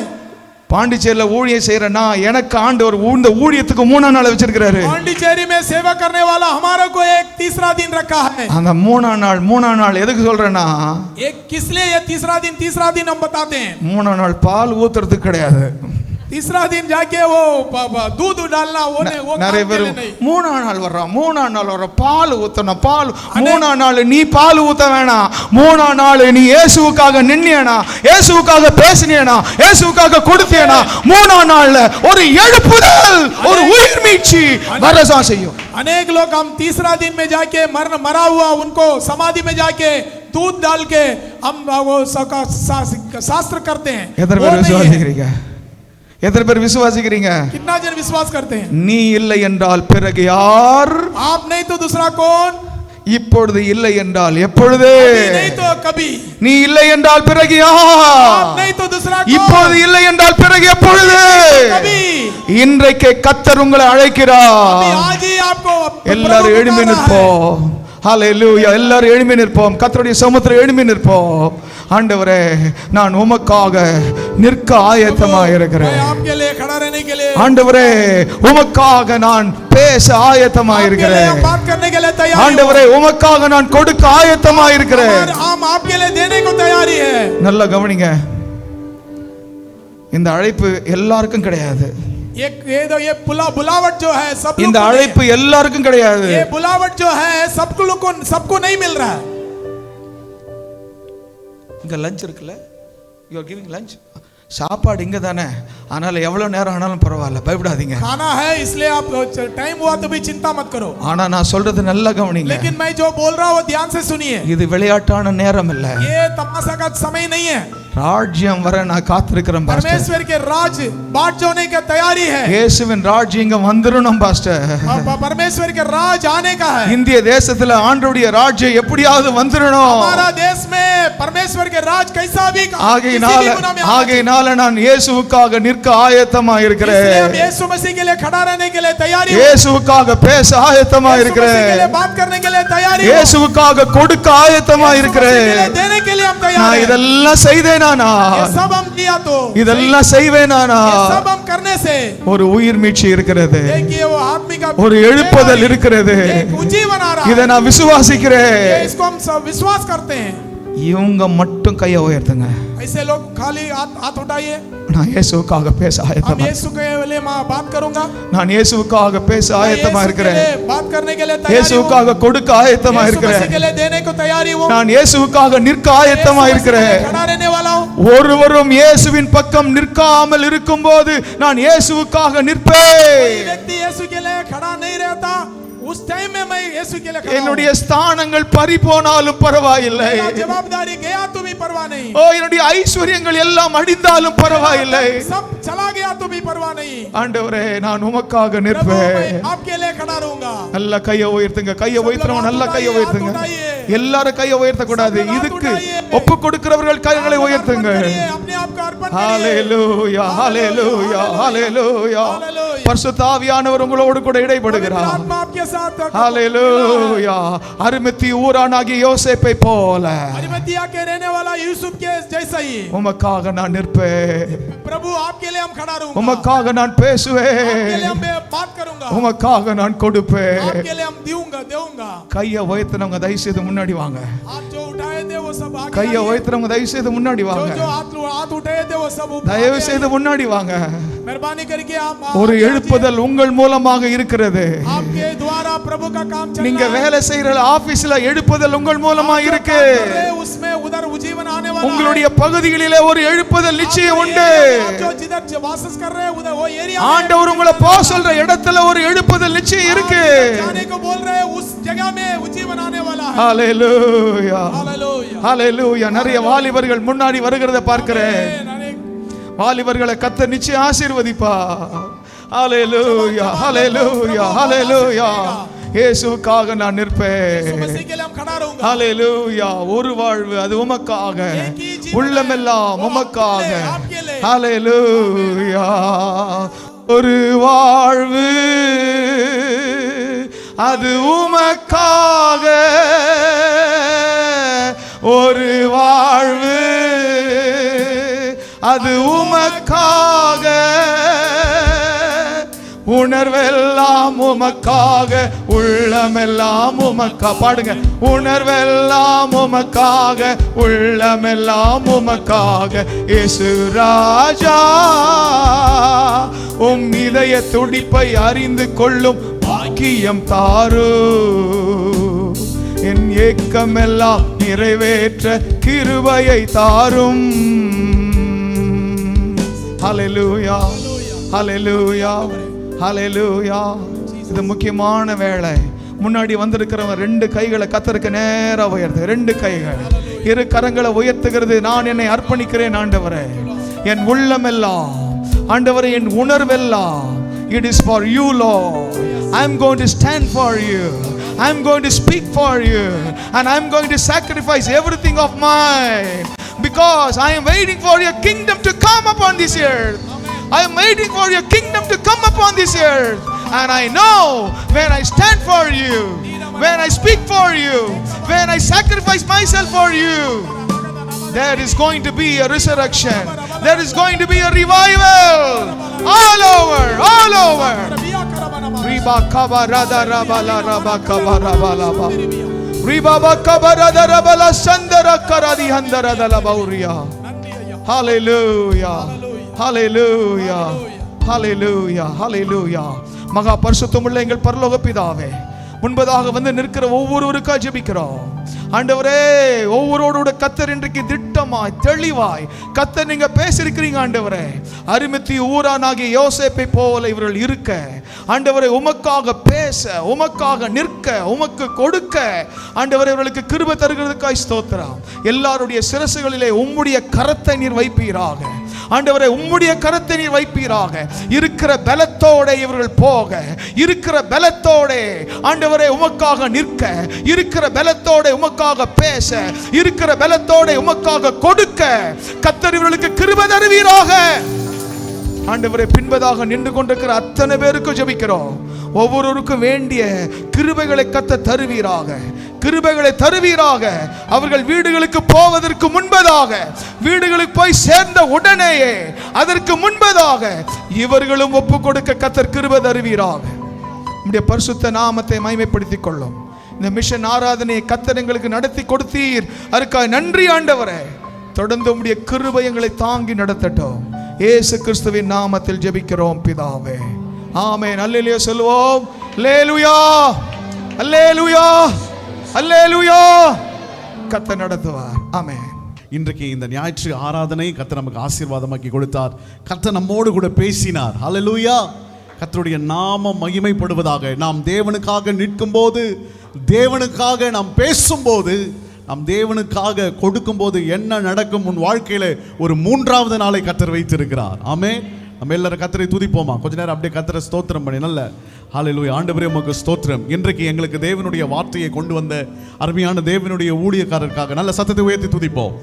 பாண்டிச்சேரியில ஊழியம் செய்யறேன்னா எனக்கு ஆண்டவர் இந்த ஊழியத்துக்கு மூணாம் நாளை வச்சிருக்கிறாரு। पांडिचेरी में सेवा करने वाला हमारा को एक तीसरा दिन रखा है। அந்த மூணாம் நாள் எதுக்கு சொல்றேன்னா, एक किस लिए ये तीसरा दिन हम बताते हैं। மூணாம் நாள் பால் ஊத்துறதுக்கு கிடையாது, तीसरा दिन जाके वो दूध डालना वो நிறைய काम பேர் के लिए नहीं। மூணாம் நாள் வர்றான், மூணாம் நாள் வர்ற பால் ஊத்தணும், பால் மூணாம் நாள் நீ பால் ஊத்த வேணாம், மூணாம் நாள் நீ இயேசுவுக்காக நின்னியனா, இயேசுவுக்காக பேசினியனா, இயேசுவுக்காக கொடுத்தியனா, மூணாம் நாள்ல ஒரு எழுப்புதல், ஒரு உயிர் மீட்சி வரதான் செய்யும். अनेक लोग हम तीसरा दिन में जाके मरा हुआ उनको समाधि में जाके दूध डाल के हम वो शास्त्र करते हैं। எத்தனை பேர் விசுவாசிக்கிறீங்க? எத்தனை பேர் விசுவாசிக்கிறீங்க? कितना जन विश्वास करते हैं? நீ இல்லை என்றால் பிறகு யார்? आप नहीं तो दूसरा कौन? இப்பொழுது இல்லை என்றால் எப்பொழுது? नहीं तो कभी। நீ இல்லை என்றால் பிறகு आप யார்? नहीं तो दूसरा कौन? இப்பொழுது இல்லை என்றால் பிறகு எப்பொழுது? कभी। இன்றைக்கு கர்த்தர் உங்களை அழைக்கிறார். अभी आज ही आपको எல்லாரும் எழும்பி நிற்போம். ஹalleluya. எல்லாரும் எழும்பி நிற்போம். கர்த்தருடைய சமூகத்தில் எழும்பி நிற்போம். ஆண்டவரே, நான் உமக்காக நிற்க ஆயத்தமாக இருக்கிறேன். मैं आपके लिए खड़ा रहने के लिए, ஆண்டவரே, உமக்காக நான் பேச ஆயத்தமாக आपके लिए இருக்கிறேன். हम बात करने के लिए तैयार ஆண்டவரே, உமக்காக நான் கொடுக்க ஆயத்தமாக இருக்கிறேன். हम आपके लिए देने को तैयारी है। நல்லா கவனிங்க, இந்த அழைப்பு எல்லாருக்கும் கிடையாது. ये बुलावट जो है सब लोग இந்த அழைப்பு எல்லாருக்கும் கிடையாது. ये बुलावट जो है सबको नहीं मिल रहा है। இங்க லஞ்ச் இருக்குல்ல, யூ ஆர் கிவிங் லஞ்ச், சாப்பாடு இங்க தானே, அதனால எவ்வளவு நேரம் ஆனாலும் பரவாயில்ல, பயப்படாதீங்க. खाना है इसलिए आप टाइम हुआ तो भी चिंता मत करो। ஆனா நான் சொல்றது நல்லா கவனிங்க, लेकिन मैं जो बोल रहा हूँ ध्यान से सुनिए। இது விளையாட்டான நேரம் இல்ல, ये तमाशा का समय नहीं है। ராஜ்யம் வர நான் காத்திருக்கிறேன் பாஸ்டர். परमेश्वर के राज बाट जाने की तैयारी है। இயேசுவின் ராஜ்யம் இங்க வந்துறணும் பாஸ்டர். परमेश्वर के राज आने का है। இந்திய தேசத்துல ஆண்டவருடைய ராஜ்யம் எப்படியாவது வந்துறணும். हमारा देश में परमेश्वर के राज कैसा भी ஆகையினால நான் இயேசுவுக்காக நிற்க ஆயத்தமாக இருக்கிறேன். इसलिए हम यीशु मसीह के लिए खड़ा रहने के लिए तैयारी है। இயேசுவுக்காக பேச ஆயத்தமாக இருக்கிறேன். बात करने के लिए तैयारी है। இயேசுவுக்காக கொடுக்க ஆயத்தமாக இருக்கிறேன். देने के लिए हम तैयार நான் हैं। இதெல்லாம் செய்தேனானா, ये सब हम किया तो, இதெல்லாம் செய்வேனானா, ये सब हम करने से ஒரு உயிர் மீட்சி இருக்கிறது, देखिए वो आत्मिक ஒரு எழுப்புதல் இருக்கிறது. एक उज्जीवन आ रहा है। இதை நான் விசுவாசிக்கிறேன். इसको हम सब विश्वास करते हैं। இவங்க மட்டும் கையை உயர்த்துங்க. ऐसे लोग खाली हाथ उठाइए। நான் இயேசுவுக்காக பேச हम ஆயத்தமா, यीशु के लिए बात करूंगा। நான் இயேசுவுக்காக பேச ஆயத்தமா இருக்கிறேன். बात करने के लिए तैयार हूं। இயேசுவுக்காக கொடுக்க ஆயத்தமா यीशु இருக்கிறேன். मसीह के लिए देने को तैयारी हूं। நான் இயேசுவுக்காக நிற்க ஆயத்தமா இருக்கிறேன். खड़ा रहने वाला हूं। ஒருவரும் இயேசுவின் பக்கம் நிற்காமல் இருக்கும்போது நான் இயேசுவுக்காக நிற்பேன். कोई व्यक्ति यीशु के लिए खड़ा नहीं रहता, उस टाइम में मैं यीशु के लिए खड़ा हूं। என்னுடைய ஸ்தானங்கள் பறி போனாலும் பரவாயில்லை, जवाबदारी गया तो भी परवाह नहीं। ஓ என்னுடைய ஐஸ்வர்யங்கள் எல்லாம் அழிந்தாலும் பரவாயில்லை, सब चला गया तो भी परवाह नहीं। ஆண்டவரே நான் உமக்காக प्रभु நிற்பேன். मैं आपके लिए खड़ा रहूंगा। நல்ல கையை உயர்த்துங்க, கையை உயர்த்துறவங்க நல்ல கையை உயர்த்துங்க. எல்லாரும் கையை உயர்த்த கூடாது, இதுக்கு ஒப்பு கொடுக்கிறவர்கள் கைகளை உயர்த்துங்க. अपने आप को अर्पण ஹalleluya ஹalleluya ஹalleluya. பரிசுத்த ஆவியானவர் உங்களோடு கூட இடைப்படுகிறார். आत्मा आपके साथ ஹalleluya. அரிமத்தி ஊரானாகிய யோசேப்பை போல अरिमतिया के रहने वाला यूसुफ के जैसा ही உமக்காக நான் நிற்பேன். प्रभु आपके लिए हम खड़ा रहूंगा। உமக்காக நான் आपके பேசுவேன். लिए हम बात करूंगा। உமக்காக நான் கொடுப்பேன். आपके लिए हम देऊंगा। கையை உயர்த்துனவங்க தயவு செய்து முன்னாடி வாங்க. हाथ जो उठाए थे वो सब आगे கையை आइए। உயர்த்துனவங்க தயவு செய்து முன்னாடி வாங்க. जो हाथ उठाए थे वो सब ऊपर தயவு आगे செய்து முன்னாடி வாங்க. आइए। मेहरबानी करके आप ஒரு எழுப்புதல் உங்கள் மூலமாக இருக்கிறது. आपके द्वारा प्रभु का काम चल நீங்க रहा है। வேலை செய்யற ஆபீஸ்ல எழுப்புதல் உங்கள் மூலமா आप जो இருக்கு. काम कर रहे हैं, उसमें उधर उज्जीवन आने वाला है। உங்களுடைய பகுதிகளிலே ஒரு எழுப்புதல் நிச்சயம் உண்டு. आप जो जिधर वास कर रहे हैं उधर वो एरिया में ஆண்டவர் உங்களை போ சொல்ற இடத்துல ஒரு எழுப்புதல் நிச்சயம் இருக்கு. जाने को बोल रहे हैं, उस जगह में उज्जीवन आने वाला है। ஹalleluya हालेलुया। ஹalleluya. நிறைய வாலிபர்கள் முன்னாடி வருகிறத பார்க்கிறேன். வாலிபர்களை கர்த்தர் நிச்சயம் ஆசீர்வதிப்பா. ஹalleluya ஹalleluya ஹalleluya. இயேசுவுக்காக நான் நிற்பேன். यीशु मसीह के लिए हम खड़ा रहूंगा। ஹalleluya. ஒரு வாழ்வு அது உமக்காக, உள்ளமெல்லாம் உமக்காக. आपके लिए ஹalleluya. ஒரு வாழ்வு அது உமக்காக, ஒரு வாழ்வு அது உமக்காக, உணர்வெல்லாம் உமக்காக, உள்ளமெல்லாம் உமக்கா. பாடுங்க. உணர்வெல்லாம் உமக்காக, உள்ளமெல்லாம் உமக்காக, இயேசு ராஜா இதய துடிப்பை அறிந்து கொள்ளும் பாக்கியம் தாரு. என் ஏக்கமெல்லாம் நிறைவேற்ற கிருபையை தாரும். ஹல்லேலூயா, ஹல்லேலூயா, ஹல்லேலூயா. இது முக்கியமான வேளை. முன்னாடி வந்திருக்கிறவன் 2 கைகளை கர்த்தருக்கு நேரா உயர்த்து. 2 கைகள், 2 கரங்களை உயர்த்துகிறது. நான் என்னை அர்ப்பணிக்கிறேன் ஆண்டவரே. என் உள்ளமெல்லாம் ஆண்டவரே, என் உணர்வெல்லாம், it is for you Lord. I am going to stand for you. I am going to speak for you, and I am going to sacrifice everything of mine, because I am waiting for your kingdom to come upon this earth. I am waiting for your kingdom to come upon this earth. And I know when I stand for you, when I speak for you, when I sacrifice myself for you, there is going to be a resurrection. There is going to be a revival all over, all over. Riba kabarada rabala raba kabarabala ba. Riba kabarada rabala sandara karadi handara dala bauria. Hallelujah, hallelujah, hallelujah, hallelujah. மகா பரிசுத்தமுள்ள எங்கள் பரலோக பிதாவே, முன்பதாக வந்து நிற்கிற ஒவ்வொருவருக்காக ஜெபிக்கிறோம் ஆண்டவரே. ஒவ்வொருவரோட கர்த்தர் இன்றைக்கு திட்டமாய் தெளிவாய் கர்த்தர் நீங்க பேசியிருக்கிறீங்க ஆண்டவரே. அரிமத்தி ஊரானாகிய யோசேப்பை போல இவர்கள் இருக்க ஆண்டவரே, உமக்காக பேச, உமக்காக நிற்க, உமக்கு கொடுக்க ஆண்டவரே இவர்களுக்கு கிருபை தருகிறதுக்காய் ஸ்தோத்திரம். எல்லாருடைய சிரசுகளிலே உம்முடைய கரத்தை நீர் வைப்பீராக ஆண்டவரே. உம்முடைய கரத்தை நீர் வைப்பீராக. இருக்கிற பலத்தோட இவர்கள் போக, இருக்கிற பலத்தோட ஆண்டவரே உமக்காக நிற்க, இருக்கிற பலத்தோட உமக்காக பேச, இருக்கிற பலத்தோட உமக்காக கொடுக்க கர்த்தர் இவர்களுக்கு கிருபை தருவீராக ஆண்டவரே. பின்பதாக நின்று கொண்டிருக்கிற அத்தனை பேருக்கு ஜெபிக்கிறோம். ஒவ்வொருவருக்கும் வேண்டிய கிருபைகளை கர்த்தர் தருவீராக, கிருபைகளை தருவீராக. அவர்கள் வீடுகளுக்கு போவதற்கு முன்பதாக, வீடுகளுக்கு போய் சேர்ந்த உடனேயே, அதற்கு முன்பதாக இவர்களும் ஒப்பு கொடுக்க கர்த்தர் கிருபை தருவீராக. நம்முடைய பரிசுத்த நாமத்தை மகிமைப்படுத்திக் கொள்ளும். இந்த மிஷன் ஆராதனையை கர்த்தர் எங்களுக்கு நடத்தி கொடுத்தீர், அதுக்காக நன்றி ஆண்டவரே. தொடர்ந்து உம்முடைய கிருபை எங்களை தாங்கி நடத்தட்டும். இயேசு கிறிஸ்துவின் நாமத்தில் ஜெபிக்கிறோம் பிதாவே, ஆமென். அல்லேலூயா சொல்வோம். அல்லேலூயா, அல்லேலூயா, அல்லேலூயா. கர்த்தர் நடத்துவார். ஆமென். இன்றைக்கு இந்த ஞாயிற்று ஆராதனை கர்த்தர் நமக்கு ஆசீர்வாதமாக்கி கொடுத்தார். கர்த்தர் நம்மோடு கூட பேசினார். ஹல்லேலூயா. கர்த்தருடைய நாமம் மகிமைப்படுவதாக. நாம் தேவனுக்காக நிற்கும்போது, தேவனுக்காக நாம் பேசும்போது, நாம் தேவனுக்காக கொடுக்கும்போது என்ன நடக்கும்? உன் வாழ்க்கையில ஒரு 3வது நாளை கர்த்தர் வைத்திருக்கிறார். ஆமென். நம்ம எல்லாரும் கர்த்தரை துதிப்போமா? கொஞ்ச நேரம் அப்படியே கர்த்தரை ஸ்தோத்திரம் பண்ணி நல்ல ஹல்லேலூயா. ஆண்டவரே உமக்கு ஸ்தோத்திரம். இன்றைக்கு எங்களுக்கு தேவனுடைய வார்த்தையை கொண்டு வந்த அருமையான தேவனுடைய ஊழியக்காரருக்காக நல்ல சத்தத்தை உயர்த்தி துதிப்போம்.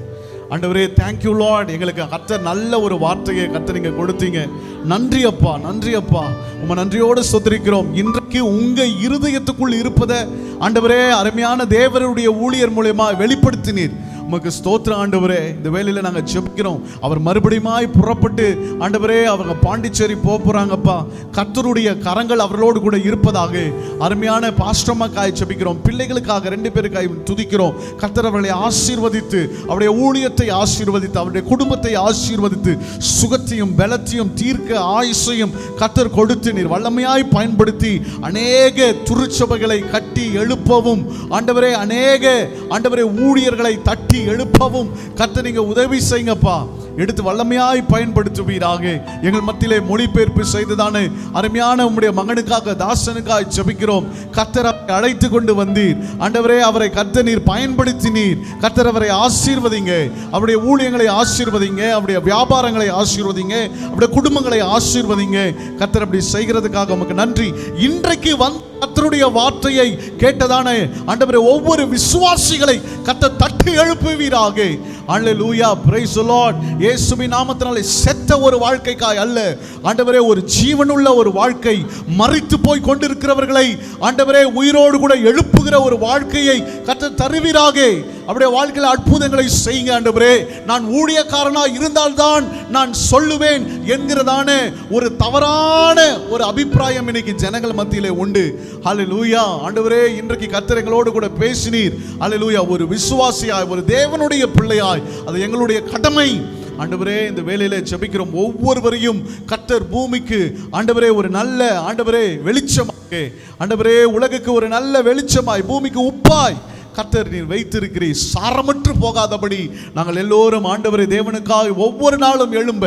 ஆண்டவரே தேங்க்யூ லார்ட். எங்களுக்கு கர்த்தர் நல்ல ஒரு வார்த்தையை கர்த்தர் நீங்க கொடுத்தீங்க. நன்றி அப்பா, நன்றி அப்பா. உம நன்றியோடு ஸ்தோத்திரிக்கிறோம். இன்றைக்கு உங்க இருதயத்துக்குள் இருப்பதை ஆண்டவரே அருமையான தேவனுடைய ஊழியர் மூலமா வெளிப்படுத்தினீர். உமக்கு ஸ்தோத்திரம் ஆண்டவரே. இந்த வேளையில நாங்க ஜெபிக்கிறோம். அவர் மறுபடியுமாய் புறப்பட்டு ஆண்டவரே அவங்க பாண்டிச்சேரி போறாங்கப்பா. கர்த்தருடைய கரங்கள் அவர்களோடு கூட இருப்பதாக அருமையான பாஸ்டர்மாக்காய் ஜெபிக்கிறோம். பிள்ளைகளுக்காக 2 பேருக்காய் துதிக்கிறோம். கர்த்தர் அவர்களை ஆசீர்வதித்து, அவருடைய ஊழியத்தை ஆசீர்வதித்து, அவருடைய குடும்பத்தை ஆசீர்வதித்து, சுகத்தையும் பலத்தையும் தீர்க்க ஆயுசையும் கர்த்தர் கொடுத்து நீர் வல்லமையாய் பயன்படுத்தி அநேக திருச்சபைகளை கட்டி எழுப்பவும் ஆண்டவரே, அநேக ஆண்டவரே ஊழியர்களை தட்டி எழுப்பவும் கர்த்தர் நீங்க உதவி செய்யுங்கப்பா. எடுத்து வல்லமையாய் பயன்படுத்துவீராக. எங்கள் மத்தியிலே மொழிபெயர்ப்பு செய்ததானே அருமையான உம்முடைய மகனுக்காக, தாசனுக்காக ஜெபிக்கிறோம். கர்த்தர் அழைத்து கொண்டு வந்தீர் ஆண்டவரே. அவரை கர்த்தர் நீர் பயன்படுத்தினீர். கர்த்தர் அவரை ஆசீர்வதிங்க, அவருடைய ஊழியங்களை ஆசீர்வதிங்க, அவருடைய வியாபாரங்களை ஆசீர்வதிங்க, அவருடைய குடும்பங்களை ஆசீர்வதிங்க. கர்த்தர் அப்படி செய்கிறதுக்காக உமக்கு நன்றி. இன்றைக்கு கர்த்தருடைய வார்த்தையை கேட்டதானே ஆண்டவரே ஒவ்வொரு விசுவாசிகளை கர்த்தர் தட்டி எழுப்புவீராக. அல்லேலூயா, பிரைஸ் தி லார்ட். இயேசுவின் நாமத்தினாலே செத்த ஒரு வாழ்க்கைக்காய் அல்ல ஆண்டவரே, ஒரு ஜீவனுள்ள ஒரு வாழ்க்கை, மரித்து போய் கொண்டிருக்கிறவர்களை ஆண்டவரே உயிரோடு கூட எழுப்புகிற ஒரு வாழ்க்கையை கர்த்தர் தருவீராக. அப்படியே வாழ்க்கையில் அற்புதங்களை செய்யுங்க ஆண்டவரே. நான் ஊழியக்காரனா இருந்தால்தான் நான் சொல்லுவேன் என்கிறதான ஒரு தவறான ஒரு அபிப்பிராயம் இன்னைக்கு ஜனங்கள் மத்தியிலே உண்டு. ஹல்லேலூயா. ஆண்டவரே, இன்றைக்கு கர்த்தர் எங்களோடு கூட பேசினீர். ஹல்லேலூயா. ஒரு விசுவாசியாய், ஒரு தேவனுடைய பிள்ளையாய், அது எங்களுடைய கடமை. ஆண்டவரே, இந்த வேளையிலே ஜெபிக்கிறோம் ஒவ்வொருவரையும் கர்த்தர் பூமிக்கு ஆண்டவரே ஒரு நல்ல ஆண்டவரே வெளிச்சமாக, ஆண்டவரே உலகுக்கு ஒரு நல்ல வெளிச்சமாய், பூமிக்கு உப்பாய் கர்த்தர் நீர் வைத்திருக்கிறீர். சாரமற்று போகாதபடி நாங்கள் எல்லோரும் ஆண்டவரே தேவனுக்காக ஒவ்வொரு நாளும் எழும்ப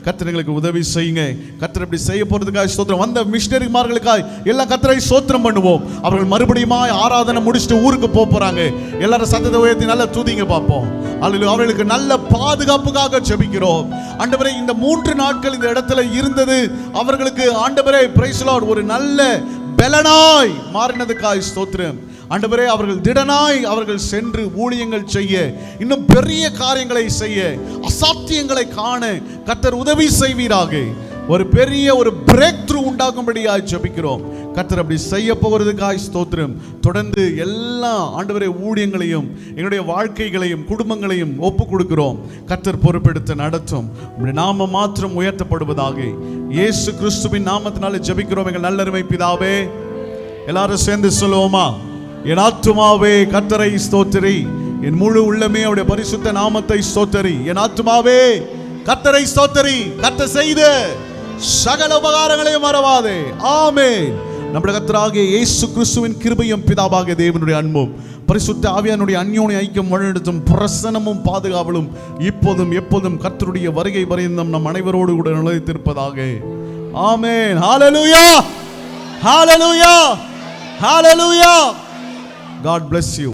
கர்த்தர் எங்களுக்கு உதவி செய்யுங்க. கர்த்தர் இப்படி செய்ய போறதுக்காக ஸ்தோத்திரம். வந்த மிஷனரிமார்களுக்காக எல்லாம் கர்த்தரை ஸ்தோத்திரம் பண்ணுவோம். அவர்கள் மறுபடியும் ஆராதனை முடிச்சுட்டு ஊருக்கு போறாங்க. எல்லாரும் சத்தத்தை உயர்த்தி நல்ல துதிங்க பார்ப்போம். அல்லேலூயா. அவர்களுக்கு நல்ல பாதுகாப்புக்காக ஜெபிக்கிறோம். ஆண்டவரே, இந்த 3 நாட்கள் இந்த இடத்துல இருந்தது அவர்களுக்கு ஆண்டவரே பிரைஸ் லார்ட் ஒரு நல்ல பலனாய் மாறினதுக்காய் ஸ்தோத்திரம். ஆண்டவரே, அவர்கள் திடனாய் அவர்கள் சென்று ஊழியங்கள் செய்ய, இன்னும் பெரிய காரியங்களை செய்ய, அசாத்தியங்களை காண கர்த்தர் உதவி செய்வீராக. ஒரு பெரிய ஒரு பிரேக் த்ரூ உண்டாகும்படியாய் ஜெபிக்கிறோம். கர்த்தர் அப்படி செய்ய போகிறதுக்காய் ஸ்தோத்திரம். தொடர்ந்து எல்லா ஆண்டவரே ஊழியங்களையும் எங்களுடைய வாழ்க்கைகளையும் குடும்பங்களையும் ஒப்பு கொடுக்கிறோம். கர்த்தர் பொறுப்பெடுத்து நடத்தும். நாம மாத்திரம் உயர்த்தப்படுவதாக இயேசு கிறிஸ்துவின் நாமத்தினாலே ஜெபிக்கிறோம் எங்கள் நல்லருமை பிதாவே. எல்லாரும் சேர்ந்து சொல்லுவோமா? என் ஆத்துமாவே கர்த்தரை ஸ்தோத்திரி, என் முழு உள்ளமே அவருடைய பரிசுத்த நாமத்தை ஸ்தோத்திரி. என் ஆத்துமாவே கர்த்தரை ஸ்தோத்திரி, கர்த்தர் செய்த சகல உபகாரங்களையும் மறவாதே. ஆமென். நம்முடைய கர்த்தராகிய இயேசு கிறிஸ்துவின் கிருபையும் பிதாவாகிய தேவனுடைய அன்பும் பரிசுத்த ஆவியானுடைய அந்யோன்ய ஐக்கியம் வழிநடத்தும் பிரசன்னமும் பாதுகாவலும் இப்போதும் எப்போதும் கர்த்தருடைய வருகை பரியந்தம் நம் அனைவரோடு கூட நிலைத்திருப்பதாக. ஆமென். ஹalleluya, ஹalleluya, ஹalleluya. God bless you.